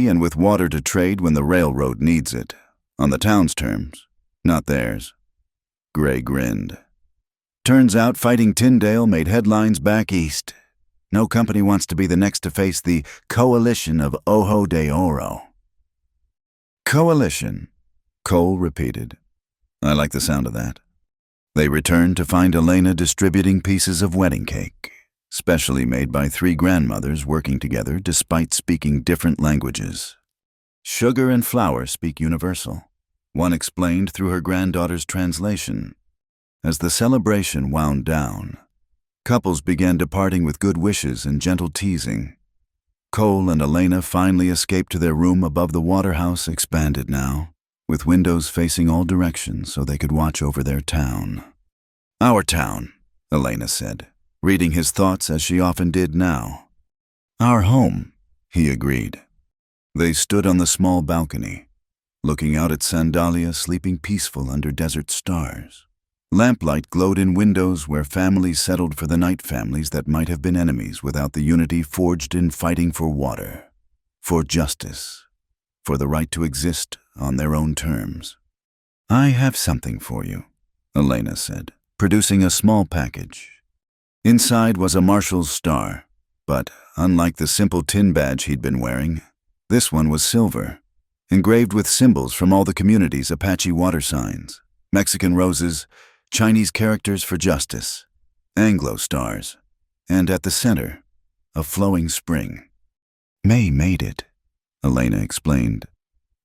and with water to trade when the railroad needs it. On the town's terms, not theirs. Gray grinned. Turns out fighting Tyndale made headlines back east. No company wants to be the next to face the Coalition of Ojo de Oro. Coalition, Cole repeated. I like the sound of that. They returned to find Elena distributing pieces of wedding cake, specially made by 3 grandmothers working together despite speaking different languages. Sugar and flour speak universal, one explained through her granddaughter's translation. As the celebration wound down, couples began departing with good wishes and gentle teasing. Cole and Elena finally escaped to their room above the waterhouse, expanded now, with windows facing all directions so they could watch over their town. Our town, Elena said, reading his thoughts as she often did now. Our home, he agreed. They stood on the small balcony, looking out at Sandalia sleeping peaceful under desert stars. Lamplight glowed in windows where families settled for the night, families that might have been enemies without the unity forged in fighting for water, for justice, for the right to exist on their own terms. I have something for you, Elena said, producing a small package. Inside was a marshal's star, but unlike the simple tin badge he'd been wearing, this one was silver, engraved with symbols from all the community's Apache water signs, Mexican roses, Chinese characters for justice, Anglo stars, and at the center, a flowing spring. May made it, Elena explained.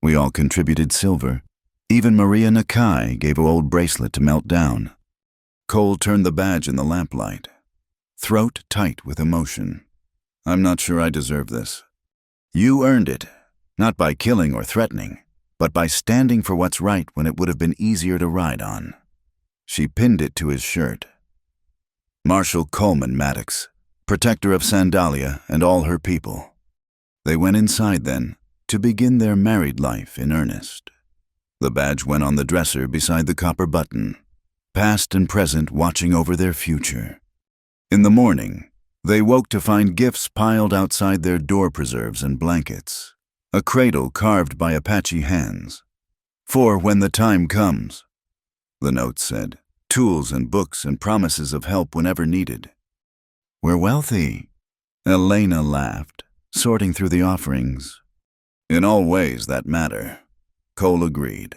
We all contributed silver. Even Maria Nakai gave an old bracelet to melt down. Cole turned the badge in the lamplight, throat tight with emotion. I'm not sure I deserve this. You earned it, not by killing or threatening, but by standing for what's right when it would have been easier to ride on. She pinned it to his shirt. Marshal Coleman Maddox, protector of Sandalia and all her people. They went inside then, to begin their married life in earnest. The badge went on the dresser beside the copper button, past and present watching over their future. In the morning, they woke to find gifts piled outside their door, preserves and blankets, a cradle carved by Apache hands. For when the time comes, the note said, tools and books and promises of help whenever needed. We're wealthy, Elena laughed, sorting through the offerings. In all ways that matter, Cole agreed.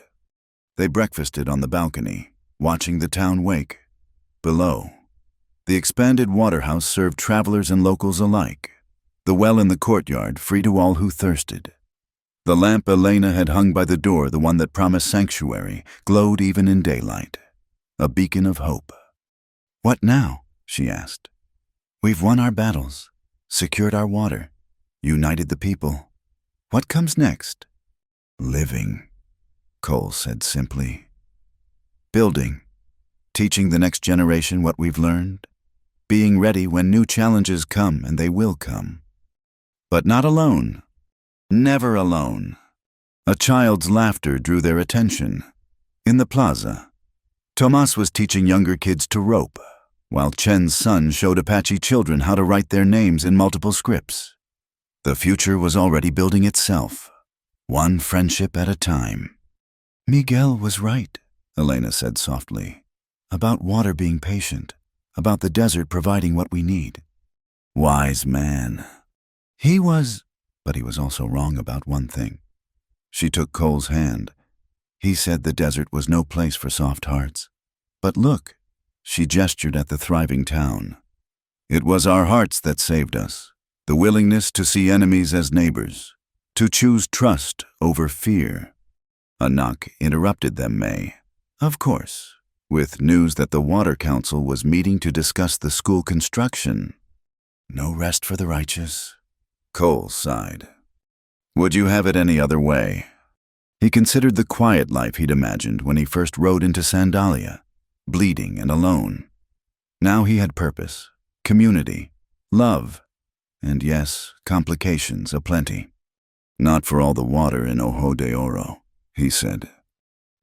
They breakfasted on the balcony, watching the town wake. Below, the expanded waterhouse served travelers and locals alike, the well in the courtyard free to all who thirsted. The lamp Elena had hung by the door, the one that promised sanctuary, glowed even in daylight. a beacon of hope. "What now?" she asked. "We've won our battles, secured our water, united the people. What comes next?" "Living," Cole said simply. "Building, teaching the next generation what we've learned, being ready when new challenges come, and they will come. But not alone. Never alone." A child's laughter drew their attention. In the plaza, Tomas was teaching younger kids to rope, while Chen's son showed Apache children how to write their names in multiple scripts. The future was already building itself, one friendship at a time. "Miguel was right," Elena said softly, "about water being patient, about the desert providing what we need." Wise man. He was, but he was also wrong about one thing. She took Cole's hand. He said the desert was no place for soft hearts. But look, she gestured at the thriving town. It was our hearts that saved us, the willingness to see enemies as neighbors, to choose trust over fear. A knock interrupted them, May. Of course. With news that the Water Council was meeting to discuss the school construction. No rest for the righteous. Cole sighed. Would you have it any other way? He considered the quiet life he'd imagined when he first rode into Sandalia, bleeding and alone. Now he had purpose, community, love, and yes, complications aplenty. Not for all the water in Ojo de Oro, he said.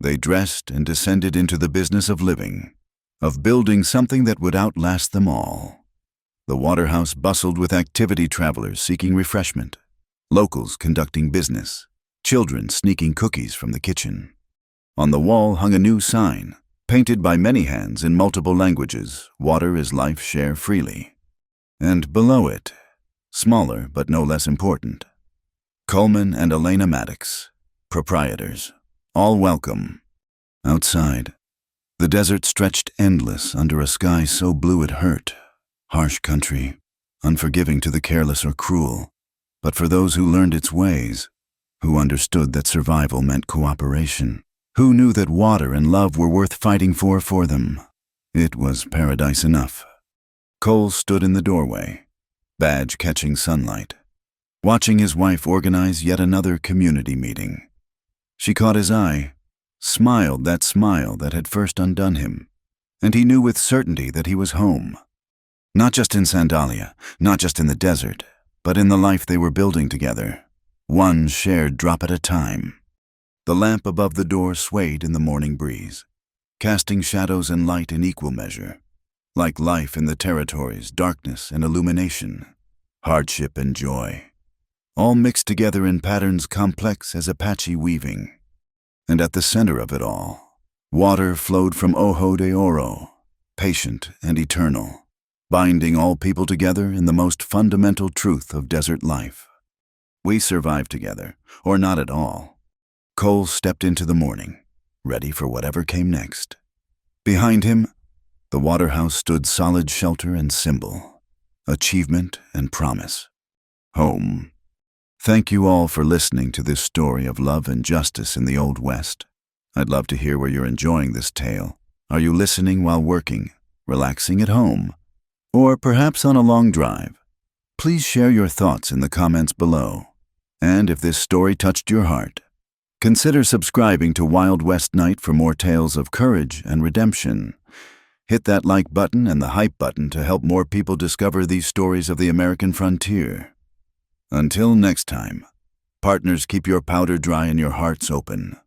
They dressed and descended into the business of living, of building something that would outlast them all. The waterhouse bustled with activity travelers seeking refreshment, locals conducting business, children sneaking cookies from the kitchen. On the wall hung a new sign, painted by many hands in multiple languages, "Water is life, share freely." And below it, smaller but no less important, Coleman and Elena Maddox, proprietors, all welcome. Outside, the desert stretched endless under a sky so blue it hurt. Harsh country, unforgiving to the careless or cruel, but for those who learned its ways, who understood that survival meant cooperation, who knew that water and love were worth fighting for them. It was paradise enough. Cole stood in the doorway, badge catching sunlight, watching his wife organize yet another community meeting. She caught his eye, smiled that smile that had first undone him, and he knew with certainty that he was home. Not just in Sandalia, not just in the desert, but in the life they were building together, one shared drop at a time. The lamp above the door swayed in the morning breeze, casting shadows and light in equal measure, like life in the territories, darkness and illumination, hardship and joy, all mixed together in patterns complex as Apache weaving. And at the center of it all, water flowed from Ojo de Oro, patient and eternal, binding all people together in the most fundamental truth of desert life. We survived together, or not at all. Cole stepped into the morning, ready for whatever came next. Behind him, the waterhouse stood solid shelter and symbol, achievement and promise. Home. Thank you all for listening to this story of love and justice in the Old West. I'd love to hear where you're enjoying this tale. Are you listening while working, relaxing at home, or perhaps on a long drive? Please share your thoughts in the comments below. And if this story touched your heart, consider subscribing to Wild West Night for more tales of courage and redemption. Hit that like button and the hype button to help more people discover these stories of the American frontier. Until next time, partners, keep your powder dry and your hearts open.